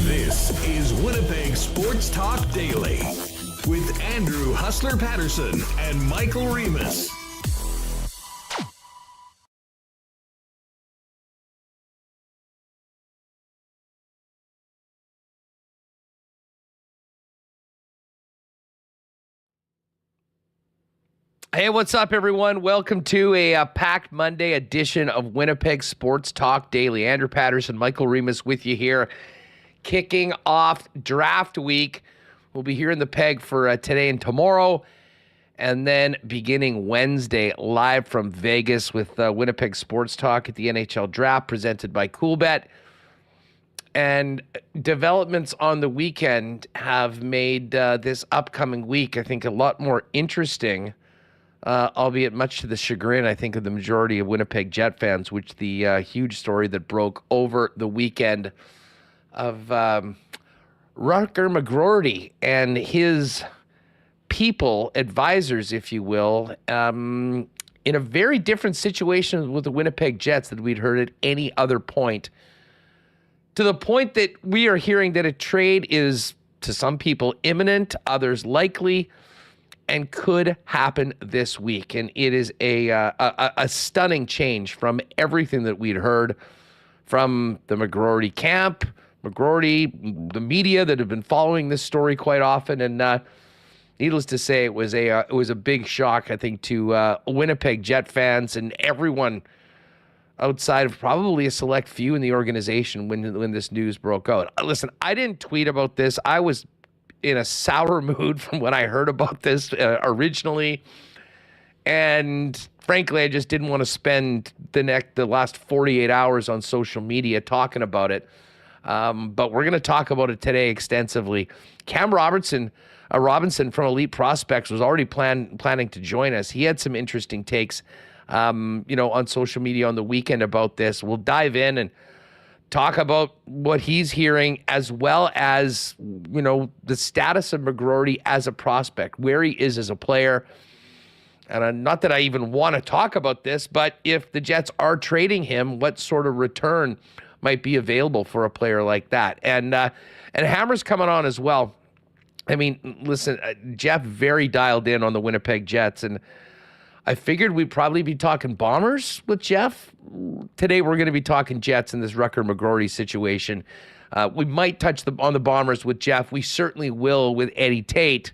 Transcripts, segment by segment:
This is Winnipeg Sports Talk Daily with Andrew Hustler Paterson and Michael Remis. Hey, what's up, everyone? Welcome to a packed Monday edition of Winnipeg Sports Talk Daily. Andrew Paterson, Michael Remis with you here, kicking off draft week. We'll be here in the Peg for today and tomorrow, and then beginning Wednesday, live from Vegas with Winnipeg Sports Talk at the NHL Draft, presented by CoolBet. And developments on the weekend have made this upcoming week, I think, a lot more interesting. Albeit much to the chagrin, I think, of the majority of Winnipeg Jet fans, which the huge story that broke over the weekend of Rutger McGroarty and his people, advisors, if you will, in a very different situation with the Winnipeg Jets than we'd heard at any other point. To the point that we are hearing that a trade is, to some people, imminent, others likely, and could happen this week. And it is a stunning change from everything that we'd heard from the McGroarty camp, McGroarty, the media that have been following this story quite often. And needless to say, it was a big shock, I think, to Winnipeg Jet fans and everyone outside of probably a select few in the organization when this news broke out. Listen, I didn't tweet about this. I was in a sour mood from when I heard about this originally. And frankly, I just didn't want to spend the last 48 hours on social media talking about it. But we're going to talk about it today extensively. Cam Robinson from Elite Prospects was already planning to join us. He had some interesting takes, on social media on the weekend about this. We'll dive in and talk about what he's hearing, as well as, the status of McGroarty as a prospect, where he is as a player. And not that I even want to talk about this, but if the Jets are trading him, what sort of return might be available for a player like that? And Hammer's coming on as well. I mean, listen, Jeff very dialed in on the Winnipeg Jets, and I figured we'd probably be talking Bombers with Jeff. Today, we're going to be talking Jets in this Rutger McGroarty situation. We might touch on the Bombers with Jeff. We certainly will with Eddie Tait,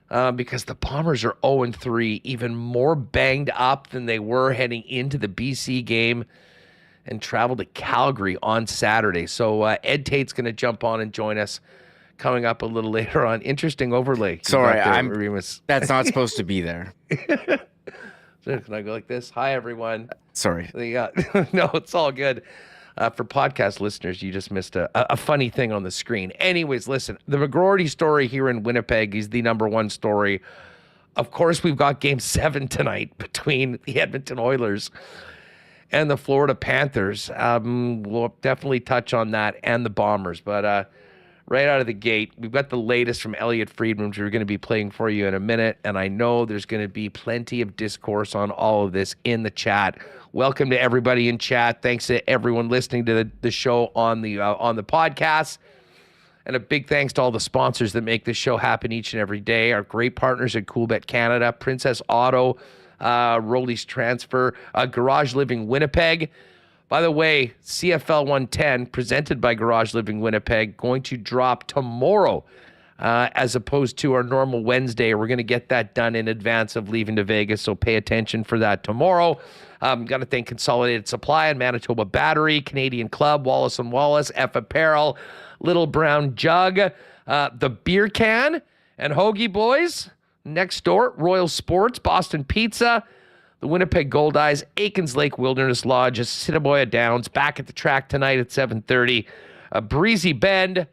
because the Bombers are 0-3, even more banged up than they were heading into the BC game, and travel to Calgary on Saturday. So Ed Tait's going to jump on and join us coming up a little later on. Interesting overlay. Sorry, that's not supposed to be there. Can I go like this? Hi, everyone. Sorry. No, it's all good. For podcast listeners, you just missed a funny thing on the screen. Anyways, listen, the McGroarty story here in Winnipeg is the number one story. Of course, we've got Game 7 tonight between the Edmonton Oilers and the Florida Panthers. We'll definitely touch on that and the Bombers. But right out of the gate, we've got the latest from Elliotte Friedman, which we're going to be playing for you in a minute. And I know there's going to be plenty of discourse on all of this in the chat. Welcome to everybody in chat. Thanks to everyone listening to the show on the podcast. And a big thanks to all the sponsors that make this show happen each and every day. Our great partners at CoolBet Canada, Princess Auto, Rollies Transfer, Garage Living Winnipeg. By the way, CFL 110, presented by Garage Living Winnipeg, going to drop tomorrow as opposed to our normal Wednesday. We're going to get that done in advance of leaving to Vegas, so pay attention for that tomorrow. Got to thank Consolidated Supply and Manitoba Battery, Canadian Club, Wallace & Wallace, F Apparel, Little Brown Jug, the Beer Can, and Hoagie Boys. Next door, Royal Sports, Boston Pizza, the Winnipeg Goldeyes, Aikens Lake Wilderness Lodge, Assiniboia Downs, back at the track tonight at 7:30. A breezy bend,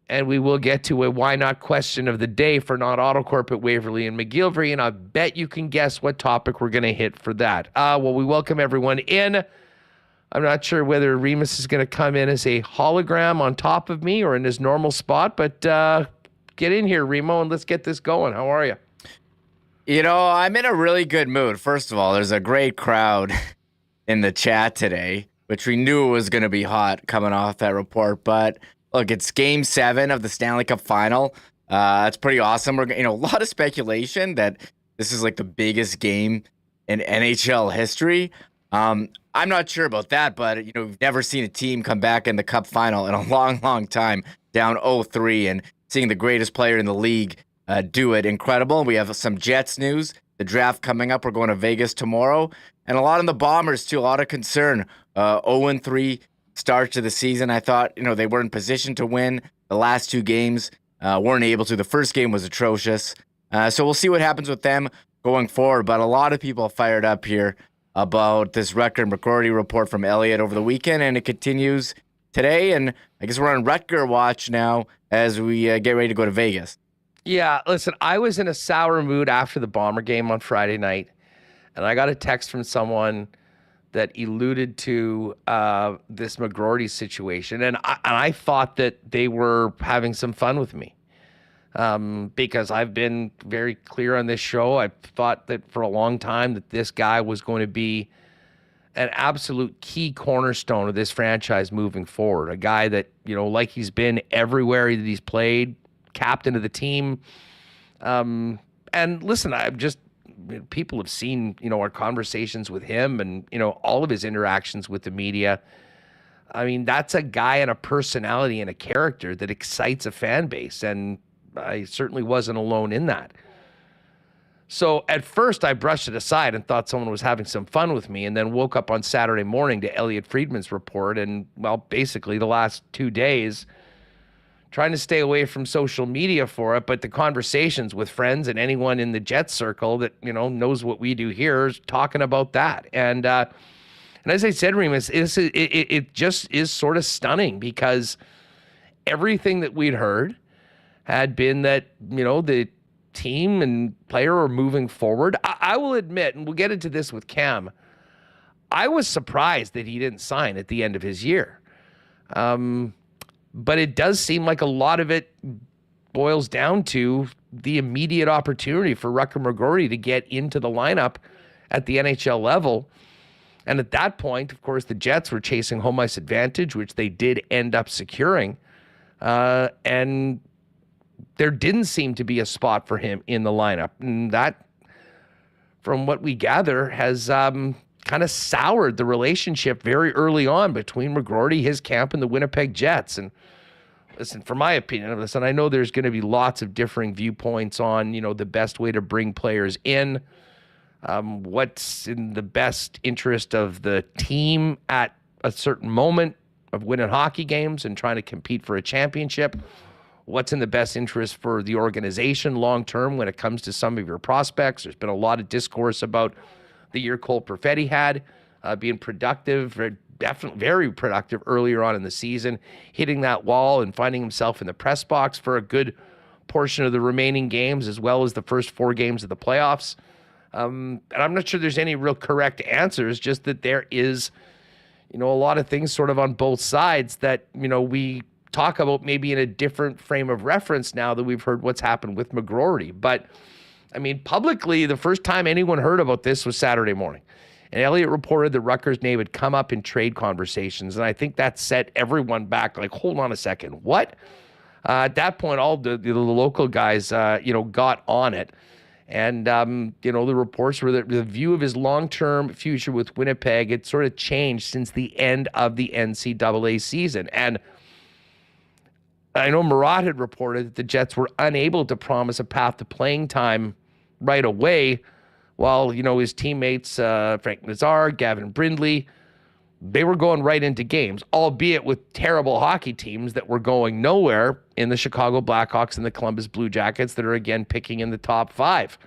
and we will get to a why not question of the day for Not Autocorp at Waverly and McGillivray, and I bet you can guess what topic we're going to hit for that. Well, we welcome everyone in. I'm not sure whether Remis is going to come in as a hologram on top of me or in his normal spot, but get in here, Remo, and let's get this going. How are you? You know, I'm in a really good mood. First of all, there's a great crowd in the chat today, which we knew was going to be hot coming off that report. But look, it's Game 7 of the Stanley Cup Final. It's pretty awesome. We're, a lot of speculation that this is like the biggest game in NHL history. I'm not sure about that, but we've never seen a team come back in the Cup Final in a long, long time, down 0-3, and seeing the greatest player in the league do it. Incredible. We have some Jets news, the draft coming up. We're going to Vegas tomorrow, and a lot on the Bombers too. A lot of concern. 0-3 start to the season. I thought they were in position to win the last 2 games. Weren't able to. The first game was atrocious. So we'll see what happens with them going forward. But a lot of people fired up here about this Rutger McGroarty report from Elliotte over the weekend, and it continues today. And I guess we're on Rutger watch now as we get ready to go to Vegas. Yeah, listen, I was in a sour mood after the Bomber game on Friday night, and I got a text from someone that alluded to this McGroarty situation, and I thought that they were having some fun with me because I've been very clear on this show. I thought that for a long time that this guy was going to be an absolute key cornerstone of this franchise moving forward, a guy that, like he's been everywhere that he's played, captain of the team. And listen, people have seen, our conversations with him and, all of his interactions with the media. I mean, that's a guy and a personality and a character that excites a fan base. And I certainly wasn't alone in that. So at first I brushed it aside and thought someone was having some fun with me, and then woke up on Saturday morning to Elliotte Friedman's report. And basically the last 2 days, trying to stay away from social media for it, but the conversations with friends and anyone in the Jets circle that, knows what we do here is talking about that. And as I said, Remis, it just is sort of stunning because everything that we'd heard had been that, the team and player are moving forward. I will admit, and we'll get into this with Cam, I was surprised that he didn't sign at the end of his year. But it does seem like a lot of it boils down to the immediate opportunity for Rutger McGroarty to get into the lineup at the NHL level. And at that point, of course, the Jets were chasing home ice advantage, which they did end up securing. And there didn't seem to be a spot for him in the lineup. And that, from what we gather, has kind of soured the relationship very early on between McGroarty, his camp, and the Winnipeg Jets. And listen, for my opinion, I know there's going to be lots of differing viewpoints on, the best way to bring players in, what's in the best interest of the team at a certain moment of winning hockey games and trying to compete for a championship, what's in the best interest for the organization long-term when it comes to some of your prospects. There's been a lot of discourse about the year Cole Perfetti had, being productive, definitely very productive earlier on in the season, hitting that wall and finding himself in the press box for a good portion of the remaining games, as well as the first 4 games of the playoffs. And I'm not sure there's any real correct answers, just that there is, a lot of things sort of on both sides that, we talk about maybe in a different frame of reference now that we've heard what's happened with McGroarty. But I mean, publicly, the first time anyone heard about this was Saturday morning. And Elliotte reported that Rutger's name had come up in trade conversations. And I think that set everyone back, like, hold on a second, what? At that point, all the local guys, got on it. And, the reports were that the view of his long-term future with Winnipeg had sort of changed since the end of the NCAA season. And I know Murat had reported that the Jets were unable to promise a path to playing time right away, while, his teammates, Frank Nazar, Gavin Brindley, they were going right into games, albeit with terrible hockey teams that were going nowhere in the Chicago Blackhawks and the Columbus Blue Jackets that are again picking in the top 5.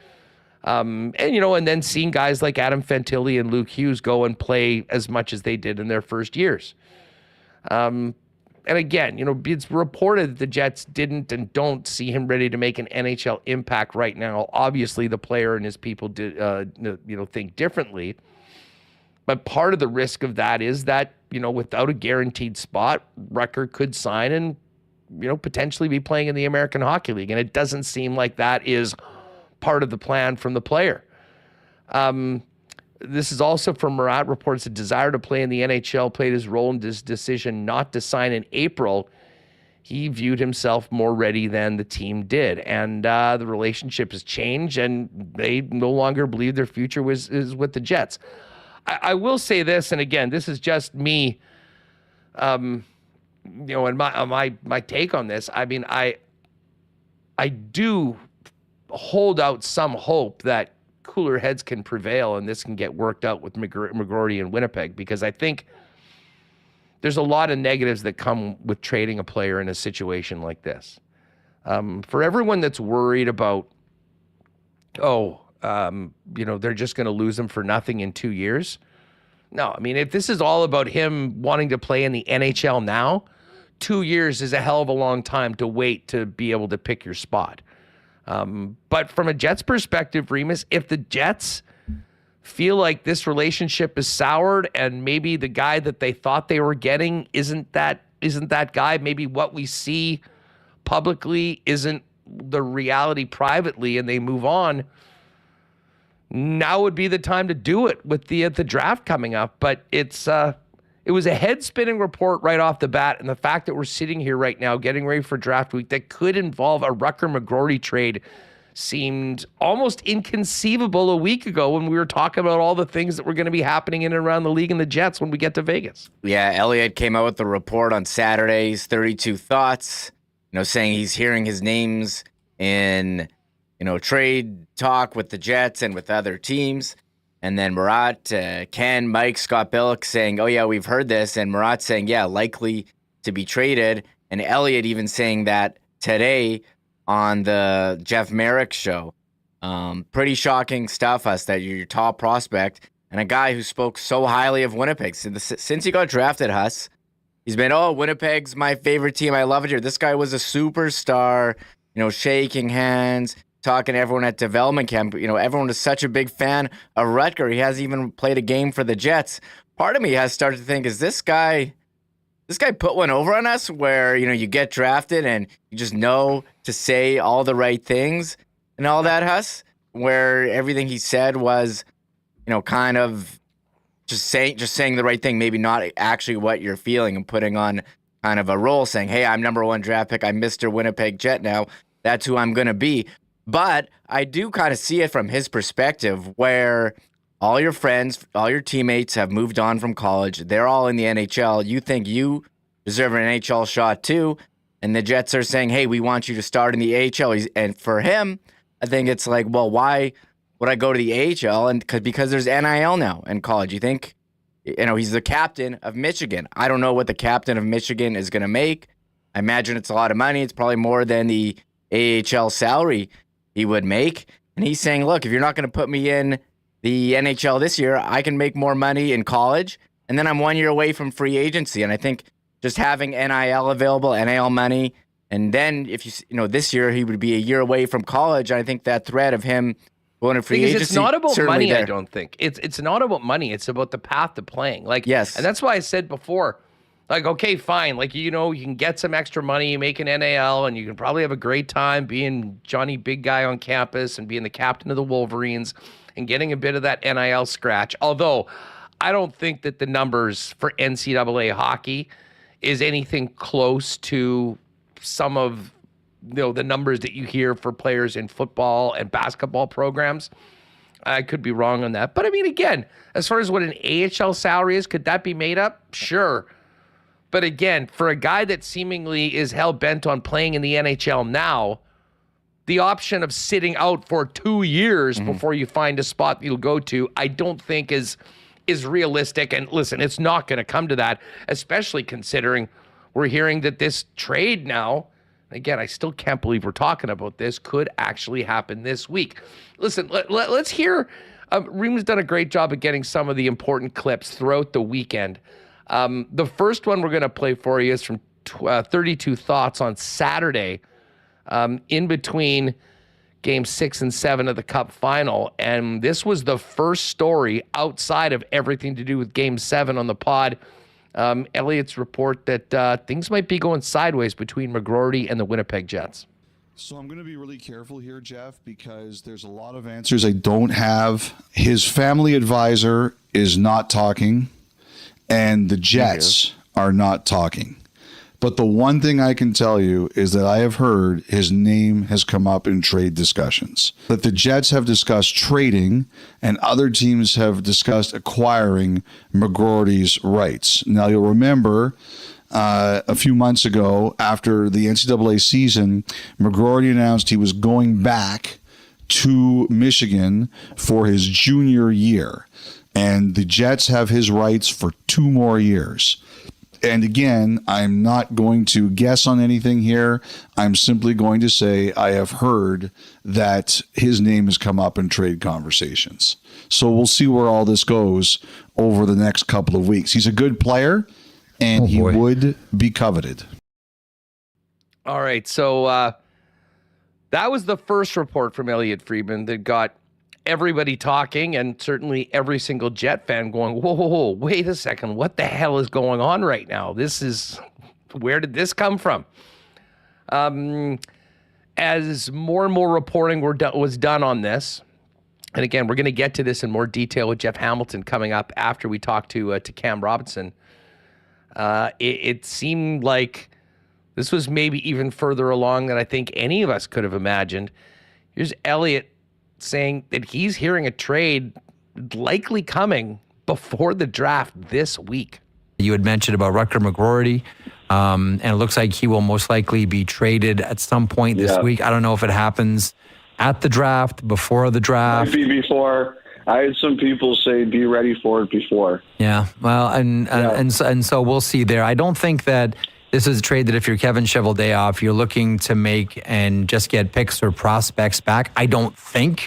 And then seeing guys like Adam Fantilli and Luke Hughes go and play as much as they did in their first years. And again, it's reported that the Jets didn't and don't see him ready to make an NHL impact right now. Obviously, the player and his people did, think differently. But part of the risk of that is that, without a guaranteed spot, Rutger could sign and, potentially be playing in the American Hockey League. And it doesn't seem like that is part of the plan from the player. This is also from Murat, reports a desire to play in the NHL played his role in his decision not to sign in April. He viewed himself more ready than the team did. And the relationship has changed, and they no longer believe their future is with the Jets. I will say this, and again, this is just me, and my take on this. I mean, I do hold out some hope that cooler heads can prevail and this can get worked out with McGroarty in Winnipeg, because I think there's a lot of negatives that come with trading a player in a situation like this. For everyone that's worried about, they're just going to lose him for nothing in 2 years. No, I mean, if this is all about him wanting to play in the NHL now, 2 years is a hell of a long time to wait to be able to pick your spot. But from a Jets perspective, Remis, if the Jets feel like this relationship is soured and maybe the guy that they thought they were getting isn't that guy, maybe what we see publicly isn't the reality privately, and they move on, now would be the time to do it with the draft coming up. But it was a head-spinning report right off the bat, and the fact that we're sitting here right now getting ready for draft week that could involve a Rutger McGroarty trade seemed almost inconceivable a week ago when we were talking about all the things that were going to be happening in and around the league and the Jets when we get to Vegas. Yeah, Elliotte came out with a report on Saturday's 32 Thoughts, saying he's hearing his names in, trade talk with the Jets and with other teams. And then Murat, Ken, Mike, Scott Billick saying, oh, yeah, we've heard this. And Murat saying, yeah, likely to be traded. And Elliotte even saying that today on the Jeff Merrick show. Pretty shocking stuff, that you're your top prospect and a guy who spoke so highly of Winnipeg. Since he got drafted, he's been, Winnipeg's my favorite team. I love it here. This guy was a superstar, shaking hands, talking to everyone at development camp. Everyone was such a big fan of Rutger. He hasn't even played a game for the Jets. Part of me has started to think, is this guy put one over on us where, you get drafted and you just know to say all the right things and all that, where everything he said was, kind of just saying the right thing, maybe not actually what you're feeling, and putting on kind of a role saying, hey, I'm number 1 draft pick. I'm Mr. Winnipeg Jet now. That's who I'm going to be. But I do kind of see it from his perspective, where all your friends, all your teammates have moved on from college. They're all in the NHL. You think you deserve an NHL shot too. And the Jets are saying, hey, we want you to start in the AHL. And for him, I think it's like, well, why would I go to the AHL? And because there's NIL now in college. You think, he's the captain of Michigan. I don't know what the captain of Michigan is going to make. I imagine it's a lot of money. It's probably more than the AHL salary he would make. And he's saying, look, if you're not going to put me in the NHL this year, I can make more money in college. And then I'm 1 year away from free agency. And I think just having NIL available, NIL money, and then if this year he would be a year away from college. I think that threat of him going to free agency. It's not about money, there. I don't think. It's not about money. It's about the path to playing. Yes. And that's why I said before, okay, fine. You can get some extra money, you make an NIL, and you can probably have a great time being Johnny Big Guy on campus and being the captain of the Wolverines and getting a bit of that NIL scratch. Although I don't think that the numbers for NCAA hockey is anything close to some of the numbers that you hear for players in football and basketball programs. I could be wrong on that. But I mean, again, as far as what an AHL salary is, could that be made up? Sure. But again, for a guy that seemingly is hell-bent on playing in the NHL now, the option of sitting out for 2 years before you find a spot that you'll go to, I don't think is is realistic. And listen, it's not going to come to that, especially considering we're hearing that this trade now, again, I still can't believe we're talking about this, could actually happen this week. Listen, let's hear. Remis done a great job of getting some of the important clips throughout the weekend. The first one we're going to play for you is from 32 Thoughts on Saturday, in between Game 6 and 7 of the Cup final. And this was the first story outside of everything to do with Game 7 on the pod. Elliotte's report that things might be going sideways between McGroarty and the Winnipeg Jets. So I'm going to be really careful here, Jeff, because there's a lot of answers I don't have. His family advisor is not talking, and the Jets are not talking. But the one thing I can tell you is that I have heard his name has come up in trade discussions, that the Jets have discussed trading and other teams have discussed acquiring McGroarty's rights. Now, you'll remember a few months ago after the NCAA season, McGroarty announced he was going back to Michigan for his junior year, and the Jets have his rights for 2 more years. And again, I'm not going to guess on anything here. I'm simply going to say I have heard that his name has come up in trade conversations. So we'll see where all this goes over the next couple of weeks. He's a good player, and he would be coveted. All right, so that was the first report from Elliotte Friedman that got everybody talking, and certainly every single Jet fan going, whoa, wait a second, what the hell is going on right now? Where did this come from? As more and more reporting was done on this, and again, we're going to get to this in more detail with Jeff Hamilton coming up after we talk to Cam Robinson. It seemed like this was maybe even further along than I think any of us could have imagined. Here's Elliotte saying that he's hearing a trade likely coming before the draft this week. You had mentioned about Rutger McGroarty, and it looks like he will most likely be traded at some point this week. I don't know if it happens at the draft, before the draft. Might be before. I had some people say be ready for it before. Yeah, well, and so we'll see there. I don't think that this is a trade that if you're Kevin Cheveldayoff, you're looking to make and just get picks or prospects back. I don't think.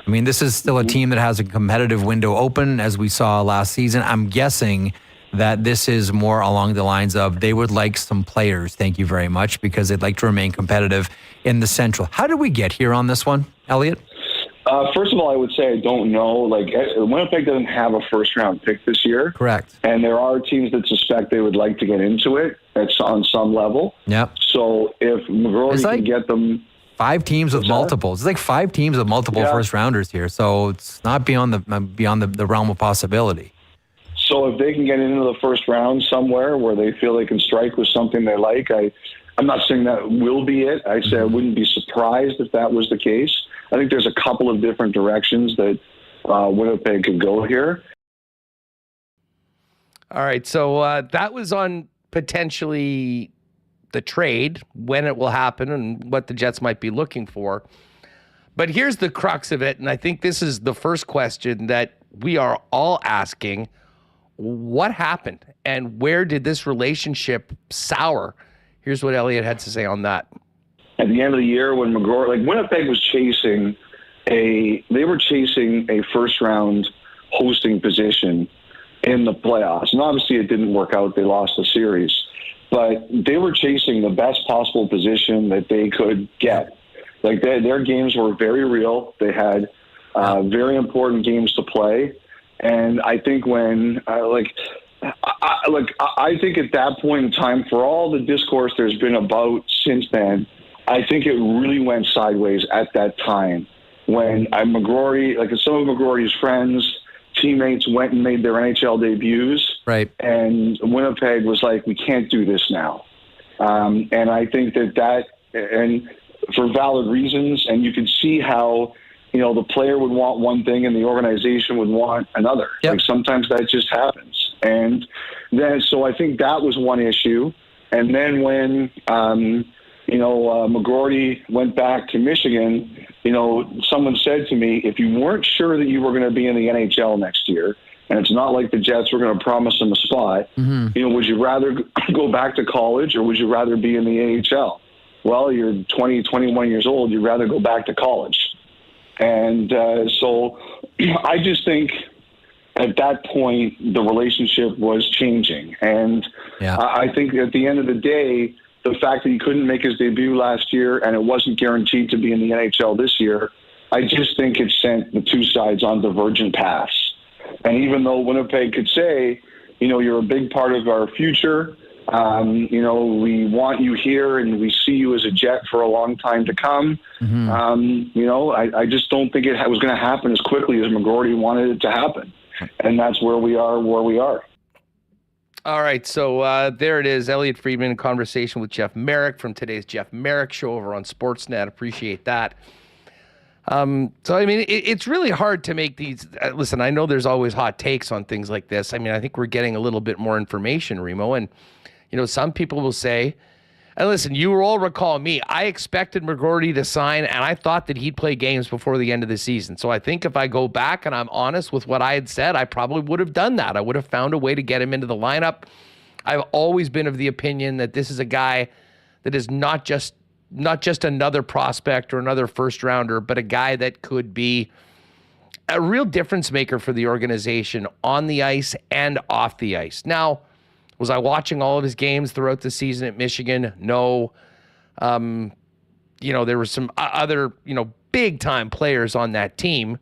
I mean, this is still a team that has a competitive window open, as we saw last season. I'm guessing that this is more along the lines of they would like some players, thank you very much, because they'd like to remain competitive in the Central. How did we get here on this one, Elliotte? First of all, I would say I don't know. Like, Winnipeg doesn't have a first-round pick this year. Correct. And there are teams that suspect they would like to get into it on some level. Yep. So if McGroarty can get them... 5 teams with multiples. It's like 5 teams with multiple first-rounders here. So it's not beyond the realm of possibility. So if they can get into the first round somewhere where they feel they can strike with something they like, I'm not saying that will be it. I say I wouldn't be surprised if that was the case. I think there's a couple of different directions that Winnipeg could go here. All right, so that was on potentially the trade, when it will happen and what the Jets might be looking for. But here's the crux of it, and I think this is the first question that we are all asking. What happened, and where did this relationship sour? Here's what Elliotte had to say on that. At the end of the year, when McGroarty, like Winnipeg was chasing a first-round hosting position in the playoffs. And obviously it didn't work out. They lost the series. But they were chasing the best possible position that they could get. Like their games were very real. They had very important games to play. And I think when, I think at that point in time, for all the discourse there's been about since then, I think it really went sideways at that time when McGroarty, like some of McGroarty's friends, teammates went and made their NHL debuts. Right. And Winnipeg was like, we can't do this now. And I think that and for valid reasons, and you could see how, the player would want one thing and the organization would want another. Yep. Like sometimes that just happens. And then, so I think that was one issue. And then when, McGroarty went back to Michigan, someone said to me, if you weren't sure that you were going to be in the NHL next year, and it's not like the Jets were going to promise him a spot. Would you rather go back to college or would you rather be in the AHL? Well, you're 20, 21 years old. You'd rather go back to college. And so I just think at that point, the relationship was changing. And I think at the end of the day, the fact that he couldn't make his debut last year and it wasn't guaranteed to be in the NHL this year, I just think it sent the two sides on divergent paths. And even though Winnipeg could say, you're a big part of our future, we want you here and we see you as a Jet for a long time to come. I just don't think it was going to happen as quickly as McGroarty wanted it to happen. And that's where we are. All right, so there it is. Elliotte Friedman in conversation with Jeff Merrick from today's Jeff Merrick show over on Sportsnet. Appreciate that. It's really hard to make these. Listen, I know there's always hot takes on things like this. I think we're getting a little bit more information, Remo, and some people will say, and listen, you will all recall me. I expected McGroarty to sign, and I thought that he'd play games before the end of the season. So I think if I go back and I'm honest with what I had said, I probably would have done that. I would have found a way to get him into the lineup. I've always been of the opinion that this is a guy that is not just another prospect or another first rounder, but a guy that could be a real difference maker for the organization on the ice and off the ice. Now, was I watching all of his games throughout the season at Michigan? No. There were some other, big time players on that team,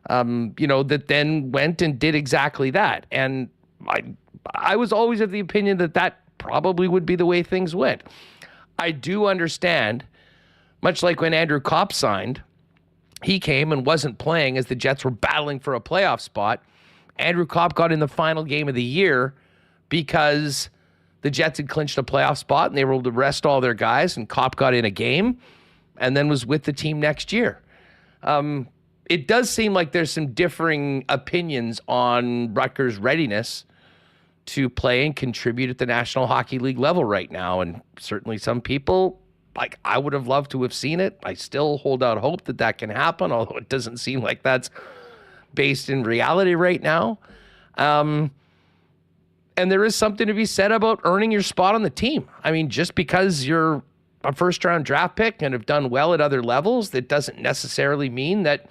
that then went and did exactly that. And I was always of the opinion that probably would be the way things went. I do understand, much like when Andrew Kopp signed, he came and wasn't playing as the Jets were battling for a playoff spot. Andrew Kopp got in the final game of the year because the Jets had clinched a playoff spot and they were able to rest all their guys, and Kopp got in a game and then was with the team next year. It does seem like there's some differing opinions on Rutger's readiness to play and contribute at the National Hockey League level right now. And certainly some people, I would have loved to have seen it. I still hold out hope that can happen, although it doesn't seem like that's based in reality right now. And there is something to be said about earning your spot on the team. Just because you're a first-round draft pick and have done well at other levels, that doesn't necessarily mean that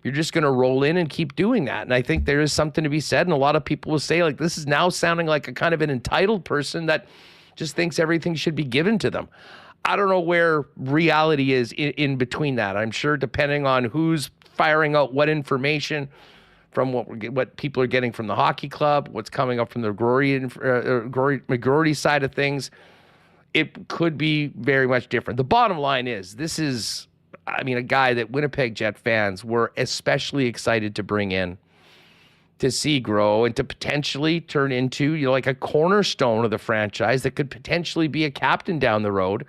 you're just going to roll in and keep doing that. And I think there is something to be said. And a lot of people will say, this is now sounding like a kind of an entitled person that just thinks everything should be given to them. I don't know where reality is in between that. I'm sure depending on who's firing out what information, from what people are getting from the hockey club, what's coming up from the McGroarty side of things, it could be very much different. The bottom line is, this is, a guy that Winnipeg Jet fans were especially excited to bring in, to see grow and to potentially turn into, like a cornerstone of the franchise that could potentially be a captain down the road.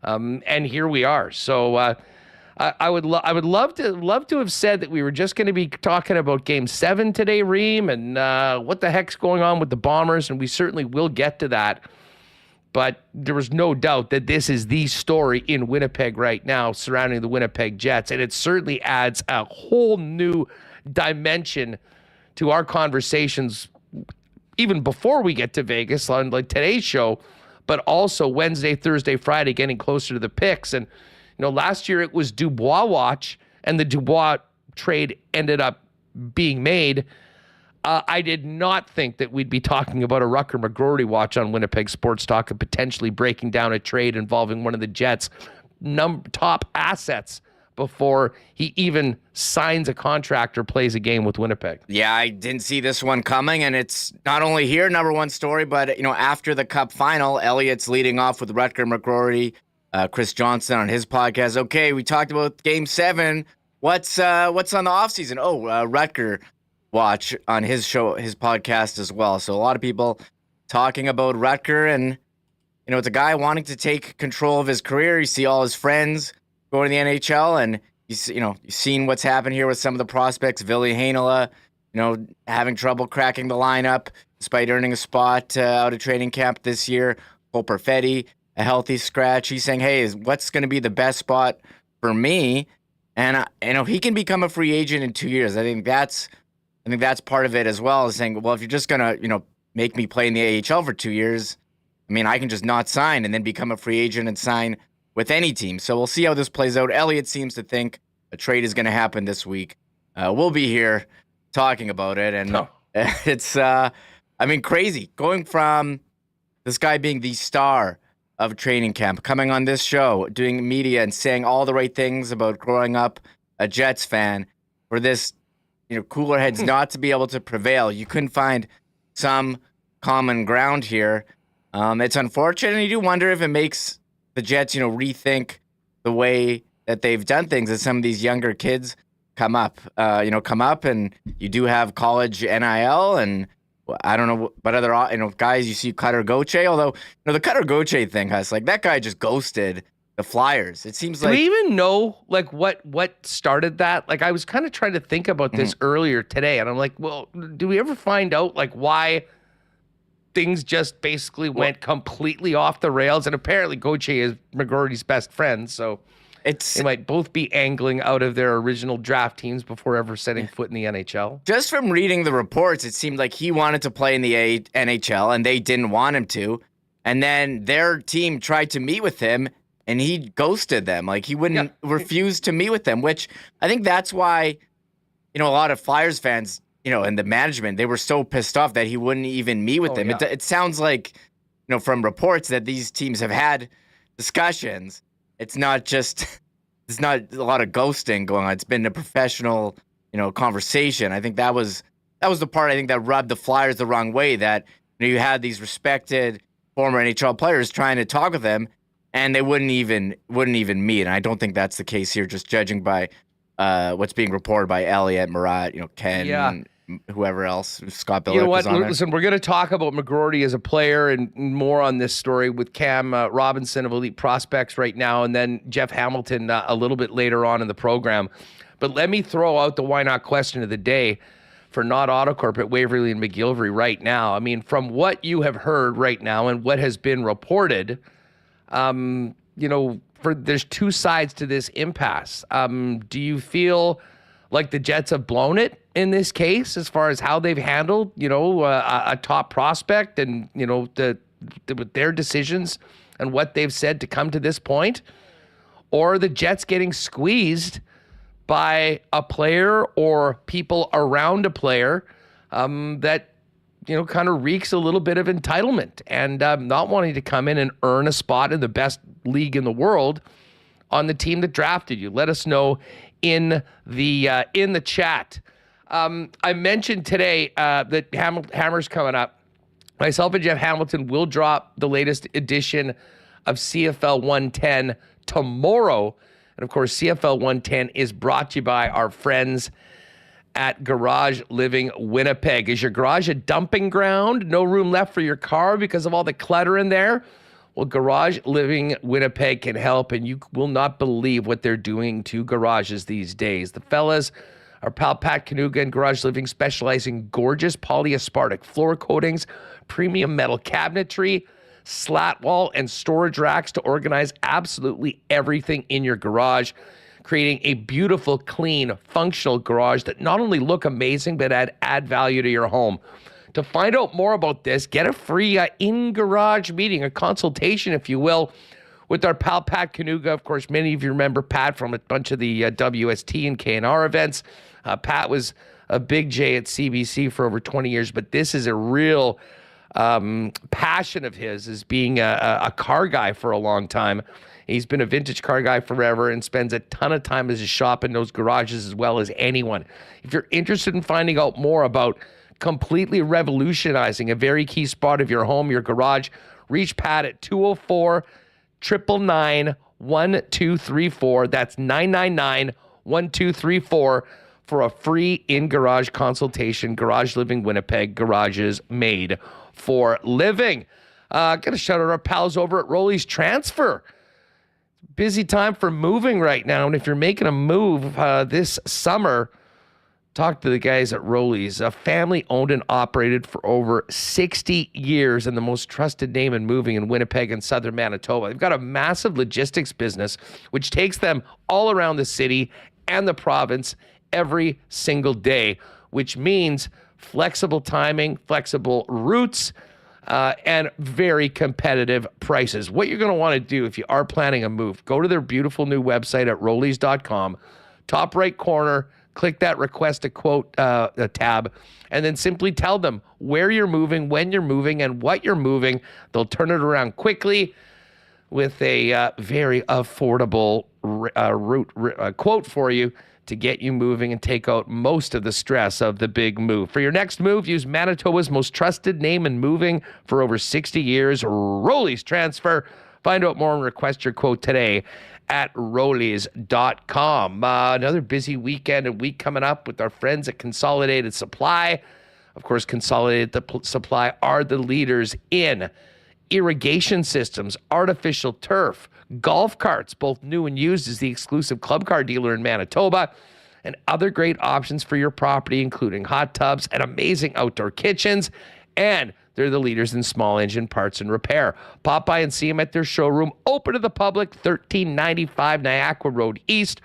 And here we are. So, I would love to have said that we were just going to be talking about Game 7 today, Reem, and what the heck's going on with the Bombers, and we certainly will get to that. But there was no doubt that this is the story in Winnipeg right now surrounding the Winnipeg Jets, and it certainly adds a whole new dimension to our conversations, even before we get to Vegas on today's show, but also Wednesday, Thursday, Friday, getting closer to the picks. And last year it was Dubois watch, and the Dubois trade ended up being made. I did not think that we'd be talking about a Rutger McGroarty watch on Winnipeg Sports Talk and potentially breaking down a trade involving one of the Jets' top assets before he even signs a contract or plays a game with Winnipeg. Yeah, I didn't see this one coming, and it's not only here, number one story, but after the Cup final, Elliotte's leading off with Rutger McGroarty. Chris Johnson on his podcast. Okay, we talked about Game 7. What's on the offseason? Rutger watch on his show, his podcast as well. So a lot of people talking about Rutger, and it's a guy wanting to take control of his career. You see all his friends going to the NHL, and you've seen what's happened here with some of the prospects. Ville Heinola, having trouble cracking the lineup despite earning a spot out of training camp this year. Cole Perfetti, a healthy scratch. He's saying, hey, what's going to be the best spot for me? And he can become a free agent in 2 years. I think that's I think that's part of it as well, is saying, well, if you're just going to, make me play in the AHL for 2 years, I mean, I can just not sign and then become a free agent and sign with any team. So we'll see how this plays out. Elliotte seems to think a trade is going to happen this week. We'll be here talking about it. And it's, crazy. Going from this guy being the star of training camp, coming on this show, doing media and saying all the right things about growing up a Jets fan, for this, cooler heads not to be able to prevail. You couldn't find some common ground here. It's unfortunate, and you do wonder if it makes the Jets, rethink the way that they've done things as some of these younger kids come up, and you do have college NIL, and I don't know what other, guys you see, Cutter Gauthier, although, the Cutter Gauthier thing has, that guy just ghosted the Flyers. It seems like... Do we even know, what started that? I was kind of trying to think about this earlier today, and I'm like, well, do we ever find out, why things just basically went completely off the rails? And apparently Gauthier is McGroarty's best friend, so they might both be angling out of their original draft teams before ever setting foot in the NHL. Just from reading the reports, it seemed like he wanted to play in the NHL, and they didn't want him to. And then their team tried to meet with him, and he ghosted them. He wouldn't refuse to meet with them, which I think that's why, a lot of Flyers fans, and the management, they were so pissed off that he wouldn't even meet with them. Yeah. It sounds like, from reports that these teams have had discussions. It's not a lot of ghosting going on. It's been a professional, conversation. I think that was the part I think that rubbed the Flyers the wrong way, that you had these respected former NHL players trying to talk with them, and they wouldn't even meet. And I don't think that's the case here, just judging by what's being reported by Elliotte, Murat, Ken, and whoever else, Scott Billerick. You know what? Was on there. Listen, we're going to talk about McGroarty as a player and more on this story with Cam Robinson of Elite Prospects right now, and then Jeff Hamilton a little bit later on in the program. But let me throw out the why not question of the day for Not Autocorp at Waverly and McGillivray right now. I mean, from what you have heard right now and what has been reported, there's two sides to this impasse. Do you feel like the Jets have blown it in this case as far as how they've handled, a top prospect and, with their decisions and what they've said to come to this point? Or are the Jets getting squeezed by a player or people around a player that, kind of reeks a little bit of entitlement and not wanting to come in and earn a spot in the best league in the world on the team that drafted you? Let us know in the chat. I mentioned today that Hammer's coming up. Myself and Jeff Hamilton will drop the latest edition of CFL 110 tomorrow. And of course, CFL 110 is brought to you by our friends at Garage Living Winnipeg. Is your garage a dumping ground? No room left for your car because of all the clutter in there? Well, Garage Living Winnipeg can help, and you will not believe what they're doing to garages these days. The fellas, our pal Pat Kanuga and Garage Living, specialize in gorgeous polyaspartic floor coatings, premium metal cabinetry, slat wall, and storage racks to organize absolutely everything in your garage, creating a beautiful, clean, functional garage that not only look amazing, but add value to your home. To find out more about this, get a free in-garage meeting, a consultation, if you will, with our pal Pat Kanuga. Of course, many of you remember Pat from a bunch of the WST and KNR events. Pat was a big J at CBC for over 20 years, but this is a real passion of his, is being a car guy for a long time. He's been a vintage car guy forever and spends a ton of time as a shop in those garages as well as anyone. If you're interested in finding out more about completely revolutionizing a very key spot of your home, your garage, reach Pat at 204-999-1234. That's 999-1234 for a free in-garage consultation. Garage Living Winnipeg, garages made for living. Got to shout out our pals over at Rolly's Transfer. Busy time for moving right now, and if you're making a move this summer, talk to the guys at Rolly's, a family owned and operated for over 60 years and the most trusted name in moving in Winnipeg and southern Manitoba. They've got a massive logistics business which takes them all around the city and the province every single day which means flexible timing, flexible routes, and very competitive prices. What you're going to want to do if you are planning a move, go to their beautiful new website at rollies.com, top right corner, click that request a quote tab, and then simply tell them where you're moving, when you're moving, and what you're moving. They'll turn it around quickly with a very affordable quote for you to get you moving and take out most of the stress of the big move. For your next move, use Manitoba's most trusted name in moving for over 60 years, Rollies Transfer. Find out more and request your quote today at rollies.com. Another busy weekend and week coming up with our friends at Consolidated Supply. Of course, Consolidated Supply are the leaders in irrigation systems, artificial turf, golf carts, both new and used, is the exclusive club car dealer in Manitoba, and other great options for your property, including hot tubs and amazing outdoor kitchens. And they're the leaders in small engine parts and repair. Pop by and see them at their showroom, open to the public, 1395 Niagara Road East,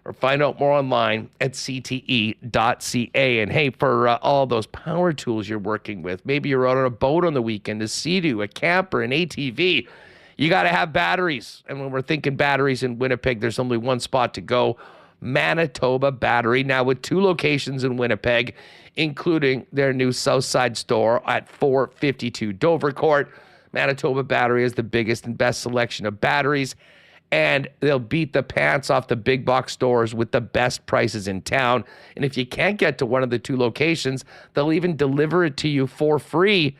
or find out more online at cte.ca. And hey, for all those power tools you're working with, maybe you're out on a boat on the weekend, a Sea-Doo, a camper, an ATV, you got to have batteries. And when we're thinking batteries in Winnipeg, there's only one spot to go, Manitoba Battery, now with 2 locations in Winnipeg, including their new Southside store at 452 Dover Court. Manitoba Battery is the biggest and best selection of batteries, and they'll beat the pants off the big box stores with the best prices in town. And if you can't get to one of the 2 locations, they'll even deliver it to you for free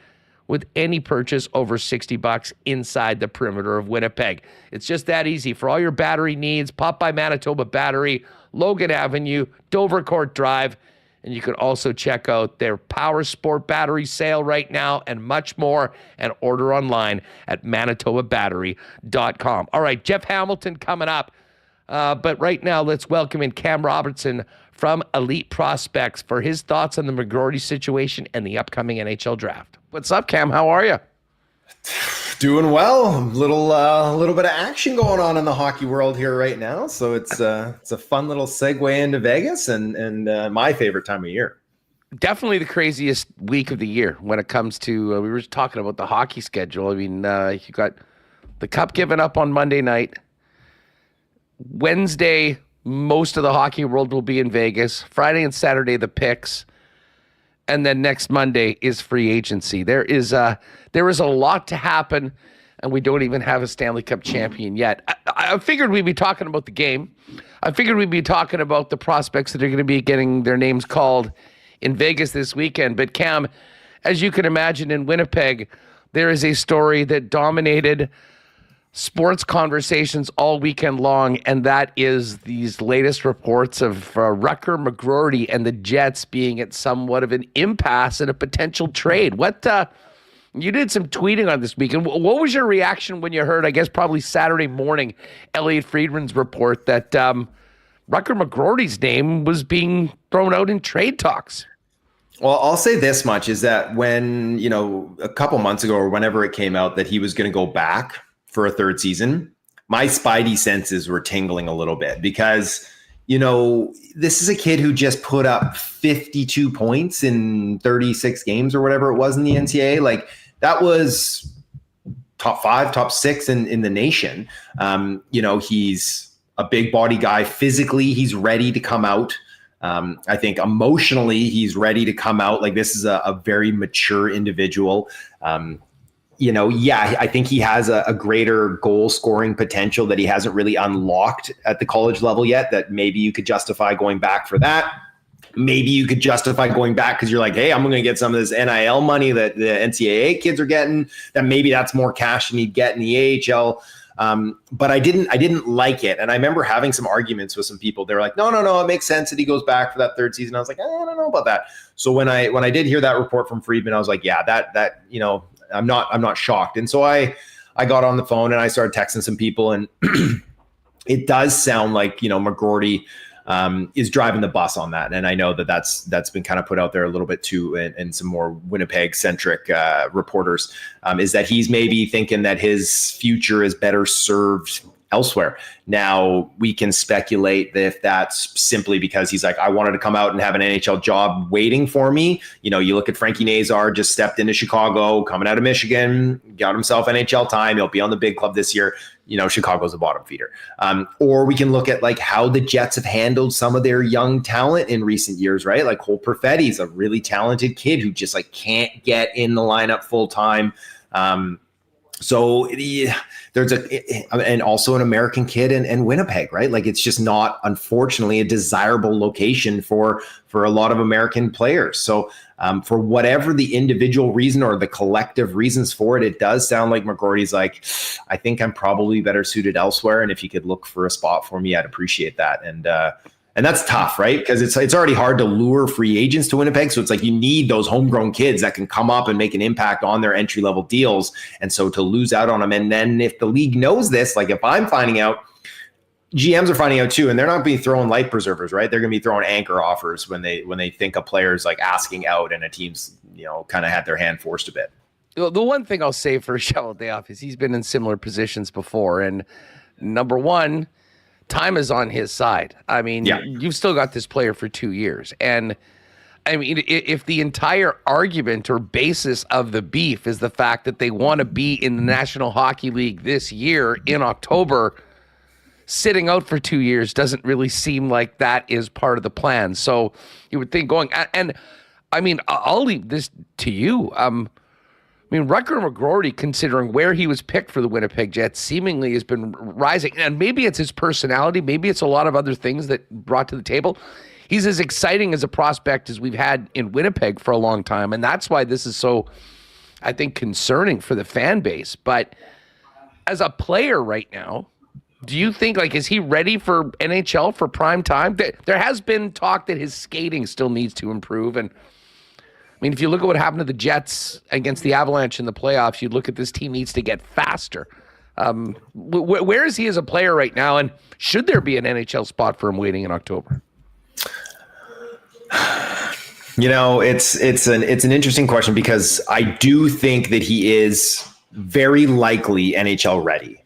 with any purchase over $60 inside the perimeter of Winnipeg. It's just that easy. For all your battery needs, pop by Manitoba Battery, Logan Avenue, Dover Court Drive, and you can also check out their Power Sport battery sale right now and much more, and order online at manitobabattery.com. All right, Jeff Hamilton coming up. But right now, let's welcome in Cam Robertson from Elite Prospects for his thoughts on the McGroarty situation and the upcoming NHL draft. What's up, Cam? How are you? Doing well. Little bit of action going on in the hockey world here right now. So it's a fun little segue into Vegas and my favorite time of year. Definitely the craziest week of the year when it comes to, we were just talking about the hockey schedule. I mean, you got the Cup given up on Monday night. Wednesday, most of the hockey world will be in Vegas. Friday and Saturday, the picks. And then next Monday is free agency. There is a lot to happen, and we don't even have a Stanley Cup champion yet. I figured we'd be talking about the game. I figured we'd be talking about the prospects that are going to be getting their names called in Vegas this weekend. But Cam, as you can imagine, in Winnipeg, there is a story that dominated sports conversations all weekend long, and that is these latest reports of Rutger McGroarty and the Jets being at somewhat of an impasse in a potential trade. What you did some tweeting on this weekend. What was your reaction when you heard, I guess probably Saturday morning, Elliotte Friedman's report that Rutger McGroarty's name was being thrown out in trade talks? Well, I'll say this much, is that when, a couple months ago or whenever it came out that he was going to go back for a third season, my spidey senses were tingling a little bit because, this is a kid who just put up 52 points in 36 games or whatever it was in the NCAA. Like, that was top 5, top 6 in the nation. He's a big body guy. Physically, he's ready to come out. I think emotionally, he's ready to come out. Like, this is a very mature individual. I think he has a greater goal scoring potential that he hasn't really unlocked at the college level yet, that maybe you could justify going back for that. Maybe you could justify going back because you're like, hey, I'm going to get some of this NIL money that the NCAA kids are getting, that maybe that's more cash than he'd get in the AHL. But I didn't like it. And I remember having some arguments with some people. They were like, no, it makes sense that he goes back for that third season. I was like, I don't know about that. So when I did hear that report from Friedman, I was like, yeah, that I'm not shocked. And so I got on the phone and I started texting some people, and it does sound like, McGroarty is driving the bus on that. And I know that's been kind of put out there a little bit too, and some more Winnipeg centric reporters, is that he's maybe thinking that his future is better served elsewhere. Now, we can speculate that if that's simply because he's like, I wanted to come out and have an NHL job waiting for me. You know, you look at Frankie Nazar, just stepped into Chicago, coming out of Michigan, got himself NHL time. He'll be on the big club this year. You know, Chicago's a bottom feeder. Or we can look at like how the Jets have handled some of their young talent in recent years, right? Like Cole Perfetti's a really talented kid who just like can't get in the lineup full time. So there's and also an American kid in Winnipeg, right? Like it's just not, unfortunately, a desirable location for a lot of American players. So for whatever the individual reason or the collective reasons for it, it does sound like McGroarty's like, I think I'm probably better suited elsewhere. And if you could look for a spot for me, I'd appreciate that. And that's tough, right? Because it's already hard to lure free agents to Winnipeg. So it's like you need those homegrown kids that can come up and make an impact on their entry-level deals. And so to lose out on them, and then if the league knows this, like if I'm finding out, GMs are finding out too, and they're not being throwing life preservers, right? They're going to be throwing anchor offers when they think a player's like asking out and a team's, you know, kind of had their hand forced a bit. The one thing I'll say for Elliotte Friedman is he's been in similar positions before. And number one, time is on his side. I mean, You've still got this player for 2 years. And I mean, if the entire argument or basis of the beef is the fact that they want to be in the National Hockey League this year in October, sitting out for 2 years doesn't really seem like that is part of the plan. So you would think going, and I mean, I'll leave this to you. I mean, Rutger McGroarty, considering where he was picked for the Winnipeg Jets, seemingly has been rising. And maybe it's his personality. Maybe it's a lot of other things that brought to the table. He's as exciting as a prospect as we've had in Winnipeg for a long time. And that's why this is so, I think, concerning for the fan base. But as a player right now, do you think, like, is he ready for NHL for prime time? There has been talk that his skating still needs to improve. And I mean, if you look at what happened to the Jets against the Avalanche in the playoffs, you look at this team needs to get faster. Where is he as a player right now? And should there be an NHL spot for him waiting in October? You know, it's an interesting question because I do think that he is very likely NHL ready.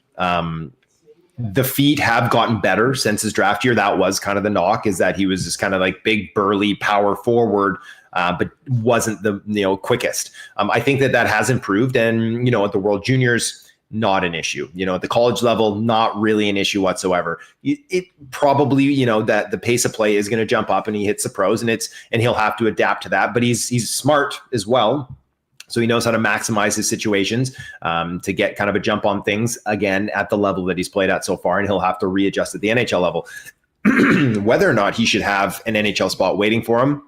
The feet have gotten better since his draft year. That was kind of the knock, is that he was this kind of like big, burly power forward, but wasn't the quickest. I think that has improved, and at the World Juniors, not an issue. At the college level, not really an issue whatsoever. It probably that the pace of play is going to jump up, and he hits the pros, and he'll have to adapt to that. But he's smart as well. So he knows how to maximize his situations to get kind of a jump on things again at the level that he's played at so far, and he'll have to readjust at the NHL level. Whether or not he should have an NHL spot waiting for him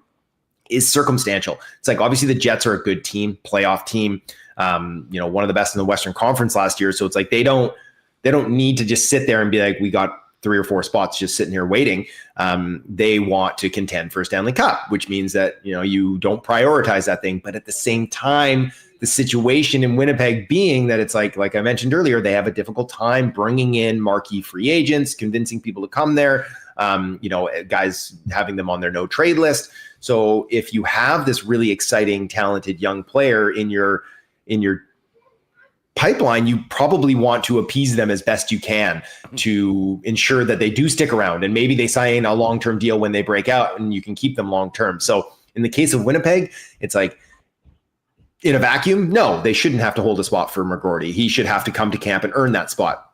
is circumstantial. It's like, obviously the Jets are a good team, playoff team, one of the best in the Western Conference last year. So it's like they don't need to just sit there and be like, we got 3 or 4 spots just sitting here waiting. They want to contend for a Stanley Cup, which means that, you don't prioritize that thing. But at the same time, the situation in Winnipeg being that it's like I mentioned earlier, they have a difficult time bringing in marquee free agents, convincing people to come there, guys having them on their no trade list. So if you have this really exciting, talented young player in your pipeline, you probably want to appease them as best you can to ensure that they do stick around, and maybe they sign a long-term deal when they break out and you can keep them long-term. So in the case of Winnipeg, it's like, in a vacuum, no, they shouldn't have to hold a spot for McGroarty. He should have to come to camp and earn that spot.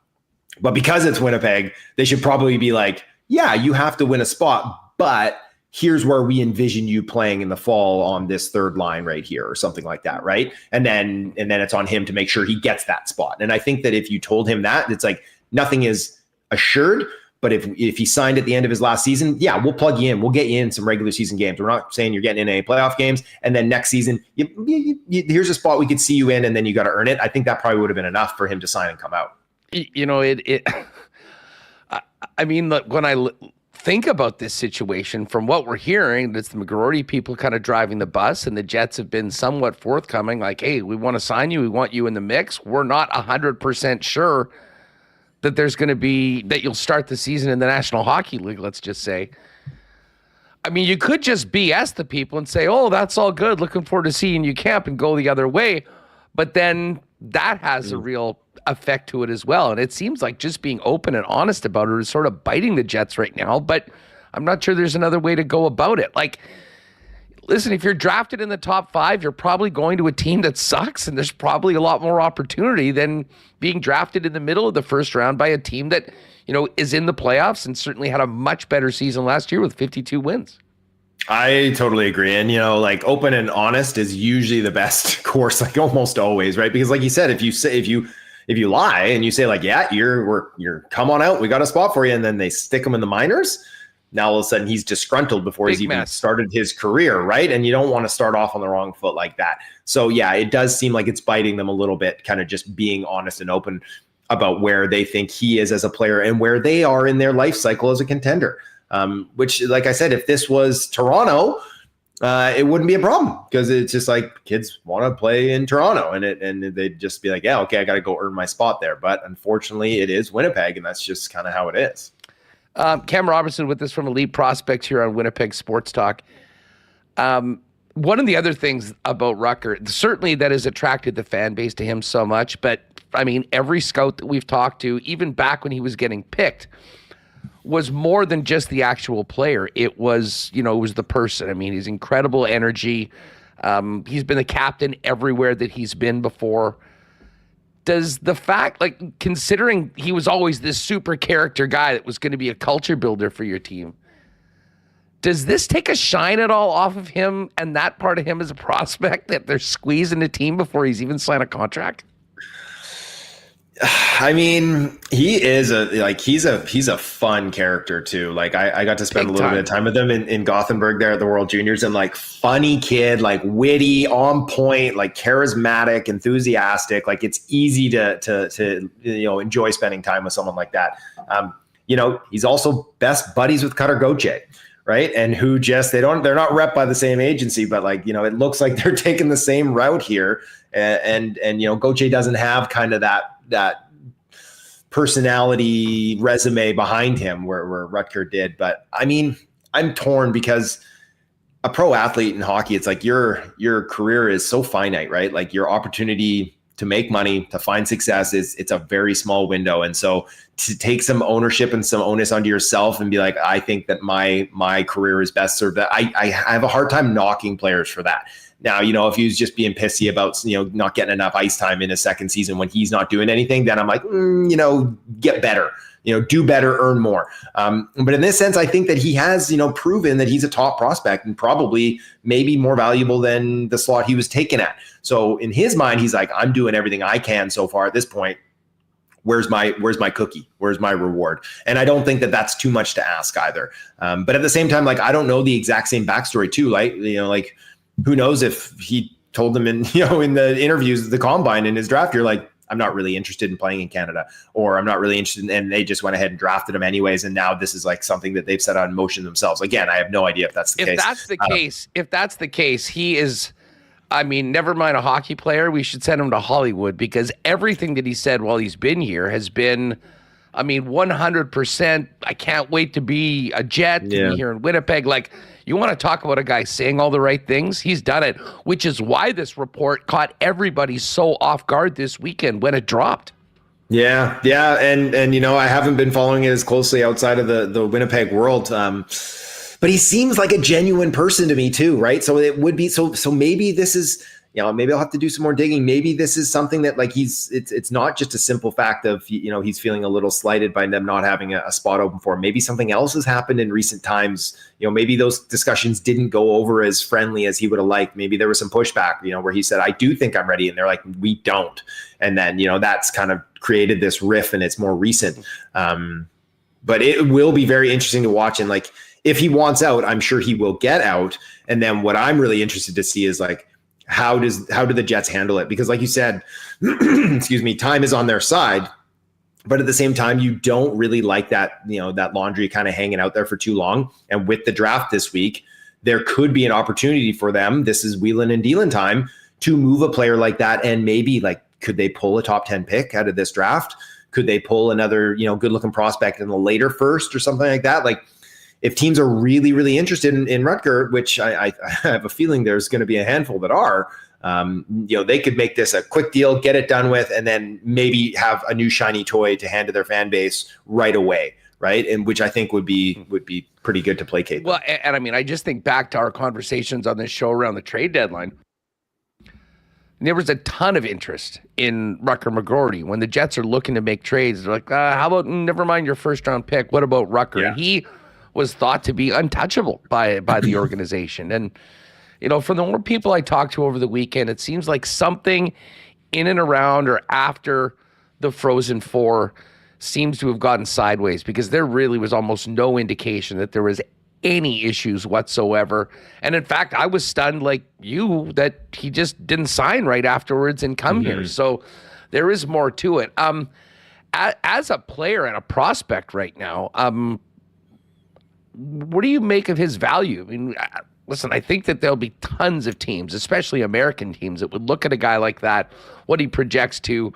But because it's Winnipeg, they should probably be like, yeah, you have to win a spot, but here's where we envision you playing in the fall on this third line right here, or something like that, right? And then it's on him to make sure he gets that spot. And I think that if you told him that, it's like nothing is assured. But if he signed at the end of his last season, yeah, we'll plug you in. We'll get you in some regular season games. We're not saying you're getting in any playoff games. And then next season, here's a spot we could see you in, and then you got to earn it. I think that probably would have been enough for him to sign and come out. I mean, when I think about this situation, from what we're hearing, it's the McGroarty people kind of driving the bus, and the Jets have been somewhat forthcoming, like, hey, we want to sign you. We want you in the mix. We're not 100% sure that there's going to be, that you'll start the season in the National Hockey League, let's just say. I mean, you could just BS the people and say, oh, that's all good. Looking forward to seeing you camp, and go the other way. But then that has a real effect to it as well. And it seems like just being open and honest about it is sort of biting the Jets right now, but I'm not sure there's another way to go about it. Like, listen, if you're drafted in the top 5, you're probably going to a team that sucks, and there's probably a lot more opportunity than being drafted in the middle of the first round by a team that, is in the playoffs and certainly had a much better season last year with 52 wins. I totally agree. And, open and honest is usually the best course, like almost always, right? Because like you said, if you lie and you say like, yeah, you're come on out, we got a spot for you. And then they stick him in the minors. Now all of a sudden he's disgruntled before he's even started his career, right? And you don't want to start off on the wrong foot like that. So yeah, it does seem like it's biting them a little bit, kind of just being honest and open about where they think he is as a player and where they are in their life cycle as a contender. Which, like I said, if this was Toronto, it wouldn't be a problem, because it's just like kids want to play in Toronto, and they'd just be like, yeah, okay, I got to go earn my spot there. But unfortunately, it is Winnipeg, and that's just kind of how it is. Cam Robertson with us from Elite Prospects here on Winnipeg Sports Talk. One of the other things about Rutger, certainly that has attracted the fan base to him so much, but I mean, every scout that we've talked to, even back when he was getting picked, was more than just the actual player. It was, it was the person. I mean, he's incredible energy. He's been the captain everywhere that he's been before. Does the fact, considering he was always this super character guy that was going to be a culture builder for your team, does this take a shine at all off of him and that part of him as a prospect, that they're squeezing a team before he's even signed a contract? I mean, he is he's a fun character too. Like I got to spend a little bit of time with him in Gothenburg there at the World Juniors, and funny kid, witty, on point, charismatic, enthusiastic. It's easy to enjoy spending time with someone like that. He's also best buddies with Cutter Gauthier, right? And who they're not rep by the same agency, but it looks like they're taking the same route here. And Gauthier doesn't have kind of that personality resume behind him where Rutger did. But I mean, I'm torn, because a pro athlete in hockey, it's your career is so finite, right? Your opportunity to make money, to find success it's a very small window. And so to take some ownership and some onus onto yourself and be like, I think that my career is best served, that I have a hard time knocking players for that. Now, if he was just being pissy about, not getting enough ice time in his second season when he's not doing anything, then I'm like, get better, do better, earn more. But in this sense, I think that he has, proven that he's a top prospect and probably maybe more valuable than the slot he was taken at. So in his mind, he's like, I'm doing everything I can so far at this point. Where's my cookie? Where's my reward? And I don't think that that's too much to ask either. But at the same time, I don't know the exact same backstory too. Who knows if he told them in the interviews, the combine, in his draft year, I'm not really interested in playing in Canada, or I'm not really interested and they just went ahead and drafted him anyways. And now this is something that they've set on motion themselves. Again, I have no idea if that's the case. If that's the case, he is, never mind a hockey player, we should send him to Hollywood, because everything that he said while he's been here has been, 100%. I can't wait to be a Jet, to be here in Winnipeg. You want to talk about a guy saying all the right things? He's done it, which is why this report caught everybody so off guard this weekend when it dropped. Yeah. And I haven't been following it as closely outside of the Winnipeg world. But he seems like a genuine person to me too, right? So it would be, so maybe this is, maybe I'll have to do some more digging. Maybe this is something that it's not just a simple fact of, he's feeling a little slighted by them not having a spot open for him. Maybe something else has happened in recent times. Maybe those discussions didn't go over as friendly as he would have liked. Maybe there was some pushback, where he said, I do think I'm ready. And they're like, we don't. And then, that's kind of created this riff, and it's more recent. But it will be very interesting to watch. And if he wants out, I'm sure he will get out. And then what I'm really interested to see is how do the Jets handle it? Because like you said, excuse me, time is on their side, but at the same time, you don't really like that, that laundry kind of hanging out there for too long. And with the draft this week, there could be an opportunity for them. This is wheeling and dealing time to move a player like that. And maybe could they pull a top 10 pick out of this draft? Could they pull another, good looking prospect in the later first or something like that? If teams are really, really interested in Rutger, which I have a feeling there's going to be a handful that are, They could make this a quick deal, get it done with, and then maybe have a new shiny toy to hand to their fan base right away, right? And which I think would be pretty good to placate them. Well, and I mean, I just think back to our conversations on this show around the trade deadline. There was a ton of interest in Rutger McGroarty. When the Jets are looking to make trades, they're like, how about never mind your first-round pick? What about Rutger? Yeah. And he was thought to be untouchable by the organization. And, for the more people I talked to over the weekend, it seems like something in and around or after the Frozen Four seems to have gotten sideways, because there really was almost no indication that there was any issues whatsoever. And in fact, I was stunned like you that he just didn't sign right afterwards and come here. So there is more to it. As a player and a prospect right now, what do you make of his value? I mean, listen, I think that there'll be tons of teams, especially American teams, that would look at a guy like that, what he projects to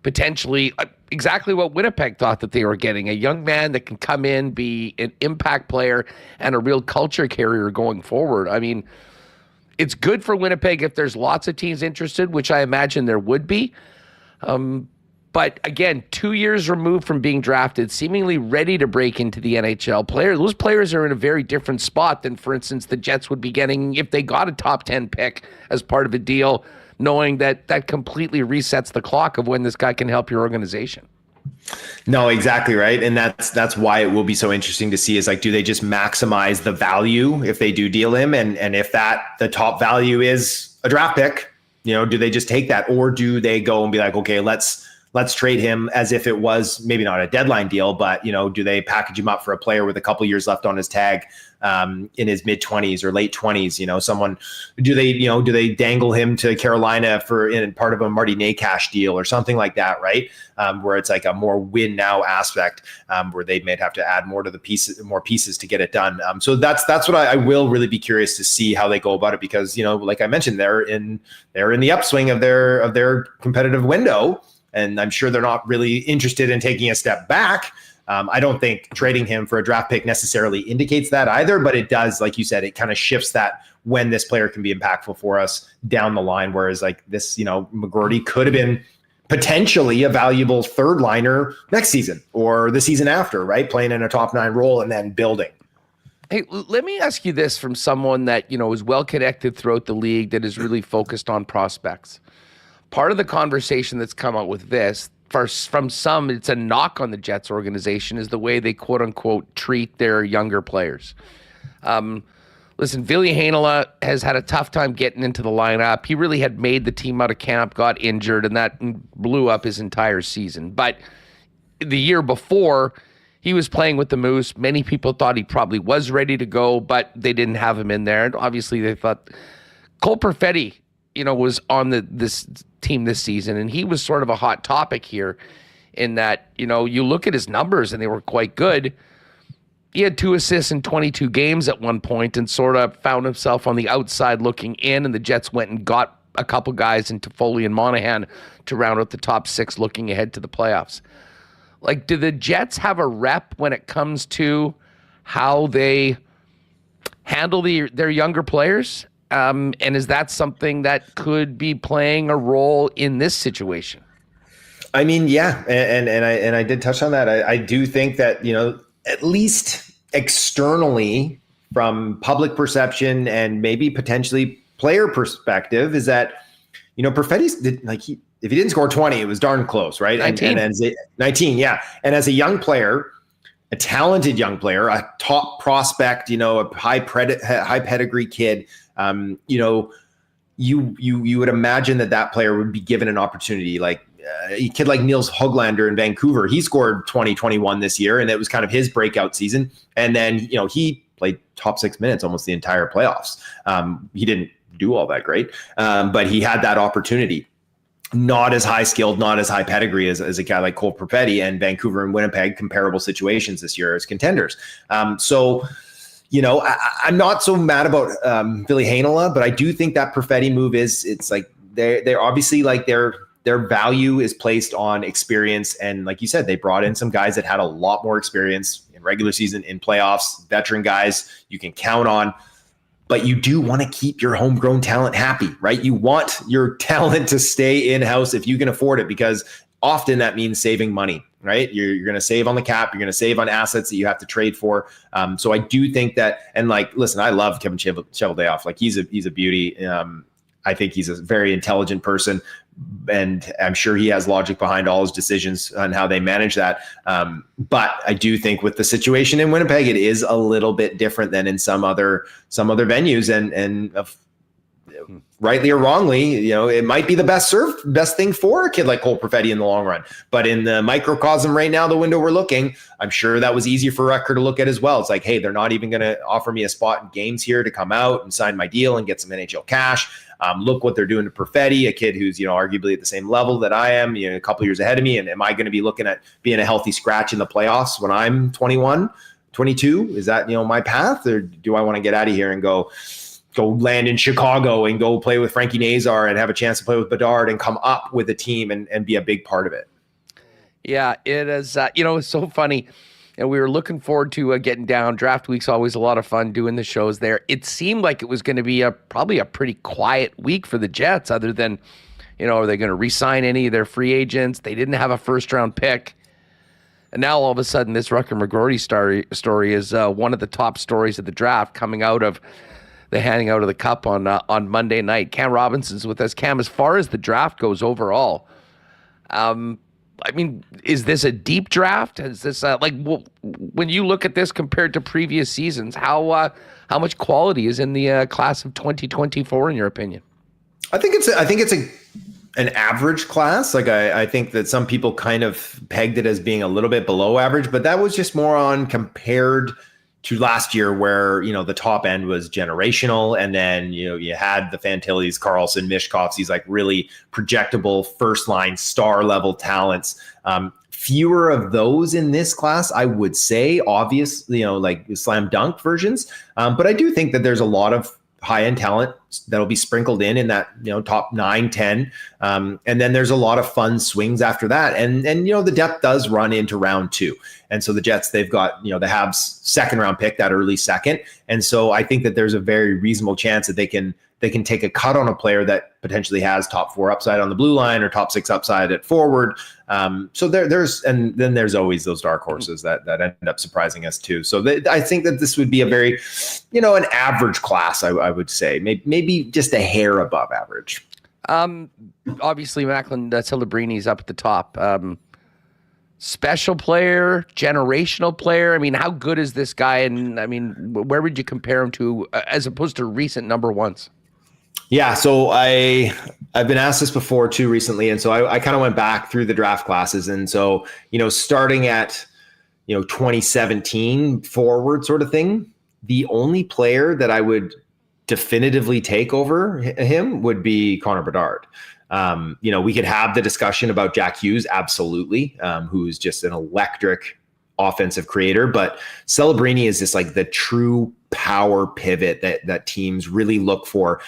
potentially exactly what Winnipeg thought that they were getting, a young man that can come in, be an impact player and a real culture carrier going forward. I mean, it's good for Winnipeg if there's lots of teams interested, which I imagine there would be. But again, 2 years removed from being drafted, seemingly ready to break into the NHL. Those players are in a very different spot than, for instance, the Jets would be getting if they got a top 10 pick as part of a deal, knowing that that completely resets the clock of when this guy can help your organization. No, exactly right. And that's why it will be so interesting to see is like, do they just maximize the value if they do deal him? And if the top value is a draft pick, do they just take that, or do they go and be like, okay, let's trade him as if it was maybe not a deadline deal, but do they package him up for a player with a couple years left on his tag in his mid-20s or late 20s? Do they dangle him to Carolina in part of a Marty Nakash deal or something like that, right? Where it's like a more win now aspect, where they may have to add more pieces to get it done. So that's what I will really be curious to see how they go about it, because like I mentioned, they're in the upswing of their competitive window. And I'm sure they're not really interested in taking a step back. I don't think trading him for a draft pick necessarily indicates that either, but it does, like you said, it kind of shifts that when this player can be impactful for us down the line. Whereas like this, McGroarty could have been potentially a valuable third liner next season or the season after, right? Playing in a top 9 role and then building. Hey, let me ask you this from someone that, is well connected throughout the league, that is really focused on prospects. Part of the conversation that's come out with this, from some, it's a knock on the Jets organization, is the way they quote unquote treat their younger players. Listen, Ville Heinola has had a tough time getting into the lineup. He really had made the team out of camp, got injured, and that blew up his entire season. But the year before, he was playing with the Moose. Many people thought he probably was ready to go, but they didn't have him in there. And obviously they thought Cole Perfetti, was on this team this season, and he was sort of a hot topic here in that, you look at his numbers and they were quite good. He had 2 assists in 22 games at one point and sort of found himself on the outside looking in, and the Jets went and got a couple guys into Foley and Monahan to round out the top 6 looking ahead to the playoffs. Like, do the Jets have a rep when it comes to how they handle their younger players? And is that something that could be playing a role in this situation? I mean, yeah, and I did touch on that. I do think that at least externally, from public perception and maybe potentially player perspective, is that Perfetti's if he didn't score 20, it was darn close, right? 19. And 19, yeah. And as a young player, a talented young player, a top prospect, a high pedigree kid. You would imagine that player would be given an opportunity. Like a kid like Niels Höglander in Vancouver, he scored 20-21 this year, and it was kind of his breakout season. And then, he played top 6 minutes almost the entire playoffs. He didn't do all that great, but he had that opportunity. Not as high skilled, not as high pedigree as a guy like Cole Perfetti, and Vancouver and Winnipeg, comparable situations this year as contenders. So I'm not so mad about Ville Heinola, but I do think that Perfetti move it's like they're obviously like their value is placed on experience. And like you said, they brought in some guys that had a lot more experience in regular season, in playoffs, veteran guys you can count on. but you do want to keep your homegrown talent happy, right? You want your talent to stay in-house if you can afford it, because often that means saving money, right? You're going to save on the cap. You're going to save on assets that you have to trade for. So I do think that, and like, listen, I love Kevin Cheveldayoff. Like he's a beauty. I think he's a very intelligent person, and I'm sure he has logic behind all his decisions on how they manage that. But I do think with the situation in Winnipeg, it is a little bit different than in some other venues, and rightly or wrongly, it might be the best thing for a kid like Cole Perfetti in the long run. But in the microcosm right now, the window we're looking, I'm sure that was easy for Rutger to look at as well. It's like, hey, they're not even going to offer me a spot in games here to come out and sign my deal and get some NHL cash. Look what they're doing to Perfetti, a kid who's, arguably at the same level that I am, a couple years ahead of me. And am I going to be looking at being a healthy scratch in the playoffs when I'm 21, 22? Is that, my path? Or do I want to get out of here and go land in Chicago and go play with Frankie Nazar and have a chance to play with Bedard and come up with a team and be a big part of it? Yeah, it is. It's so funny. And we were looking forward to getting down. Draft week's always a lot of fun doing the shows there. It seemed like it was going to be probably a pretty quiet week for the Jets, other than, are they going to re-sign any of their free agents? They didn't have a first-round pick. And now all of a sudden, this Rutger McGroarty story is one of the top stories of the draft, coming out of the handing out of the cup on Monday night. Cam Robinson's with us. Cam, as far as the draft goes overall, is this a deep draft? Is this when you look at this compared to previous seasons, how much quality is in the class of 2024 in your opinion? I think it's an average class. Like I think that some people kind of pegged it as being a little bit below average, but that was just more on compared to last year, where the top end was generational, and then you had the Fantillis, Carlson, Mishkovs, these like really projectable first line star level talents. Fewer of those in this class, I would say, obviously, like slam dunk versions. But I do think that there's a lot of high-end talent that'll be sprinkled in that, top 9, 10. And then there's a lot of fun swings after that. And the depth does run into round 2. And so the Jets, they've got, the Habs second round pick, that early second. And so I think that there's a very reasonable chance that they can take a cut on a player that potentially has top 4 upside on the blue line or top 6 upside at forward. So there's always those dark horses that end up surprising us too. So I think that this would be a very, an average class, I would say, maybe just a hair above average. Obviously Macklin Celebrini's up at the top. Special player, generational player. How good is this guy? And where would you compare him to as opposed to recent number ones? Yeah, so I've been asked this before too recently, and so I kind of went back through the draft classes, and so starting at 2017 forward sort of thing, the only player that I would definitively take over him would be Connor Bedard. We could have the discussion about Jack Hughes, absolutely, who's just an electric offensive creator, but Celebrini is just like the true power pivot that teams really look for.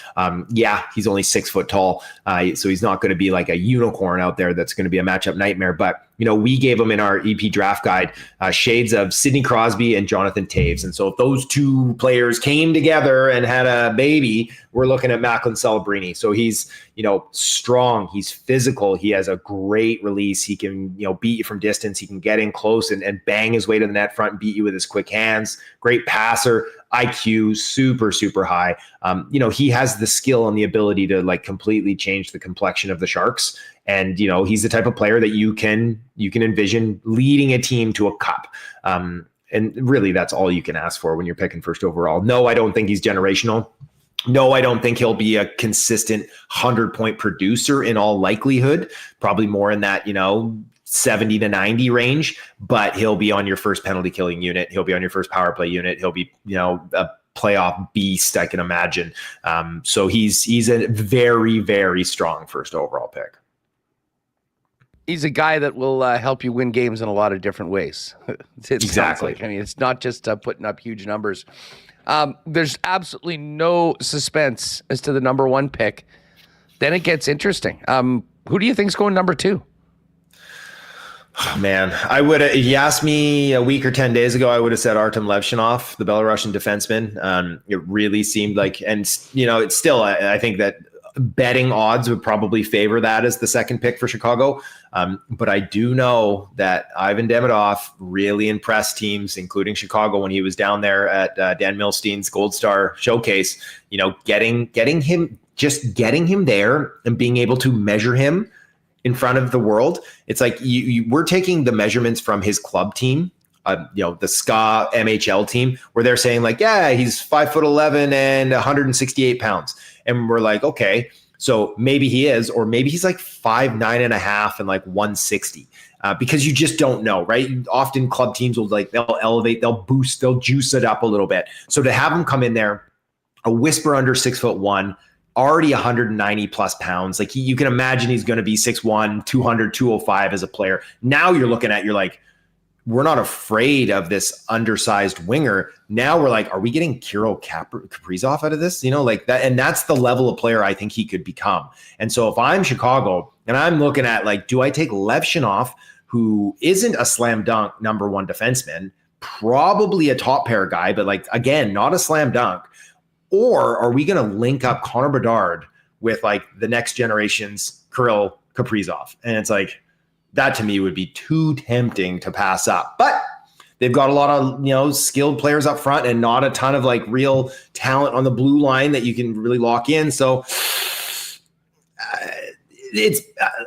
He's only 6 foot tall, so he's not going to be like a unicorn out there that's going to be a matchup nightmare. But we gave him in our EP draft guide shades of Sidney Crosby and Jonathan Toews, and so if those two players came together and had a baby, we're looking at Macklin Celebrini. So he's strong, he's physical, he has a great release, he can beat you from distance, he can get in close and bang his way to the net front and beat you with his quick hands. Great passer. IQ super, super high. He has the skill and the ability to like completely change the complexion of the Sharks. And, he's the type of player that you can envision leading a team to a cup. And really that's all you can ask for when you're picking first overall. No, I don't think he's generational. No, I don't think he'll be a consistent 100-point producer in all likelihood, probably more in that, 70 to 90 range, but he'll be on your first penalty killing unit. He'll be on your first power play unit. He'll be, a playoff beast, I can imagine. So he's a very, very strong first overall pick. He's a guy that will help you win games in a lot of different ways. Exactly. It's not just putting up huge numbers. There's absolutely no suspense as to the number 1 pick. Then it gets interesting. Who do you think's going number 2? Man, I would have, if you asked me a week or 10 days ago, I would have said Artem Levshinov, the Belarusian defenseman. It really seemed like, and it's still, I think that betting odds would probably favor that as the second pick for Chicago. But I do know that Ivan Demidov really impressed teams, including Chicago, when he was down there at Dan Milstein's Gold Star Showcase. Getting him there and being able to measure him in front of the world. It's like we're taking the measurements from his club team, the SCA MHL team, where they're saying like, yeah, he's 5'11" and 168 pounds. And we're like, okay, so maybe he is, or maybe he's like 5'9.5" and like 160, because you just don't know, right? Often club teams will they'll elevate, they'll boost, they'll juice it up a little bit. So to have him come in there, a whisper under 6'1", already 190 plus pounds. Like you can imagine he's going to be 6'1", 200, 205 as a player. Now you're like, we're not afraid of this undersized winger. Now we're like, are we getting Kirill Kaprizov out of this? Like that. And that's the level of player I think he could become. And so if I'm Chicago and I'm looking at like, do I take Levshinov, who isn't a slam dunk number one defenseman, probably a top pair guy, but like, again, not a slam dunk. Or are we going to link up Connor Bedard with like the next generation's Kirill Kaprizov? And it's like, that to me would be too tempting to pass up. But they've got a lot of, skilled players up front and not a ton of like real talent on the blue line that you can really lock in. So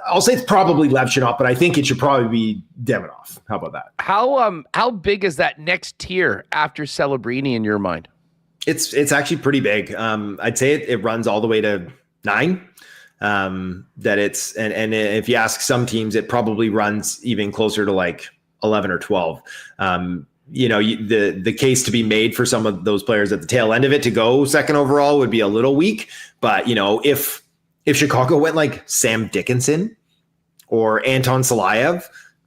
I'll say it's probably Levshinov, but I think it should probably be Demidov. How about that? How big is that next tier after Celebrini in your mind? It's actually pretty big. I'd say it runs all the way to 9. That it's and if you ask some teams, it probably runs even closer to like 11 or 12. The case to be made for some of those players at the tail end of it to go second overall would be a little weak. But if Chicago went like Sam Dickinson or Anton Salayev,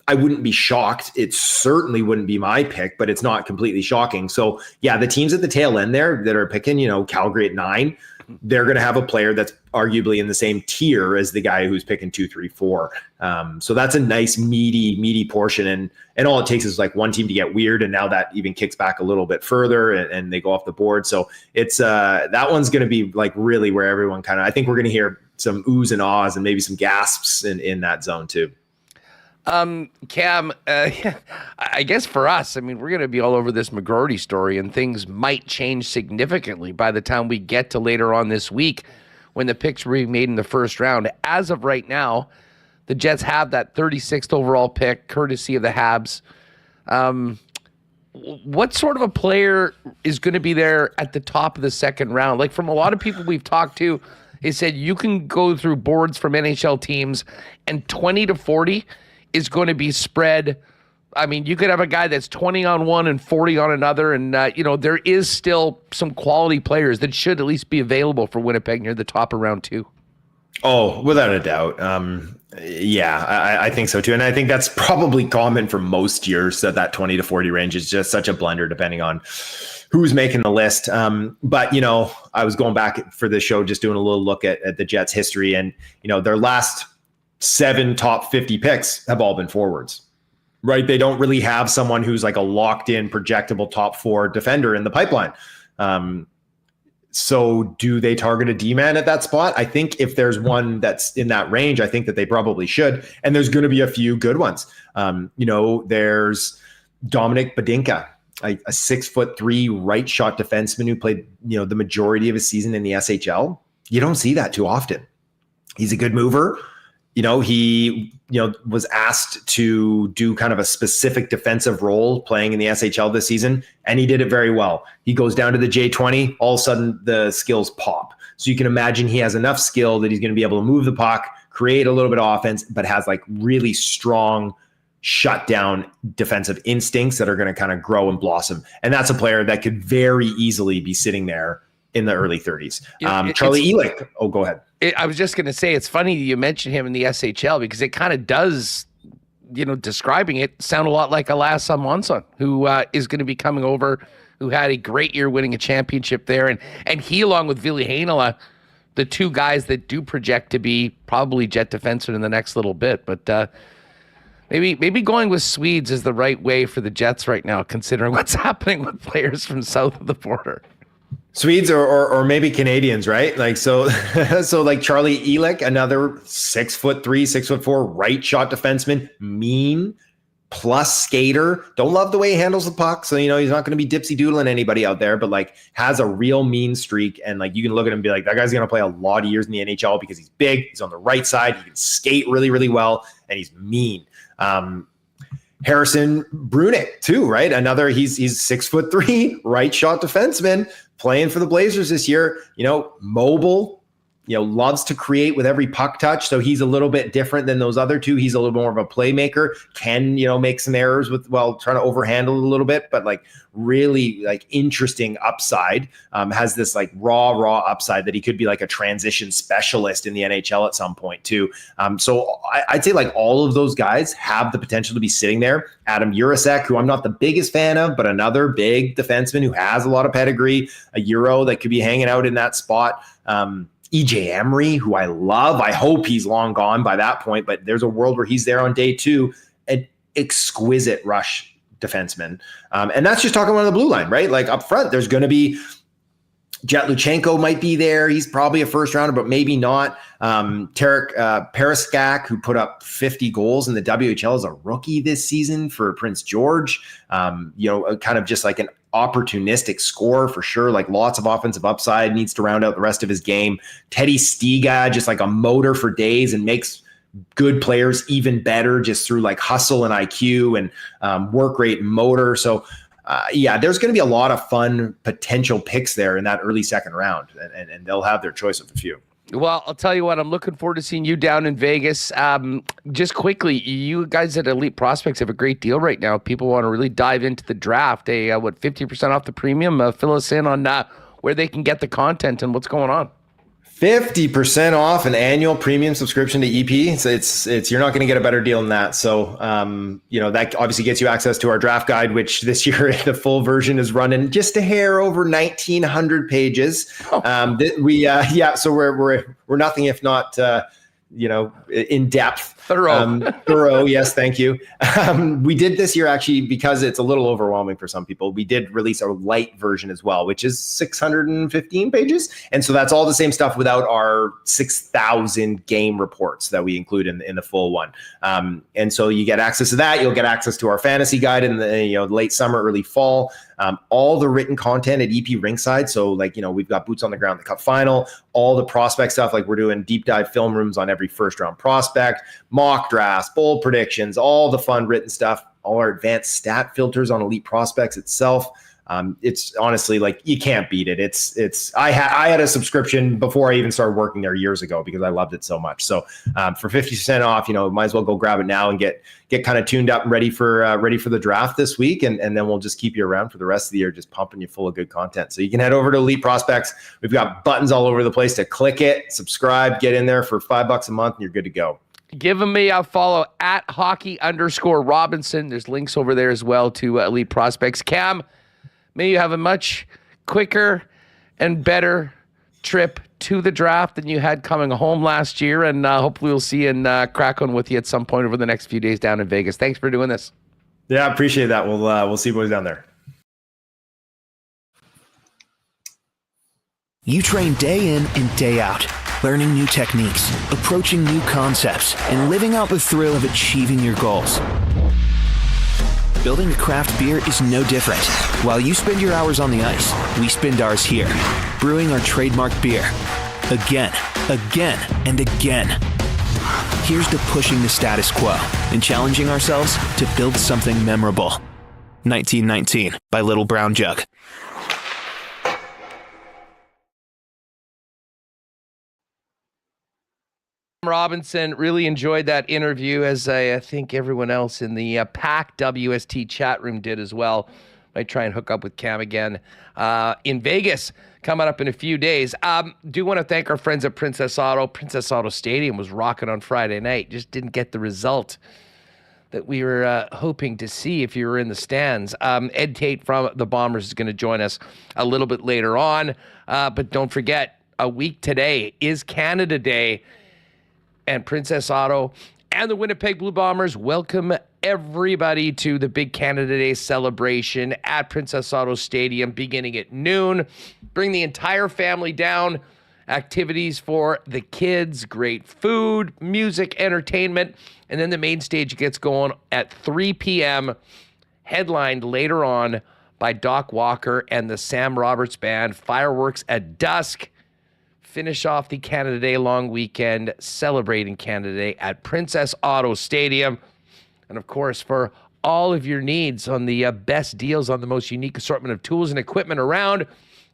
I wouldn't be shocked. It certainly wouldn't be my pick, but it's not completely shocking. So yeah, the teams at the tail end there that are picking, Calgary at 9, they're going to have a player that's arguably in the same tier as the guy who's picking 2, 3, 4. So that's a nice meaty portion. And all it takes is like one team to get weird. And now that even kicks back a little bit further and they go off the board. So it's that one's going to be like really where everyone I think we're going to hear some oohs and ahs and maybe some gasps in that zone too. Cam, I guess for us, we're going to be all over this McGroarty story, and things might change significantly by the time we get to later on this week when the picks were being made in the first round. As of right now, the Jets have that 36th overall pick, courtesy of the Habs. What sort of a player is going to be there at the top of the second round? Like from a lot of people we've talked to, they said you can go through boards from NHL teams and 20 to 40 is going to be spread. You could have a guy that's 20 on one and 40 on another. And, there is still some quality players that should at least be available for Winnipeg near the top of round 2. Oh, without a doubt. I think so too. And I think that's probably common for most years that 20 to 40 range is just such a blender depending on who's making the list. But, I was going back for this show, just doing a little look at the Jets history, and, their last 7 top 50 picks have all been forwards, right? They don't really have someone who's like a locked in projectable top 4 defender in the pipeline. So do they target a D-man at that spot? I think if there's one that's in that range, I think that they probably should. And there's going to be a few good ones. There's Dominic Badinka, a 6'3" right shot defenseman who played, the majority of his season in the SHL. You don't see that too often. He's a good mover. He, was asked to do kind of a specific defensive role playing in the SHL this season, and he did it very well. He goes down to the J20, all of a sudden the skills pop. So you can imagine he has enough skill that he's going to be able to move the puck, create a little bit of offense, but has like really strong shutdown defensive instincts that are going to kind of grow and blossom. And that's a player that could very easily be sitting there in the early 30s. Charlie Elick. Oh, go ahead. I was just going to say, it's funny you mentioned him in the SHL because it kind of does, describing it, sound a lot like Alas Monson, who is going to be coming over, who had a great year winning a championship there. And he, along with Ville Heinola, the two guys that do project to be probably Jet defensemen in the next little bit. But Maybe going with Swedes is the right way for the Jets right now, considering what's happening with players from south of the border. Swedes or maybe Canadians, right? Like so like Charlie Elick, another 6'3", 6'4" right shot defenseman, mean plus skater. Don't love the way he handles the puck, so he's not going to be dipsy doodling anybody out there, but like has a real mean streak, and like you can look at him and be like, that guy's going to play a lot of years in the NHL because he's big, he's on the right side, he can skate really, really well, and he's mean. Harrison Brunick too, right? Another he's 6'3", right shot defenseman playing for the Blazers this year. Mobile. Loves to create with every puck touch. So he's a little bit different than those other two. He's a little more of a playmaker, can, make some errors trying to overhandle it a little bit, but like really like interesting upside. Has this like raw upside that he could be like a transition specialist in the NHL at some point too. So I'd say like all of those guys have the potential to be sitting there. Adam Urasek, who I'm not the biggest fan of, but another big defenseman who has a lot of pedigree, a Euro that could be hanging out in that spot. EJ Emery, who I love. I hope he's long gone by that point, but there's a world where he's there on day 2. An exquisite rush defenseman. And that's just talking about the blue line, right? Like up front, there's going to be Jet Luchenko might be there. He's probably a first rounder, but maybe not. Tarek Periskak, who put up 50 goals in the WHL as a rookie this season for Prince George. Kind of just like an opportunistic scorer for sure, like lots of offensive upside, needs to round out the rest of his game. Teddy Stiga, just like a motor for days and makes good players even better just through like hustle and IQ and work rate and motor. So there's going to be a lot of fun potential picks there in that early second round, and they'll have their choice of a few. Well, I'll tell you what, I'm looking forward to seeing you down in Vegas. Just quickly, you guys at Elite Prospects have a great deal right now. People want to really dive into the draft. 50% off the premium? Fill us in on where they can get the content and what's going on. 50% off an annual premium subscription to EP. So it's you're not going to get a better deal than that. So that obviously gets you access to our draft guide, which this year the full version is running just a hair over 1,900 pages. So we're nothing if not in depth. Thorough. Yes. Thank you. We did this year actually because it's a little overwhelming for some people. We did release our light version as well, which is 615 pages. And so that's all the same stuff without our 6,000 game reports that we include in the full one. And so you get access to that. You'll get access to our fantasy guide in the late summer, early fall. All the written content at EP Ringside. So we've got boots on the ground, the Cup final, all the prospect stuff. Like we're doing deep dive film rooms on every first round prospect, mock drafts, bold predictions, all the fun written stuff, all our advanced stat filters on Elite Prospects itself. It's honestly like you can't beat it. I had a subscription before I even started working there years ago because I loved it so much. So for 50% off, might as well go grab it now and get kind of tuned up and ready for the draft this week. And then we'll just keep you around for the rest of the year, just pumping you full of good content. So you can head over to Elite Prospects. We've got buttons all over the place to click it, subscribe, get in there for $5 a month, and you're good to go. Give me a follow at hockey_Robinson. There's links over there as well to Elite Prospects. Cam, may you have a much quicker and better trip to the draft than you had coming home last year. And hopefully we'll see you and crack on with you at some point over the next few days down in Vegas. Thanks for doing this. Yeah, I appreciate that. We'll see you boys down there. You train day in and day out, learning new techniques, approaching new concepts, and living out the thrill of achieving your goals. Building a craft beer is no different. While you spend your hours on the ice, we spend ours here, brewing our trademark beer. Again, and again. Here's to pushing the status quo and challenging ourselves to build something memorable. 1919 by Little Brown Jug. Robinson, really enjoyed that interview, as I think everyone else in the PAC WST chat room did as well. Might try and hook up with Cam again in Vegas coming up in a few days. Do want to thank our friends at Princess Auto. Princess Auto Stadium was rocking on Friday night. Just didn't get the result that we were hoping to see if you were in the stands. Ed Tait from the Bombers is going to join us a little bit later on. But don't forget, a week today is Canada Day. And Princess Auto and the Winnipeg Blue Bombers welcome everybody to the big Canada Day celebration at Princess Auto Stadium beginning at noon. Bring the entire family down. Activities for the kids, great food, music, entertainment, and then the main stage gets going at 3 p.m., headlined later on by Doc Walker and the Sam Roberts Band. Fireworks at dusk. Finish off the Canada Day long weekend celebrating Canada Day at Princess Auto Stadium. And of course, for all of your needs on the best deals on the most unique assortment of tools and equipment around,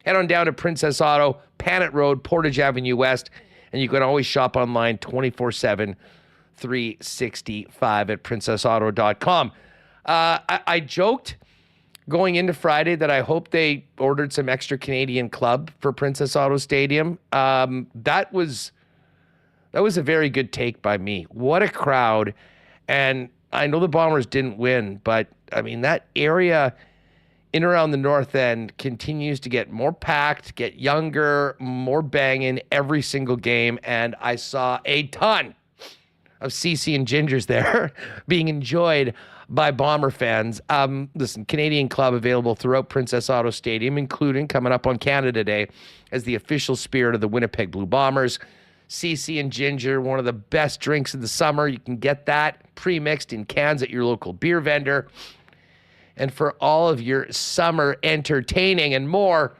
head on down to Princess Auto, Panet Road, Portage Avenue West, and you can always shop online 24/7, 365 at princessauto.com. I joked going into Friday that I hope they ordered some extra Canadian Club for Princess Auto Stadium. That was a very good take by me. What a crowd. And I know the Bombers didn't win, but I mean, that area in around the north end continues to get more packed, get younger, more banging every single game. And I saw a ton of CC and Gingers there being enjoyed by Bomber fans. Listen, Canadian Club available throughout Princess Auto Stadium, including coming up on Canada Day as the official spirit of the Winnipeg Blue Bombers. CC and Ginger, one of the best drinks of the summer. You can get that pre-mixed in cans at your local beer vendor. And for all of your summer entertaining and more,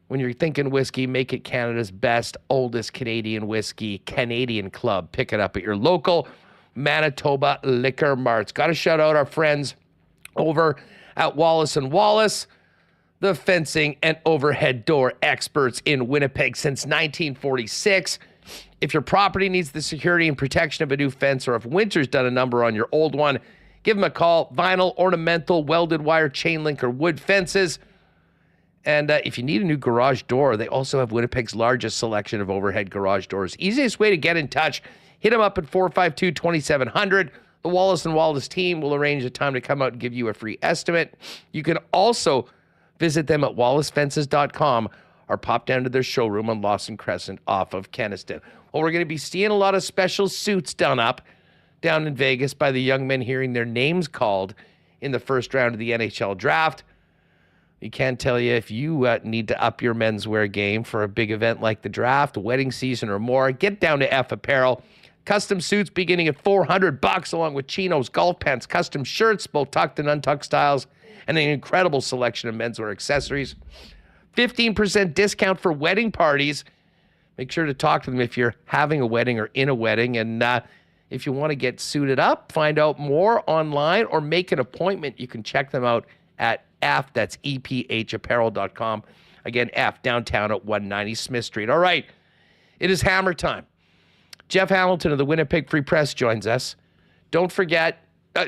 when you're thinking whiskey, make it Canada's best, oldest Canadian whiskey, Canadian Club. Pick it up at your local Manitoba Liquor Marts. Got to shout out our friends over at Wallace & Wallace, the fencing and overhead door experts in Winnipeg since 1946. If your property needs the security and protection of a new fence, or if winter's done a number on your old one, give them a call. Vinyl, ornamental, welded wire, chain link, or wood fences. And if you need a new garage door, they also have Winnipeg's largest selection of overhead garage doors. Easiest way to get in touch, hit them up at 452-2700. The Wallace & Wallace team will arrange a time to come out and give you a free estimate. You can also visit them at wallacefences.com or pop down to their showroom on Lawson Crescent off of Kenniston. Well, we're going to be seeing a lot of special suits done up down in Vegas by the young men hearing their names called in the first round of the NHL draft. You can't tell you if you need to up your menswear game for a big event like the draft, wedding season, or more. Get down to F Apparel. Custom suits beginning at $400, along with chinos, golf pants, custom shirts, both tucked and untucked styles, and an incredible selection of menswear accessories. 15% discount for wedding parties. Make sure to talk to them if you're having a wedding or in a wedding. And if you want to get suited up, find out more online or make an appointment. You can check them out at F, that's EPHapparel.com. Again, F, downtown at 190 Smith Street. All right, it is hammer time. Jeff Hamilton of the Winnipeg Free Press joins us. Don't forget,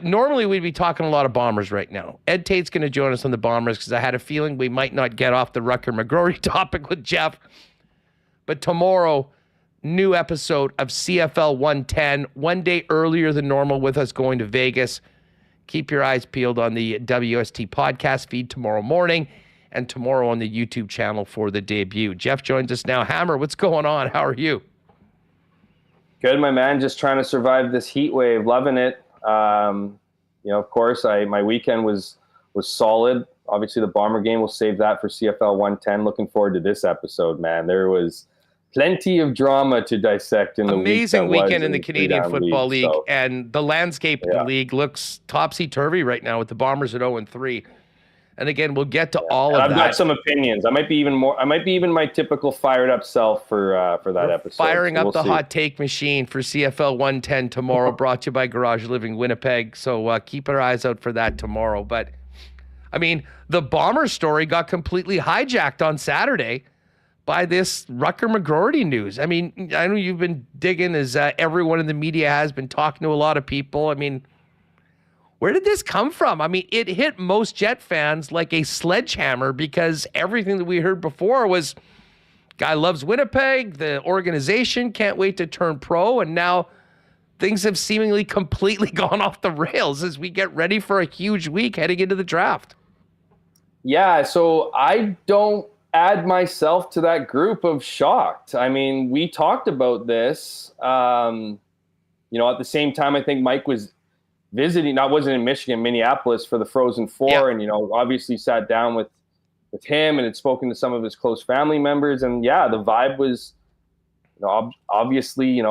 normally we'd be talking a lot of Bombers right now. Ed Tait's going to join us on the Bombers because I had a feeling we might not get off the Rutger McGroarty topic with Jeff. But tomorrow, new episode of CFL 110, one day earlier than normal with us going to Vegas. Keep your eyes peeled on the WST podcast feed tomorrow morning and tomorrow on the YouTube channel for the debut. Jeff joins us now. Hammer, what's going on? How are you? Good, my man. Just trying to survive this heat wave. Loving it. Of course, my weekend was solid. Obviously, the Bomber game, we'll save that for CFL 110. Looking forward to this episode, man. There was plenty of drama to dissect in the amazing weekend in the Canadian Football League, so, and the landscape of the league looks topsy-turvy right now with the Bombers at 0-3. And again, we'll get to all of that. I've got some opinions. I might be even my typical fired up self for that episode. Firing up the hot take machine for CFL 110 tomorrow, brought to you by Garage Living Winnipeg. So keep our eyes out for that tomorrow. But I mean, the Bomber story got completely hijacked on Saturday by this Rutger McGroarty news. I mean, I know you've been digging, as everyone in the media has been talking to a lot of people. I mean, where did this come from? I mean, it hit most Jet fans like a sledgehammer because everything that we heard before was guy loves Winnipeg, the organization can't wait to turn pro, and now things have seemingly completely gone off the rails as we get ready for a huge week heading into the draft. Yeah, so I don't add myself to that group of shocked. I mean, we talked about this. at the same time, I think Mike was visiting. I wasn't in Michigan, Minneapolis for the Frozen Four, and obviously sat down with him and had spoken to some of his close family members, and the vibe was, obviously,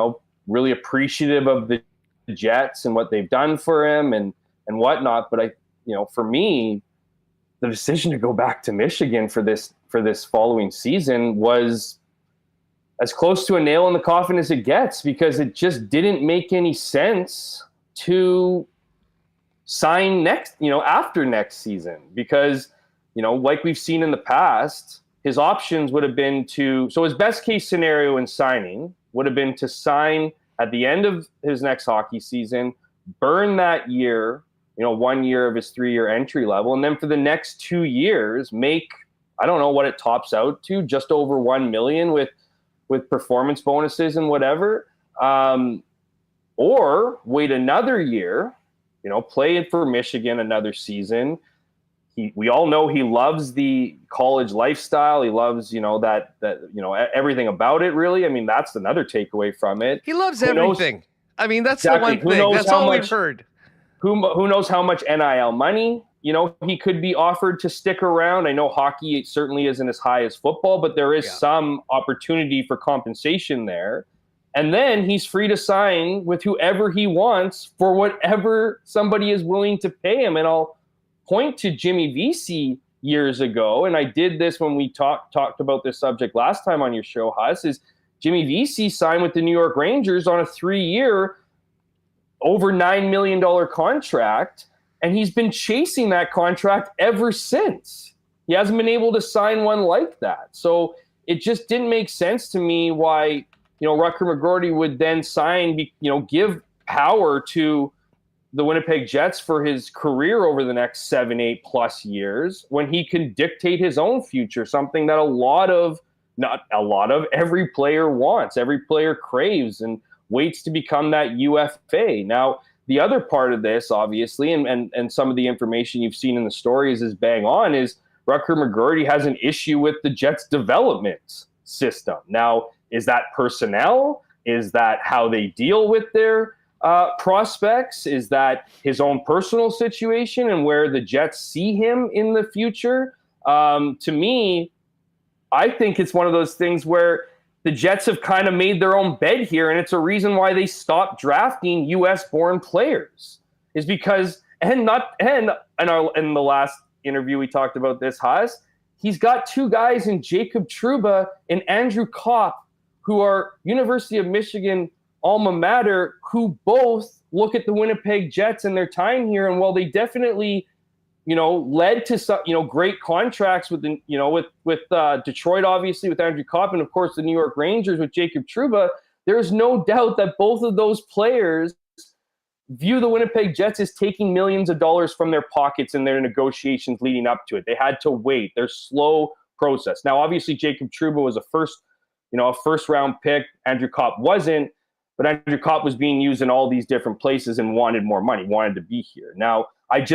really appreciative of the Jets and what they've done for him and whatnot. But for me, the decision to go back to Michigan for this following season was as close to a nail in the coffin as it gets, because it just didn't make any sense to sign after next season, because like we've seen in the past, his options would have been so his best case scenario in signing would have been to sign at the end of his next hockey season, burn that year, 1 year of his 3-year entry level, and then for the next 2 years make, I don't know what it tops out to, just over $1 million with performance bonuses and whatever, or wait another year, play it for Michigan another season. We all know he loves the college lifestyle. He loves, everything about it, really. I mean, that's another takeaway from it. He loves everything. I mean, that's the one thing. That's all we've heard. Who knows how much NIL money, he could be offered to stick around. I know hockey certainly isn't as high as football, but there is some opportunity for compensation there. And then he's free to sign with whoever he wants for whatever somebody is willing to pay him. And I'll point to Jimmy Vesey years ago, and I did this when we talked about this subject last time on your show, Huss, is Jimmy Vesey signed with the New York Rangers on a 3-year, over $9 million contract, and he's been chasing that contract ever since. He hasn't been able to sign one like that. So it just didn't make sense to me why, Rutger McGroarty would then sign, give power to the Winnipeg Jets for his career over the next 7-8 plus years, when he can dictate his own future, something that every player wants, every player craves and waits to become that UFA. Now, the other part of this, obviously, and some of the information you've seen in the stories is bang on, is Rutger McGroarty has an issue with the Jets' development system. Now, is that personnel? Is that how they deal with their prospects? Is that his own personal situation and where the Jets see him in the future? To me, I think it's one of those things where the Jets have kind of made their own bed here, and it's a reason why they stopped drafting U.S.-born players. Is because, in the last interview we talked about this, Haas, he's got 2 guys in Jacob Trouba and Andrew Kopp, who are University of Michigan alma mater, who both look at the Winnipeg Jets and their time here, and while they definitely, led to some, great contracts with Detroit, obviously with Andrew Kopp, and of course the New York Rangers with Jacob Trouba, there's no doubt that both of those players view the Winnipeg Jets as taking millions of dollars from their pockets in their negotiations leading up to it. They had to wait. Their slow process. Now, obviously, Jacob Trouba was a first-round pick. Andrew Kopp wasn't. But Andrew Kopp was being used in all these different places and wanted more money, wanted to be here. Now, it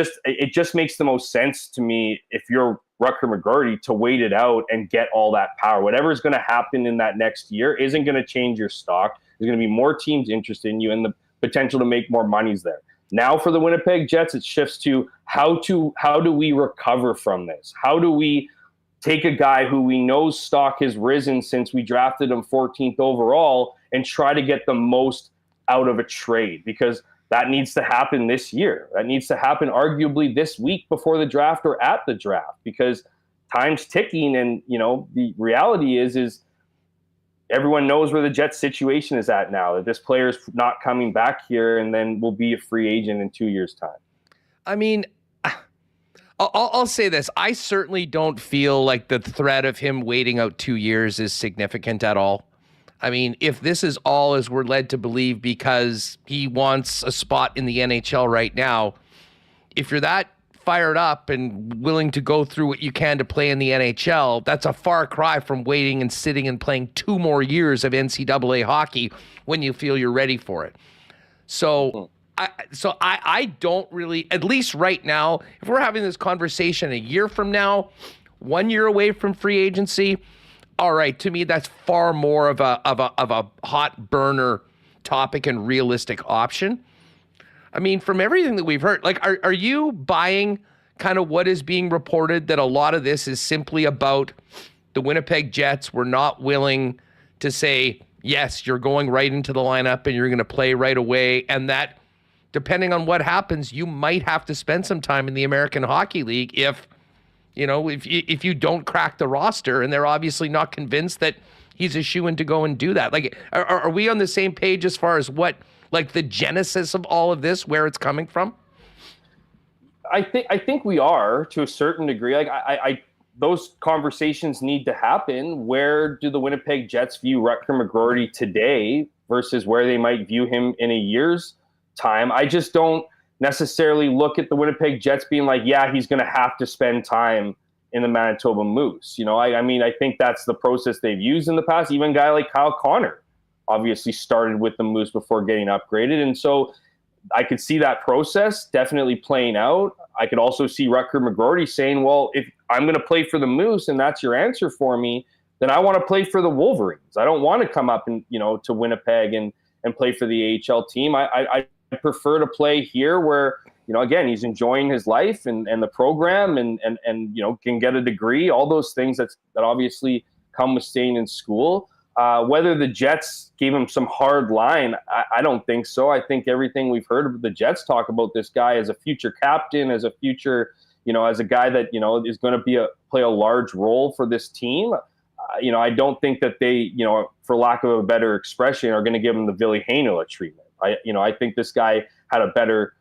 just makes the most sense to me, if you're Rutger McGroarty, to wait it out and get all that power. Whatever is going to happen in that next year isn't going to change your stock. There's going to be more teams interested in you, and the potential to make more money's there. Now for the Winnipeg Jets, it shifts to how do we recover from this? How do we take a guy who we know stock has risen since we drafted him 14th overall and try to get the most out of a trade? Because that needs to happen this year. That needs to happen arguably this week before the draft or at the draft, because time's ticking. And, the reality is everyone knows where the Jets situation is at now, that this player's not coming back here and then will be a free agent in 2 years' time. I mean, I'll say this. I certainly don't feel like the threat of him waiting out 2 years is significant at all. I mean, if this is all as we're led to believe because he wants a spot in the NHL right now, if you're that fired up and willing to go through what you can to play in the NHL, that's a far cry from waiting and sitting and playing 2 more years of NCAA hockey when you feel you're ready for it. So I don't really, at least right now, if we're having this conversation a year from now, 1 year away from free agency, all right, to me, that's far more of a hot burner topic and realistic option. I mean, from everything that we've heard, like, are you buying kind of what is being reported, that a lot of this is simply about the Winnipeg Jets were not willing to say, yes, you're going right into the lineup and you're going to play right away, and that depending on what happens, you might have to spend some time in the American Hockey League if you don't crack the roster, and they're obviously not convinced that he's a shoo-in to go and do that. Like, are we on the same page as far as what, like, the genesis of all of this, where it's coming from? I think we are, to a certain degree. Like, I those conversations need to happen. Where do the Winnipeg Jets view Rutger McGroarty today versus where they might view him in a year's time? I just don't necessarily look at the Winnipeg Jets being like, yeah, he's going to have to spend time in the Manitoba Moose. You know, I mean, I think that's the process they've used in the past. Even a guy like Kyle Connor obviously started with the Moose before getting upgraded. And so I could see that process definitely playing out. I could also see Rutger McGroarty saying, well, if I'm going to play for the Moose and that's your answer for me, then I want to play for the Wolverines. I don't want to come up and, to Winnipeg and play for the AHL team. I prefer to play here where, again, he's enjoying his life and the program and can get a degree, all those things that obviously come with staying in school. Whether the Jets gave him some hard line, I don't think so. I think everything we've heard of the Jets talk about this guy as a future captain, as a future, as a guy that, is going to play a large role for this team. I don't think that they, for lack of a better expression, are going to give him the Ville Heinola treatment. I think this guy had a better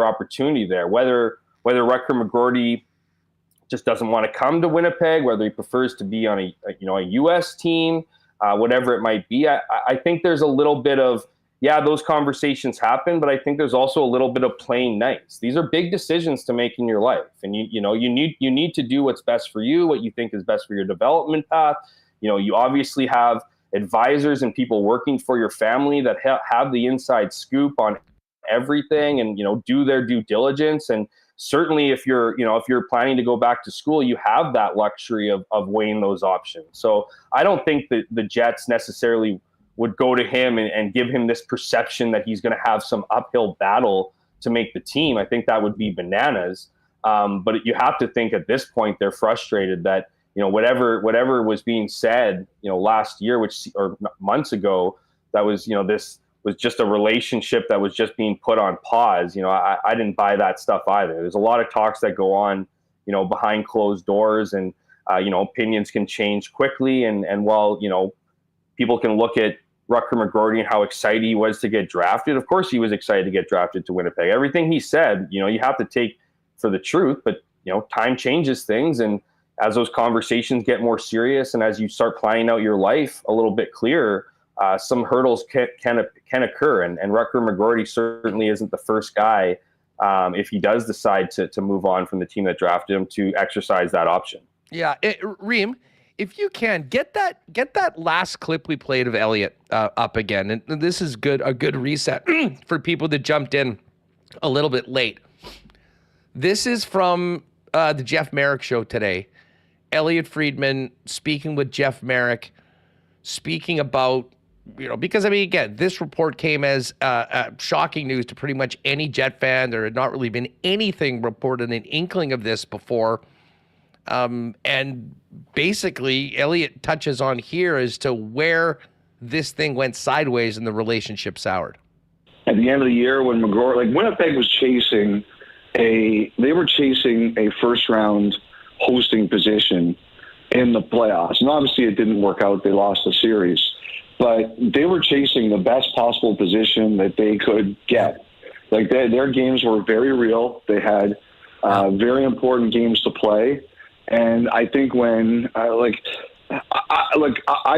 opportunity there. Whether Rutger McGroarty just doesn't want to come to Winnipeg, whether he prefers to be on a U.S. team, whatever it might be, I think there's a little bit of, those conversations happen, but I think there's also a little bit of playing nice. These are big decisions to make in your life, and you need to do what's best for you, what you think is best for your development path. You obviously have advisors and people working for your family that have the inside scoop on everything and, do their due diligence. And certainly if you're planning to go back to school, you have that luxury of weighing those options. So I don't think that the Jets necessarily would go to him and give him this perception that he's going to have some uphill battle to make the team. I think that would be bananas. But you have to think at this point, they're frustrated that, whatever was being said, last year, or months ago, that was, this was just a relationship that was just being put on pause. I didn't buy that stuff either. There's a lot of talks that go on, behind closed doors, and, opinions can change quickly. And while, people can look at Rutger McGroarty and how excited he was to get drafted. Of course he was excited to get drafted to Winnipeg. Everything he said, you have to take for the truth, but, time changes things. And as those conversations get more serious and as you start planning out your life a little bit clearer, some hurdles can occur. And Rutger McGroarty certainly isn't the first guy, if he does decide to move on from the team that drafted him, to exercise that option. Yeah. Reem, if you can, get that last clip we played of Elliotte up again. And this is a good reset for people that jumped in a little bit late. This is from the Jeff Merrick show today. Elliotte Friedman speaking with Jeff Merrick, speaking about, because, again, this report came as shocking news to pretty much any Jet fan. There had not really been anything reported, an inkling of this before. And basically, Elliotte touches on here as to where this thing went sideways and the relationship soured. At the end of the year, when McGroarty, Winnipeg was chasing a first-round hosting position in the playoffs. And obviously it didn't work out. They lost the series. But they were chasing the best possible position that they could get. Their games were very real. They had very important games to play. And I think when, I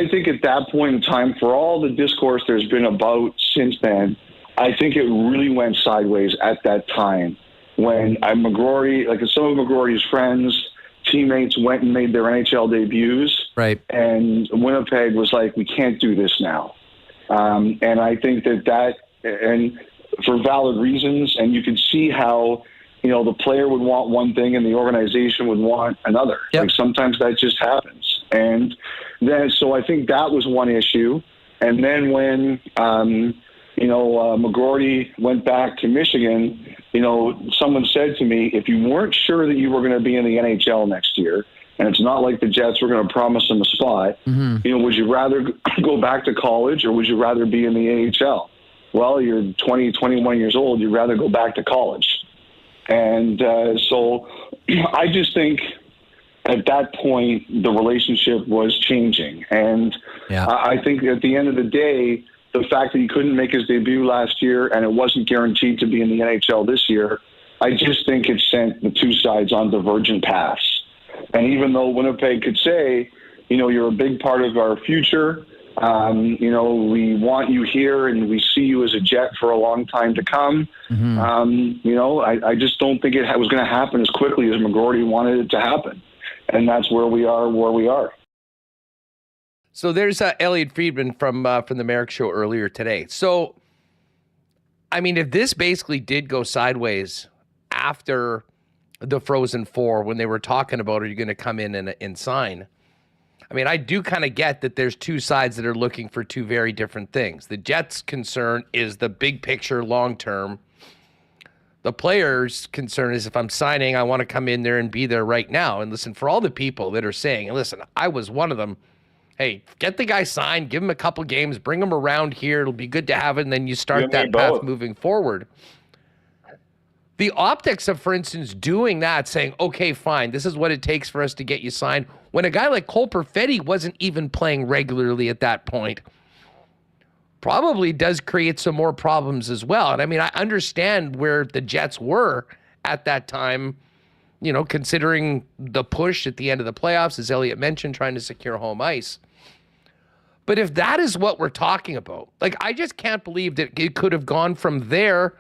think at that point in time, for all the discourse there's been about since then, I think it really went sideways at that time when McGroarty, some of McGroarty's friends, teammates went and made their NHL debuts. Right. And Winnipeg was like, we can't do this now. And I think that, and for valid reasons, and you could see how, the player would want one thing and the organization would want another. Yep. Sometimes that just happens. And then, so I think that was one issue. And then when McGroarty went back to Michigan, someone said to me, if you weren't sure that you were going to be in the NHL next year, and it's not like the Jets were going to promise him a spot, would you rather go back to college or would you rather be in the AHL? Well, you're 20, 21 years old. You'd rather go back to college. And so I just think at that point, the relationship was changing. And I think at the end of the day, the fact that he couldn't make his debut last year and it wasn't guaranteed to be in the NHL this year, I just think it sent the two sides on divergent paths. And even though Winnipeg could say, you're a big part of our future, we want you here and we see you as a Jet for a long time to come. I just don't think it was going to happen as quickly as McGroarty wanted it to happen. And that's where we are. So there's Elliotte Friedman from the Merrick Show earlier today. So, I mean, if this basically did go sideways after the Frozen Four, when they were talking about, are you going to come in and sign? I mean, I do kind of get that there's two sides that are looking for two very different things. The Jets' concern is the big picture long term. The players' concern is if I'm signing, I want to come in there and be there right now. And listen, for all the people that are saying, and listen, I was one of them, hey, get the guy signed, give him a couple games, bring him around here. It'll be good to have it, and then you start that path moving forward. The optics of, for instance, doing that, saying, okay, fine, this is what it takes for us to get you signed, when a guy like Cole Perfetti wasn't even playing regularly at that point, probably does create some more problems as well. And I mean, I understand where the Jets were at that time, considering the push at the end of the playoffs, as Elliotte mentioned, trying to secure home ice. But if that is what we're talking about, I just can't believe that it could have gone from there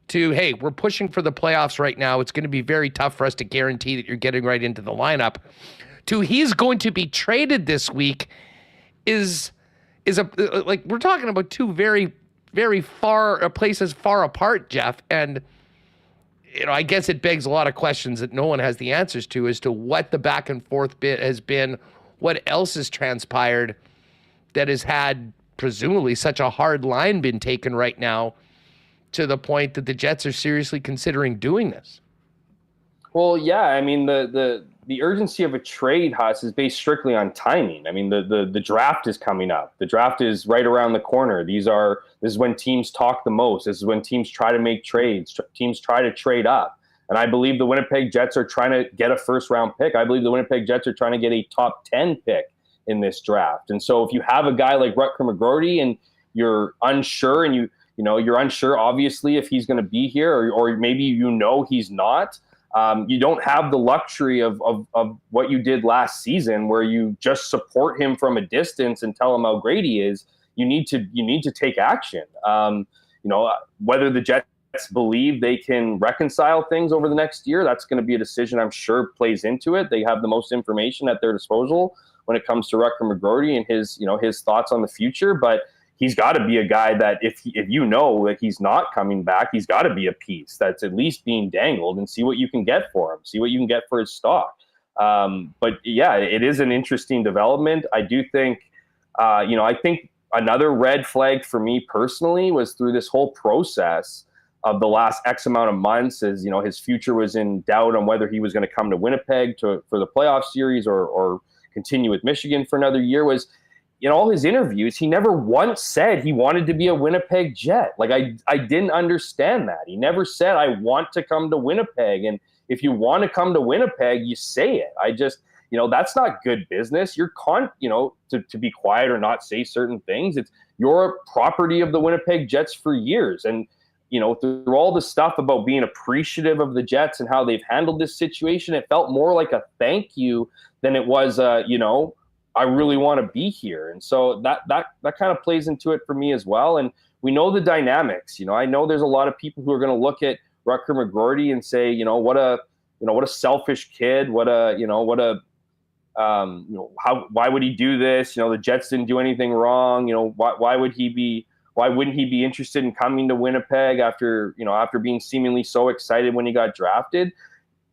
to, hey, we're pushing for the playoffs right now. It's going to be very tough for us to guarantee that you're getting right into the lineup. To he's going to be traded this week is we're talking about two very, very far places far apart, Jeff. And, I guess it begs a lot of questions that no one has the answers to as to what the back and forth bit has been, what else has transpired that has had presumably such a hard line been taken right now to the point that the Jets are seriously considering doing this. Well, yeah, I mean, the urgency of a trade, Huss, is based strictly on timing. I mean, the draft is coming up. The draft is right around the corner. This is when teams talk the most. This is when teams try to make trades. Teams try to trade up. And I believe the Winnipeg Jets are trying to get a first-round pick. I believe the Winnipeg Jets are trying to get a top 10 pick in this draft. And so if you have a guy like Rutger McGroarty and you're unsure, and you're unsure, obviously, if he's going to be here, or maybe he's not, you don't have the luxury of what you did last season, where you just support him from a distance and tell him how great he is. You need to take action. Whether the Jets believe they can reconcile things over the next year, that's going to be a decision I'm sure plays into it. They have the most information at their disposal when it comes to Rutger McGroarty and his thoughts on the future. But he's got to be a guy that if that he's not coming back, he's got to be a piece that's at least being dangled, and see what you can get for him, see what you can get for his stock. But yeah, it is an interesting development. I do think, I think another red flag for me personally was through this whole process of the last X amount of months, as his future was in doubt on whether he was going to come to Winnipeg for the playoff series or continue with Michigan for another year, was all his interviews, he never once said he wanted to be a Winnipeg Jet. I didn't understand that. He never said, I want to come to Winnipeg. And if you want to come to Winnipeg, you say it. I just, that's not good business. You're to be quiet or not say certain things. It's your property of the Winnipeg Jets for years. And, through all the stuff about being appreciative of the Jets and how they've handled this situation, it felt more like a thank you than it was, I really want to be here. And so that kind of plays into it for me as well. And we know the dynamics. I know there's a lot of people who are going to look at Rutger McGroarty and say, what a selfish kid, why would he do this? The Jets didn't do anything wrong. Why wouldn't he be interested in coming to Winnipeg after being seemingly so excited when he got drafted?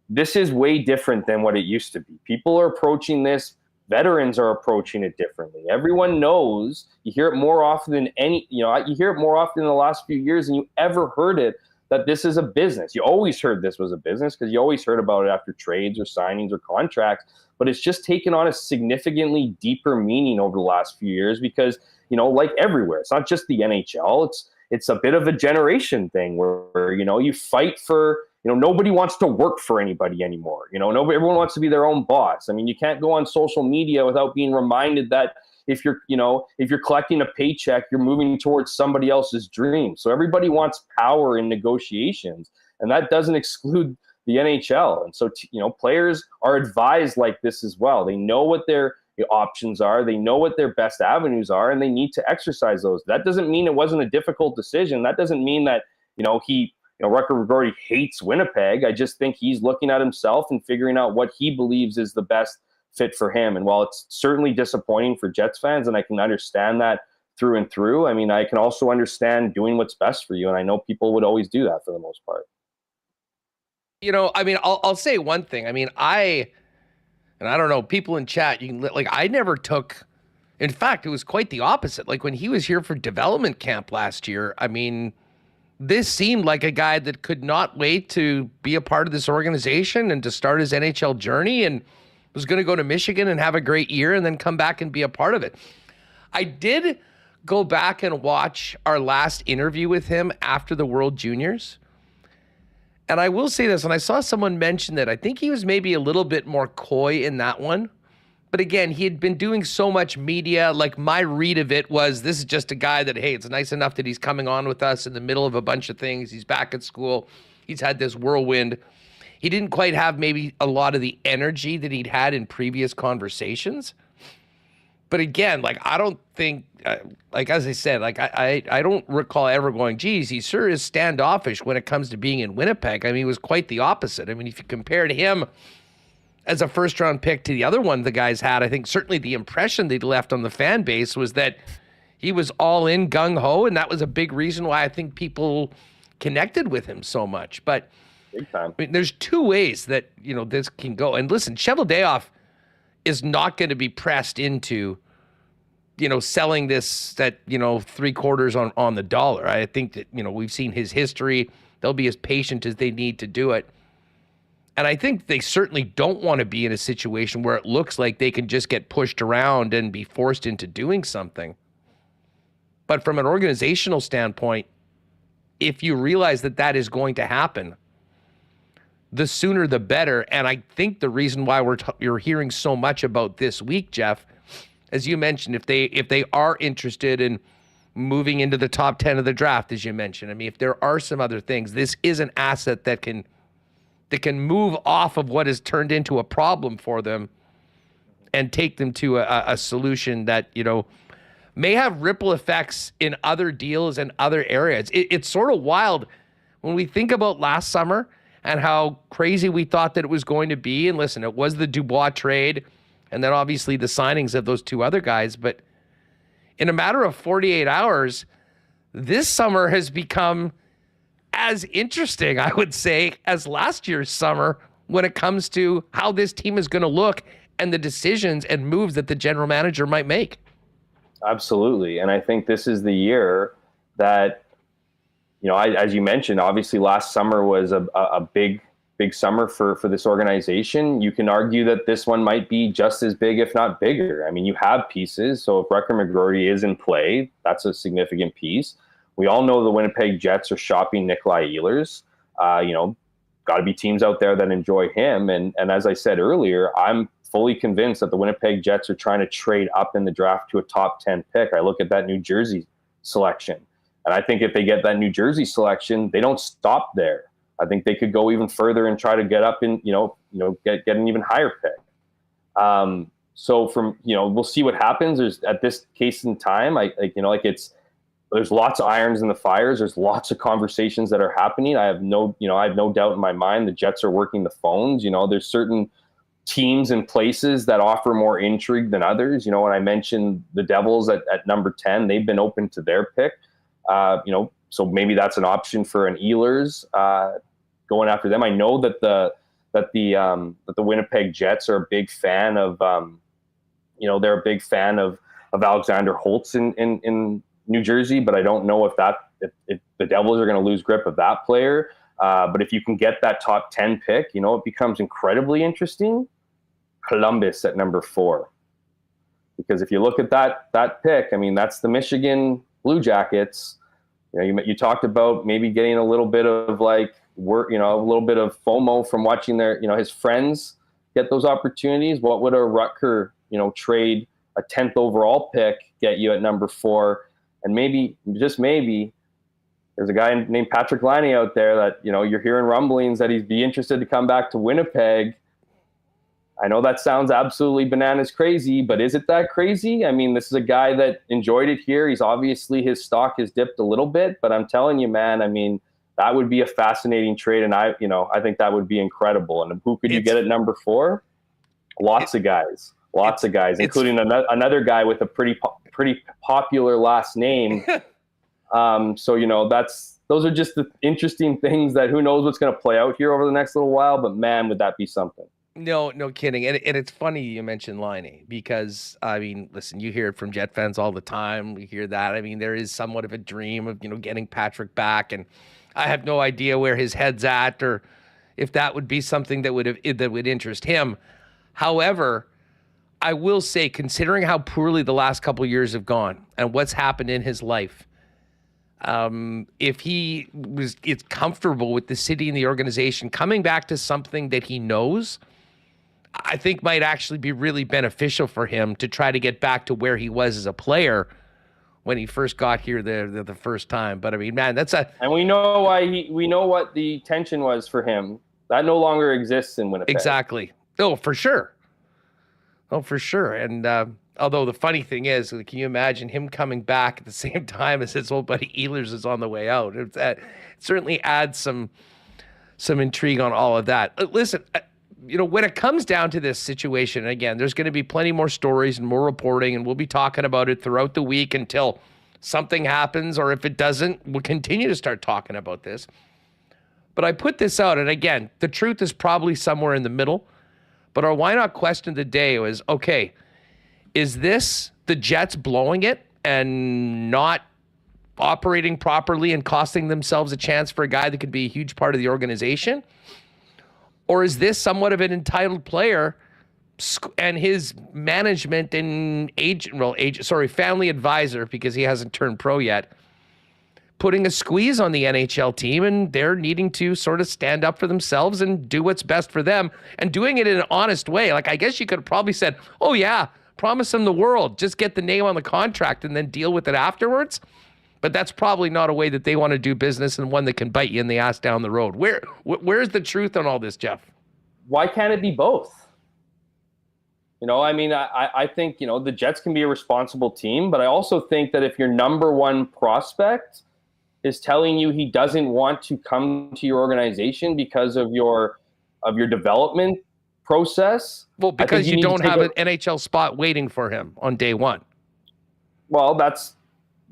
This is way different than what it used to be. People are approaching this Veterans are approaching it differently. Everyone knows. You hear it more often than you hear it more often in the last few years than you ever heard it, that this is a business. You always heard this was a business because you always heard about it after trades or signings or contracts, but it's just taken on a significantly deeper meaning over the last few years because, like everywhere, it's not just the NHL. It's a bit of a generation thing where you fight for, nobody wants to work for anybody anymore. Everyone wants to be their own boss. I mean, you can't go on social media without being reminded that if you're collecting a paycheck, you're moving towards somebody else's dream. So everybody wants power in negotiations, and that doesn't exclude the NHL. And so, players are advised like this as well. They know what their options are. They know what their best avenues are, and they need to exercise those. That doesn't mean it wasn't a difficult decision. That doesn't mean that, Rutger McGroarty hates Winnipeg. I just think he's looking at himself and figuring out what he believes is the best fit for him. And while it's certainly disappointing for Jets fans, and I can understand that through and through, I mean, I can also understand doing what's best for you. And I know people would always do that for the most part. I mean, I'll say one thing. I mean, I don't know, people in chat, I never took, in fact, it was quite the opposite. Like when he was here for development camp last year, I mean, this seemed like a guy that could not wait to be a part of this organization and to start his NHL journey, and was going to go to Michigan and have a great year and then come back and be a part of it. I did go back and watch our last interview with him after the World Juniors. And I will say this, and I saw someone mention that I think he was maybe a little bit more coy in that one. But again, he had been doing so much media. Like my read of it was, this is just a guy that, hey, it's nice enough that he's coming on with us in the middle of a bunch of things. He's back at school. He's had this whirlwind. He didn't quite have maybe a lot of the energy that he'd had in previous conversations. But again, I don't think, as I said, I don't recall ever going, geez, he sure is standoffish when it comes to being in Winnipeg. I mean, he was quite the opposite. I mean, if you compared him as a first-round pick to the other one the guys had, I think certainly the impression they'd left on the fan base was that he was all in, gung-ho, and that was a big reason why I think people connected with him so much. But big time. I mean, there's two ways that, this can go. And listen, Cheveldayoff is not going to be pressed into, selling this at, 3/4 on the dollar. I think that, we've seen his history. They'll be as patient as they need to do it. And I think they certainly don't want to be in a situation where it looks like they can just get pushed around and be forced into doing something. But from an organizational standpoint, if you realize that that is going to happen, the sooner the better. And I think the reason why you're hearing so much about this week, Jeff, as you mentioned, if they are interested in moving into the top 10 of the draft, as you mentioned, I mean, if there are some other things, this is an asset that can move off of what has turned into a problem for them and take them to a solution that, may have ripple effects in other deals and other areas. It's sort of wild when we think about last summer and how crazy we thought that it was going to be. And listen, it was the Dubois trade and then obviously the signings of those two other guys. But in a matter of 48 hours, this summer has become as interesting, I would say, as last year's summer when it comes to how this team is going to look and the decisions and moves that the general manager might make. Absolutely. And I think this is the year that, as you mentioned, obviously last summer was a big summer for this organization. You can argue that this one might be just as big, if not bigger. I mean, you have pieces. So if Rutger McGroarty is in play, that's a significant piece. We all know the Winnipeg Jets are shopping Nikolai Ehlers. Got to be teams out there that enjoy him. And as I said earlier, I'm fully convinced that the Winnipeg Jets are trying to trade up in the draft to a top 10 pick. I look at that New Jersey selection, and I think if they get that New Jersey selection, they don't stop there. I think they could go even further and try to get up and, get an even higher pick. So we'll see what happens. There's at this case in time, there's lots of irons in the fires. There's lots of conversations that are happening. I have no doubt in my mind the Jets are working the phones. There's certain teams and places that offer more intrigue than others. When I mentioned the Devils at number 10, they've been open to their pick. So maybe that's an option for an Ehlers going after them. I know that the Winnipeg Jets are a big fan of they're a big fan of Alexander Holtz in New Jersey, but I don't know if the Devils are going to lose grip of that player. But if you can get that top 10 pick, it becomes incredibly interesting. Columbus at number 4. Because if you look at that pick, I mean, that's the Michigan Blue Jackets. You talked about maybe getting a little bit of like work, a little bit of FOMO from watching his friends get those opportunities. What would a Rutger, trade a 10th overall pick get you at number 4? And maybe, just maybe, there's a guy named Patrick Laine out there that, you're hearing rumblings that he'd be interested to come back to Winnipeg. I know that sounds absolutely bananas crazy, but is it that crazy? I mean, this is a guy that enjoyed it here. He's obviously, his stock has dipped a little bit, but I'm telling you, man, I mean, that would be a fascinating trade. And I think that would be incredible. And who could you get at number 4? Lots of guys, including another guy with a pretty popular last name. So, those are just the interesting things that who knows what's going to play out here over the next little while, but man, would that be something. No kidding. And it's funny you mentioned Laine because, I mean, listen, you hear it from Jet fans all the time. We hear that. I mean, there is somewhat of a dream of, getting Patrick back. And I have no idea where his head's at or if that would be something that would interest him. However, I will say, considering how poorly the last couple of years have gone and what's happened in his life, if he is comfortable with the city and the organization, coming back to something that he knows, I think might actually be really beneficial for him to try to get back to where he was as a player when he first got here the first time. But I mean, man, and we know why we know what the tension was for him. That no longer exists in Winnipeg. Exactly. Oh, for sure. And although the funny thing is, can you imagine him coming back at the same time as his old buddy Ehlers is on the way out? It certainly adds some intrigue on all of that. Listen, when it comes down to this situation, again, there's going to be plenty more stories and more reporting, and we'll be talking about it throughout the week until something happens, or if it doesn't, we'll continue to start talking about this. But I put this out, and again, the truth is probably somewhere in the middle, but our why not question of the day was, okay, is this the Jets blowing it and not operating properly and costing themselves a chance for a guy that could be a huge part of the organization? Or is this somewhat of an entitled player and his management and family advisor, because he hasn't turned pro yet, putting a squeeze on the NHL team, and they're needing to sort of stand up for themselves and do what's best for them and doing it in an honest way? Like, I guess you could have probably said, oh yeah, promise them the world, just get the name on the contract and then deal with it afterwards. But that's probably not a way that they want to do business, and one that can bite you in the ass down the road. Where's the truth on all this, Jeff? Why can't it be both? I mean, I think, the Jets can be a responsible team, but I also think that if your number one prospect is telling you he doesn't want to come to your organization because of your development process. Well, because you don't have an NHL spot waiting for him on day one. Well, that's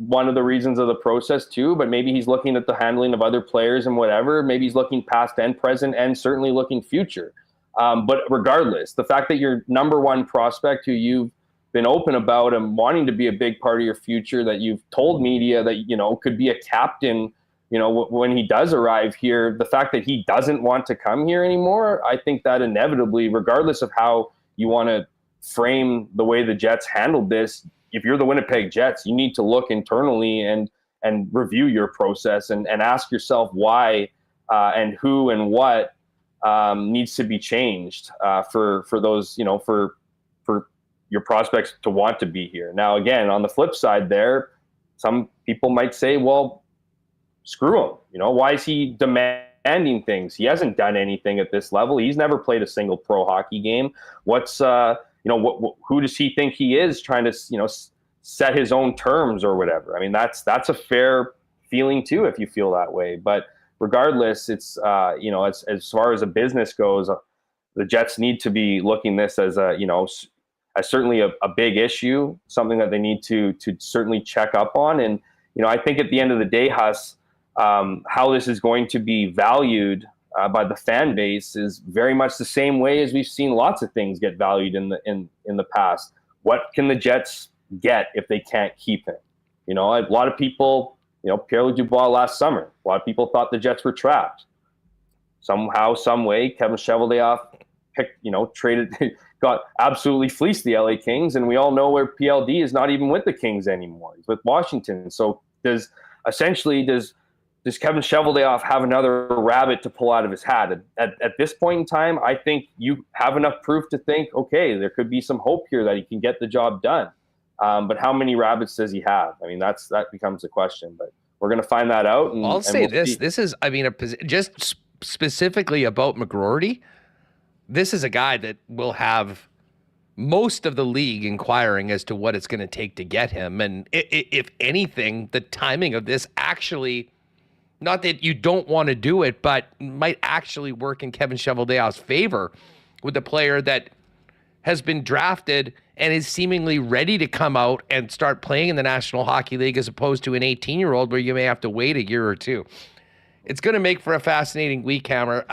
one of the reasons of the process too, but maybe he's looking at the handling of other players and whatever. Maybe he's looking past and present and certainly looking future. But regardless, the fact that your number one prospect who you've been open about and wanting to be a big part of your future, that you've told media that, could be a captain, when he does arrive here, the fact that he doesn't want to come here anymore, I think that inevitably, regardless of how you want to frame the way the Jets handled this, if you're the Winnipeg Jets, you need to look internally and review your process and ask yourself why and who and what needs to be changed for those, for your prospects to want to be here. Now, again, on the flip side there, some people might say, well, screw him. Why is he demanding things? He hasn't done anything at this level. He's never played a single pro hockey game. What's who does he think he is, trying to, set his own terms or whatever? I mean, that's a fair feeling too, if you feel that way. But regardless, it's, as far as a business goes, the Jets need to be looking this as as certainly a big issue, something that they need to certainly check up on. And, I think at the end of the day, Huss, how this is going to be valued by the fan base is very much the same way as we've seen lots of things get valued in the past. what can the Jets get if they can't keep him? You know, a lot of people, Pierre-Luc Dubois last summer, a lot of people thought the Jets were trapped. Somehow, some way, Kevin Cheveldayoff traded, got absolutely fleeced the LA Kings, and we all know where PLD is not even with the Kings anymore. He's with Washington. So does Kevin Cheveldayoff have another rabbit to pull out of his hat? At this point in time, I think you have enough proof to think, okay, there could be some hope here that he can get the job done. But how many rabbits does he have? I mean, that becomes a question. But we're going to find that out. And, I'll say we'll see. this is, I mean, just specifically about McGroarty, this is a guy that will have most of the league inquiring as to what it's going to take to get him. And if anything, the timing of this actually, not that you don't want to do it, but might actually work in Kevin Cheveldayoff's favor with a player that has been drafted and is seemingly ready to come out and start playing in the National Hockey League, as opposed to an 18-year-old where you may have to wait a year or two. It's going to make for a fascinating week, Hammer.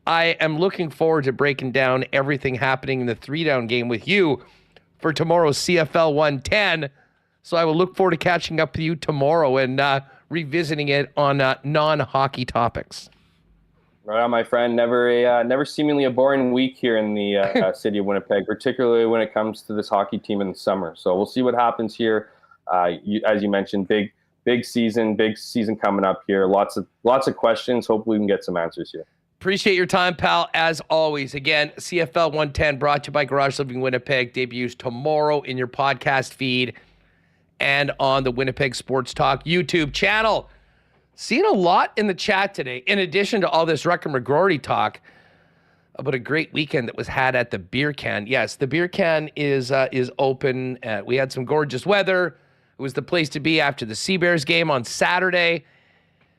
I am looking forward to breaking down everything happening in the 3-down game with you for tomorrow's CFL 110. So I will look forward to catching up with you tomorrow and revisiting it on non-hockey topics. Right on, my friend. Never seemingly a boring week here in the city of Winnipeg, particularly when it comes to this hockey team in the summer. So we'll see what happens here. As you mentioned, big season coming up here. Lots of questions. Hopefully we can get some answers here. Appreciate your time, pal, as always. Again, CFL 110 brought to you by Garage Living Winnipeg. Debuts tomorrow in your podcast feed and on the Winnipeg Sports Talk YouTube channel. Seen a lot in the chat today, in addition to all this Rutger McGroarty talk about a great weekend that was had at the Beer Can. Yes, the Beer Can is open. We had some gorgeous weather. It was the place to be after the Seabears game on Saturday.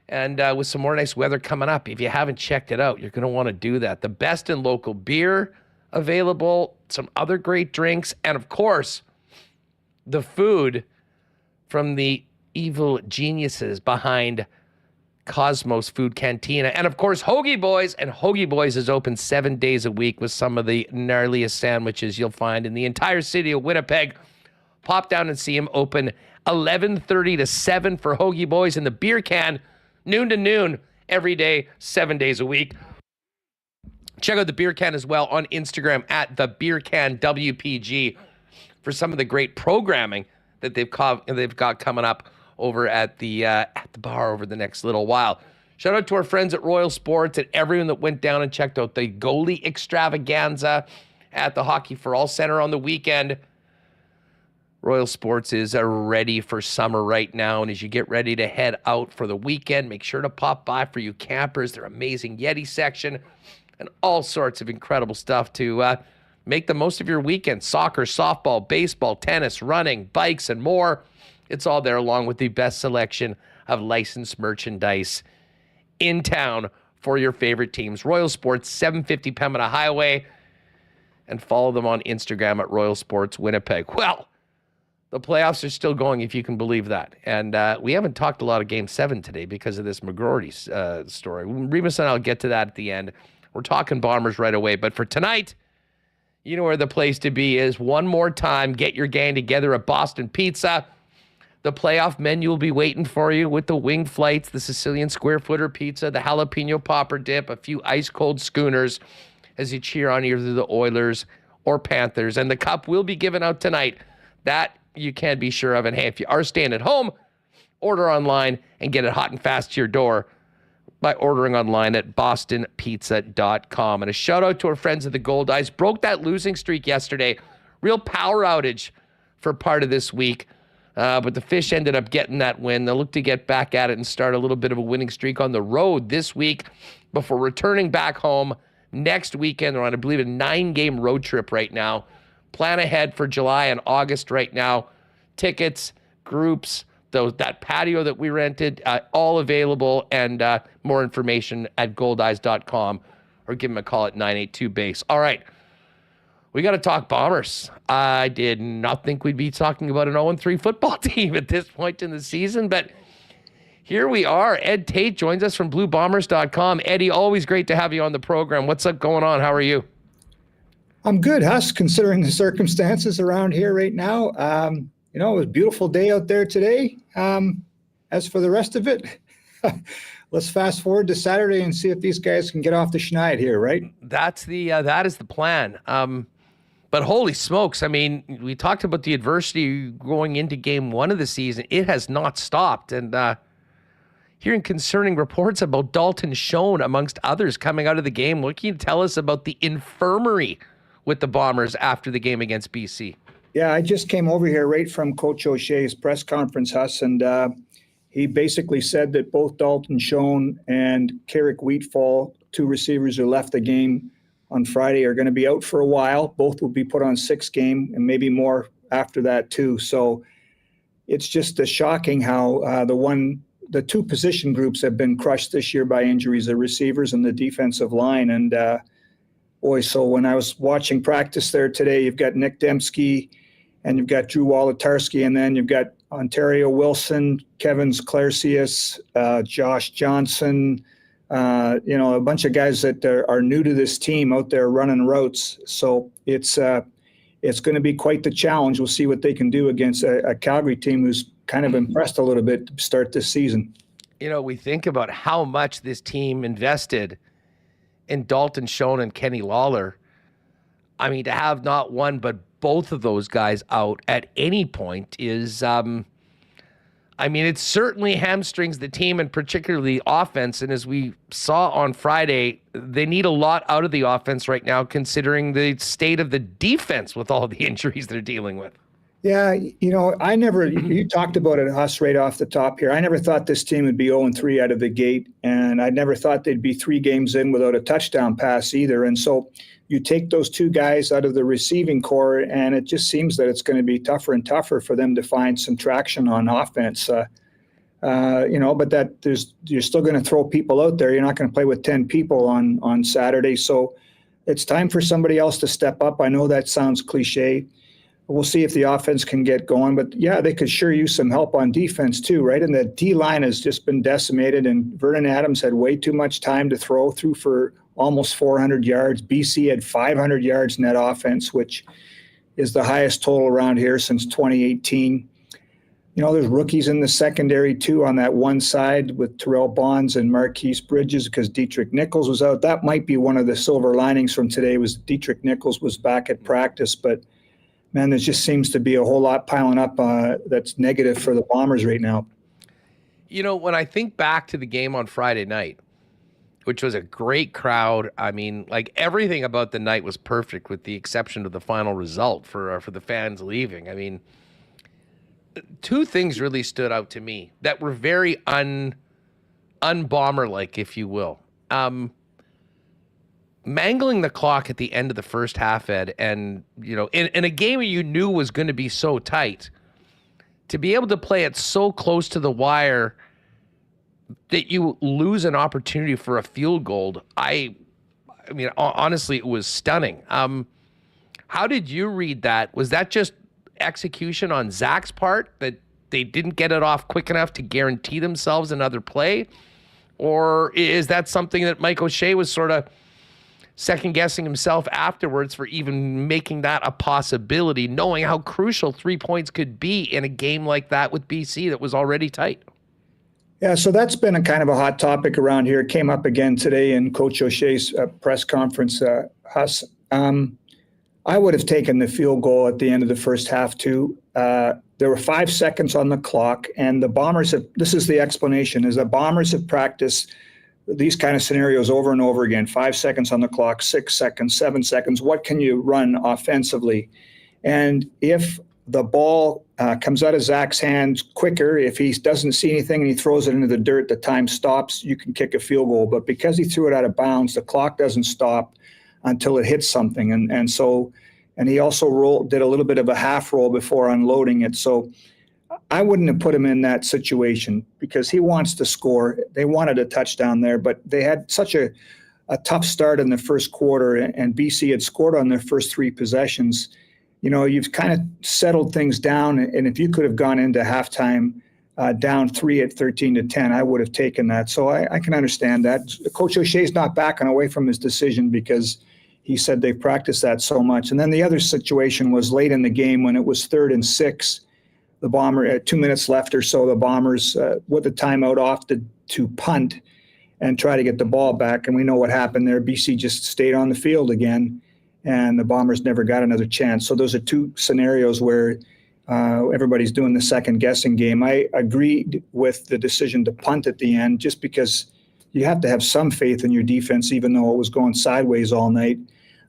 And with some more nice weather coming up, if you haven't checked it out, you're going to want to do that. The best in local beer available, some other great drinks, and of course, the food from the evil geniuses behind Cosmos Food Cantina. And of course, Hoagie Boys. And Hoagie Boys is open 7 days a week with some of the gnarliest sandwiches you'll find in the entire city of Winnipeg. Pop down and see them open 11:30 to 7 for Hoagie Boys in the Beer Can. Noon to noon every day, 7 days a week. Check out the Beer Can as well on Instagram at the Beer Can WPG for some of the great programming that they've got coming up over at the bar over the next little while. Shout out to our friends at Royal Sports and everyone that went down and checked out the goalie extravaganza at the Hockey for All Center on the weekend. Royal Sports is ready for summer right now, and as you get ready to head out for the weekend, make sure to pop by for you campers. Their amazing Yeti section and all sorts of incredible stuff to make the most of your weekend. Soccer, softball, baseball, tennis, running, bikes, and more. It's all there, along with the best selection of licensed merchandise in town for your favorite teams. Royal Sports, 750 Pembina Highway, and follow them on Instagram at Royal Sports Winnipeg. Well, the playoffs are still going, if you can believe that. And we haven't talked a lot of Game 7 today because of this McGroarty story. Remis and I'll get to that at the end. We're talking Bombers right away. But for tonight, you know where the place to be is. One more time, get your gang together at Boston Pizza. The playoff menu will be waiting for you with the wing flights, the Sicilian square footer pizza, the jalapeno popper dip, a few ice-cold schooners as you cheer on either the Oilers or Panthers. And the cup will be given out tonight. That you can be sure of. And hey, if you are staying at home, order online and get it hot and fast to your door by ordering online at bostonpizza.com. And a shout out to our friends at the Gold Eyes. Broke that losing streak yesterday. Real power outage for part of this week. But the Fish ended up getting that win. They'll look to get back at it and start a little bit of a winning streak on the road this week before returning back home next weekend. They're on, I believe, a 9-game road trip right now. Plan ahead for July and August right now. Tickets, groups, that patio that we rented, all available, and more information at goldeyes.com or give them a call at 982-BASE. All right, we got to talk Bombers. I did not think we'd be talking about an 0-3 football team at this point in the season, but here we are. Ed Tait joins us from bluebombers.com. Eddie, always great to have you on the program. What's up going on? How are you? I'm good, Huss, considering the circumstances around here right now. It was a beautiful day out there today. As for the rest of it, let's fast forward to Saturday and see if these guys can get off the schneid here, right? That is the plan. But holy smokes, I mean, we talked about the adversity going into game 1 of the season. It has not stopped. And hearing concerning reports about Dalton Schoen, amongst others, coming out of the game. What can you tell us about the infirmary with the Bombers after the game against BC? Yeah, I just came over here right from Coach O'Shea's press conference, Huss, and he basically said that both Dalton Schoen and Carrick Wheatfall, 2 receivers who left the game on Friday, are going to be out for a while. Both will be put on 6-game and maybe more after that too. So it's just shocking how the 2 position groups have been crushed this year by injuries, the receivers and the defensive line. And so when I was watching practice there today, you've got Nick Dembski and you've got Drew Wolotarski, and then you've got Ontario Wilson, Kevin Sklarcius, Josh Johnson, a bunch of guys that are new to this team out there running routes. So it's going to be quite the challenge. We'll see what they can do against a Calgary team who's kind of impressed a little bit to start this season. We think about how much this team invested in Dalton Schoen and Kenny Lawler. I mean, to have not one but both of those guys out at any point is, it certainly hamstrings the team, and particularly offense. And as we saw on Friday, they need a lot out of the offense right now, considering the state of the defense with all the injuries they're dealing with. Yeah, you talked about it, Huss, right off the top here. I never thought this team would be 0-3 out of the gate, and I never thought they'd be 3 games in without a touchdown pass either. And so you take those 2 guys out of the receiving core, and it just seems that it's going to be tougher and tougher for them to find some traction on offense. But you're still going to throw people out there. You're not going to play with 10 people on Saturday. So it's time for somebody else to step up. I know that sounds cliche. We'll see if the offense can get going. But, yeah, they could sure use some help on defense too, right? And the D-line has just been decimated, and Vernon Adams had way too much time to throw through for almost 400 yards. BC had 500 yards net offense, which is the highest total around here since 2018. There's rookies in the secondary too on that one side with Terrell Bonds and Marquise Bridges because Dietrich Nichols was out. That might be one of the silver linings from today, was Dietrich Nichols was back at practice. But, man, there just seems to be a whole lot piling up that's negative for the Bombers right now. When I think back to the game on Friday night, which was a great crowd. I mean, everything about the night was perfect with the exception of the final result for the fans leaving. I mean, 2 things really stood out to me that were very un-Bomber-like, if you will. Mangling the clock at the end of the first half, Ed, and, in a game you knew was going to be so tight, to be able to play it so close to the wire that you lose an opportunity for a field goal. I mean, honestly, it was stunning. How did you read that? Was that just execution on Zach's part, that they didn't get it off quick enough to guarantee themselves another play? Or is that something that Mike O'Shea was sort of second-guessing himself afterwards for even making that a possibility, knowing how crucial 3 points could be in a game like that with BC that was already tight? Yeah, so that's been a kind of a hot topic around here. It came up again today in Coach O'Shea's press conference, Huss. I would have taken the field goal at the end of the first half too. There were 5 seconds on the clock, and the Bombers have, this is the explanation, is the Bombers have practiced these kind of scenarios over and over again. 5 seconds on the clock, 6 seconds, 7 seconds. What can you run offensively? And if the ball comes out of Zach's hands quicker, if he doesn't see anything and he throws it into the dirt, the time stops, you can kick a field goal. But because he threw it out of bounds, the clock doesn't stop until it hits something. And he also did a little bit of a half roll before unloading it. So I wouldn't have put him in that situation because he wants to score. They wanted a touchdown there, but they had such a tough start in the first quarter, and BC had scored on their first 3 possessions. You've kind of settled things down, and if you could have gone into halftime down 3 at 13-10, I would have taken that. So I can understand that. Coach O'Shea's not backing away from his decision because he said they practiced that so much. And then the other situation was late in the game when it was 3rd and 6. The Bomber, 2 minutes left or so, the Bombers with the timeout opted to punt and try to get the ball back. And we know what happened there. BC just stayed on the field again, and the Bombers never got another chance. So those are two scenarios where everybody's doing the second guessing game. I agreed with the decision to punt at the end just because you have to have some faith in your defense, even though it was going sideways all night.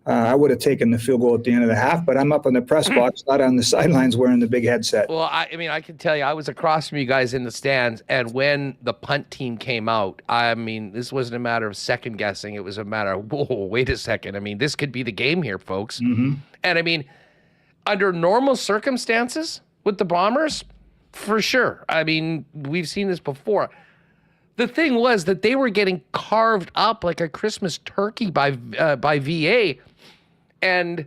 I would have taken the field goal at the end of the half, but I'm up in the press box, not on the sidelines wearing the big headset. Well, I mean, I can tell you, I was across from you guys in the stands, and when the punt team came out, I mean, this wasn't a matter of second guessing. It was a matter of, whoa, wait a second. I mean, this could be the game here, folks. Mm-hmm. And I mean, under normal circumstances with the Bombers, for sure. I mean, we've seen this before. The thing was that they were getting carved up like a Christmas turkey by VA. And,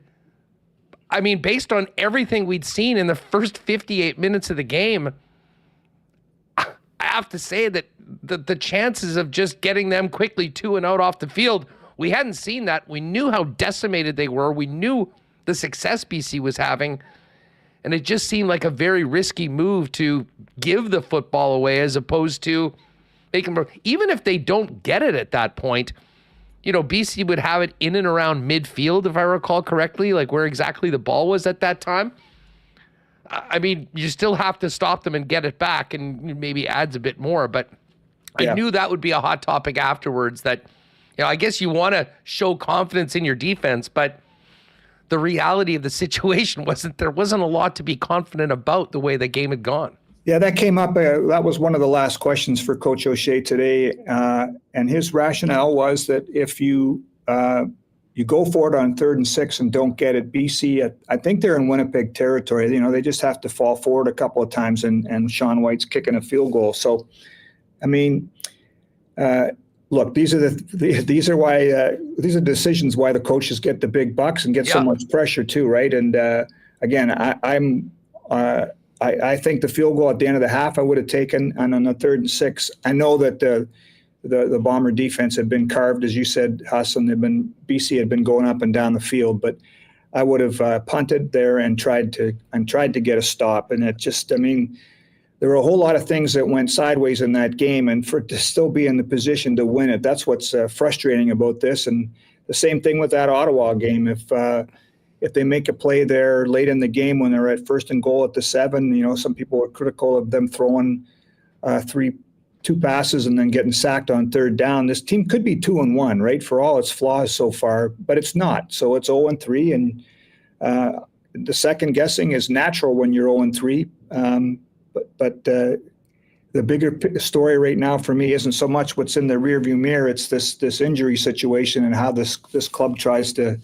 I mean, based on everything we'd seen in the first 58 minutes of the game, I have to say that the chances of just getting them quickly 2 and out off the field, we hadn't seen that. We knew how decimated they were. We knew the success BC was having. And it just seemed like a very risky move to give the football away as opposed to making them. Even if they don't get it at that point, you know, BC would have it in and around midfield, if I recall correctly, like where exactly the ball was at that time. I mean, you still have to stop them and get it back, and maybe adds a bit more. But I knew that would be a hot topic afterwards, that, you know, I guess you want to show confidence in your defense, but the reality of the situation there wasn't a lot to be confident about the way the game had gone. Yeah, that came up. That was one of the last questions for Coach O'Shea today. And his rationale was that if you go for it on 3rd and 6 and don't get it, BC, I think they're in Winnipeg territory. You know, they just have to fall forward a couple of times, and Sean White's kicking a field goal. So, I mean, look, these are decisions why the coaches get the big bucks and get so much pressure too, right? And again, I think the field goal at the end of the half I would have taken, and on the 3rd and 6. I know that the Bomber defense had been carved, as you said, Hassan. BC had been going up and down the field, but I would have punted there and tried to get a stop. And it just, I mean, there were a whole lot of things that went sideways in that game, and for it to still be in the position to win it, that's what's frustrating about this. And the same thing with that Ottawa game. If they make a play there late in the game when they're at 1st and goal at the 7, you know, some people are critical of them throwing 2 passes and then getting sacked on 3rd down. This team could be 2-1, right, for all its flaws so far, but it's not. So it's 0-3, and the second guessing is natural when you're 0-3. But the bigger story right now for me isn't so much what's in the rearview mirror. It's this injury situation and how this club tries to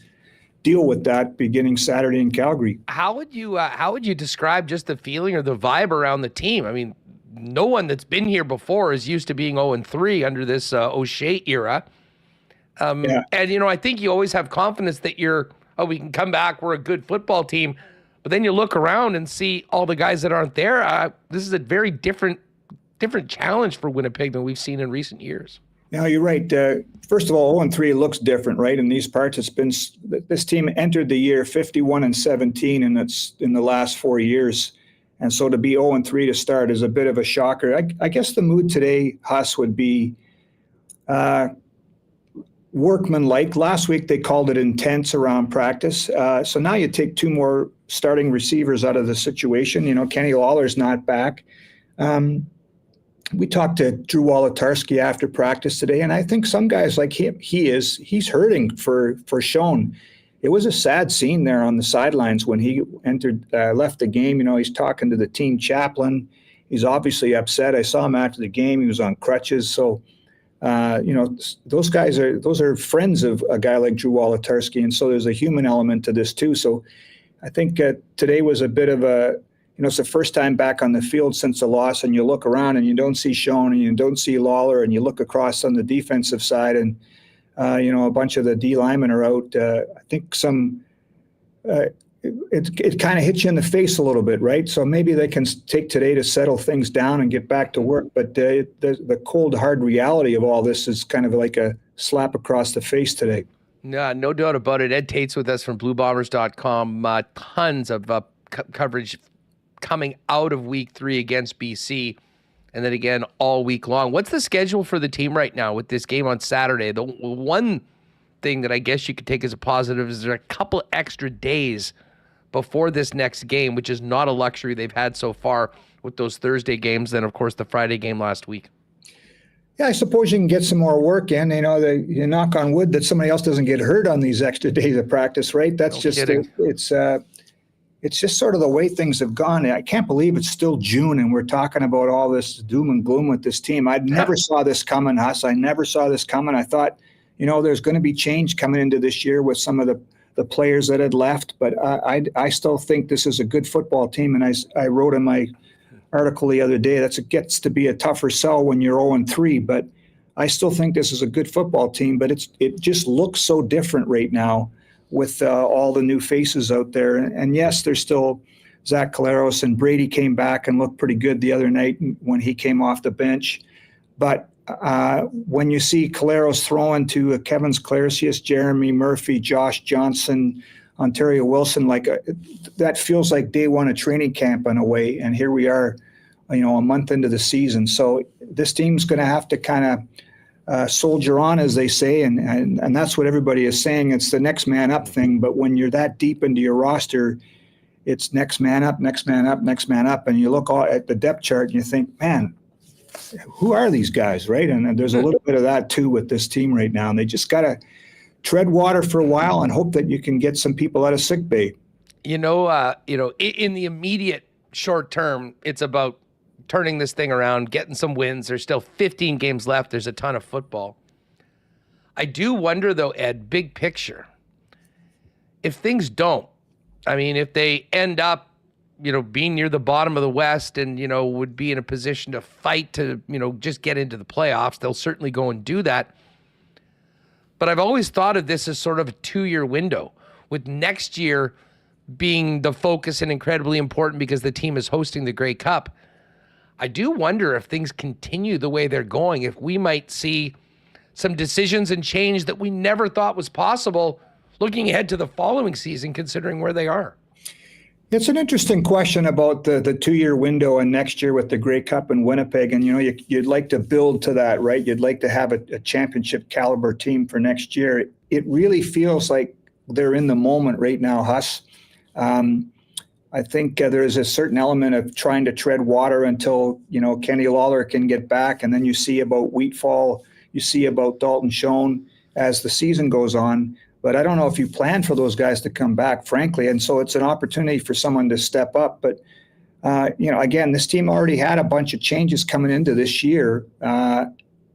deal with that beginning Saturday in Calgary. How would you describe just the feeling or the vibe around the team? I mean, no one that's been here before is used to being 0-3 under this O'Shea era. And, you know, I think you always have confidence that we can come back, we're a good football team. But then you look around and see all the guys that aren't there. This is a very different challenge for Winnipeg than we've seen in recent years. No, you're right. First of all, 0-3 looks different, right? In these parts, this team entered the year 51-17, and it's in the last 4 years. And so to be 0-3 to start is a bit of a shocker. I guess the mood today, Huss, would be workmanlike. Last week they called it intense around practice. So now you take 2 more starting receivers out of the situation. You know, Kenny Lawler's not back. We talked to Drew Wolotarski after practice today, and I think some guys like him, he's hurting for Sean. It was a sad scene there on the sidelines when he left the game. You know, he's talking to the team chaplain. He's obviously upset. I saw him after the game. He was on crutches. So, you know, those are friends of a guy like Drew Wolotarski, and so there's a human element to this too. So I think today was a bit of a, you know, it's the first time back on the field since the loss, and you look around and you don't see Sean and you don't see Lawler, and you look across on the defensive side and, you know, a bunch of the D linemen are out. I think it kind of hits you in the face a little bit, right? So maybe they can take today to settle things down and get back to work. But the cold, hard reality of all this is kind of like a slap across the face today. No doubt about it. Ed Tait's with us from BlueBombers.com. Tons of coverage coming out of Week 3 against BC, and then again all week long. What's the schedule for the team right now with this game on Saturday? The one thing that I guess you could take as a positive is there are a couple extra days before this next game, which is not a luxury they've had so far with those Thursday games, then of course the Friday game last week. Yeah, I suppose you can get some more work in. You knock on wood that somebody else doesn't get hurt on these extra days of practice, right? That's it's just sort of the way things have gone. I can't believe it's still June and we're talking about all this doom and gloom with this team. I never saw this coming, Huss. I never saw this coming. I thought, there's going to be change coming into this year with some of the players that had left, but I still think this is a good football team. And I wrote in my article the other day, it gets to be a tougher sell when you're 0-3, but I still think this is a good football team, but it just looks so different right now with all the new faces out there. And yes, there's still Zach Collaros, and Brady came back and looked pretty good the other night when he came off the bench. But when you see Collaros throwing to Kevin Sclarcius, Jeremy Murphy, Josh Johnson, Ontario Wilson, that feels like day one of training camp in a way. And here we are, a month into the season. So this team's going to have to kind of soldier on, as they say. And that's what everybody is saying. It's the next man up thing. But when you're that deep into your roster, it's next man up, next man up, next man up. And you look at the depth chart and you think, man, who are these guys, right? And there's a little bit of that too with this team right now. And they just got to tread water for a while and hope that you can get some people out of sick bay. In the immediate short term, it's about turning this thing around, getting some wins. There's still 15 games left. There's a ton of football. I do wonder, though, Ed, big picture, if things don't, if they end up, being near the bottom of the West and, would be in a position to fight to, just get into the playoffs, they'll certainly go and do that. But I've always thought of this as sort of a 2-year window, with next year being the focus and incredibly important because the team is hosting the Grey Cup. I do wonder if things continue the way they're going, if we might see some decisions and change that we never thought was possible looking ahead to the following season, considering where they are. It's an interesting question about the 2-year window and next year with the Grey Cup in Winnipeg. And, you'd like to build to that, right? You'd like to have a championship caliber team for next year. It really feels like they're in the moment right now, Huss. I think there is a certain element of trying to tread water until, Kenny Lawler can get back. And then you see about Wheatfall, you see about Dalton Schoen as the season goes on. But I don't know if you plan for those guys to come back, frankly. And so it's an opportunity for someone to step up. But, again, this team already had a bunch of changes coming into this year.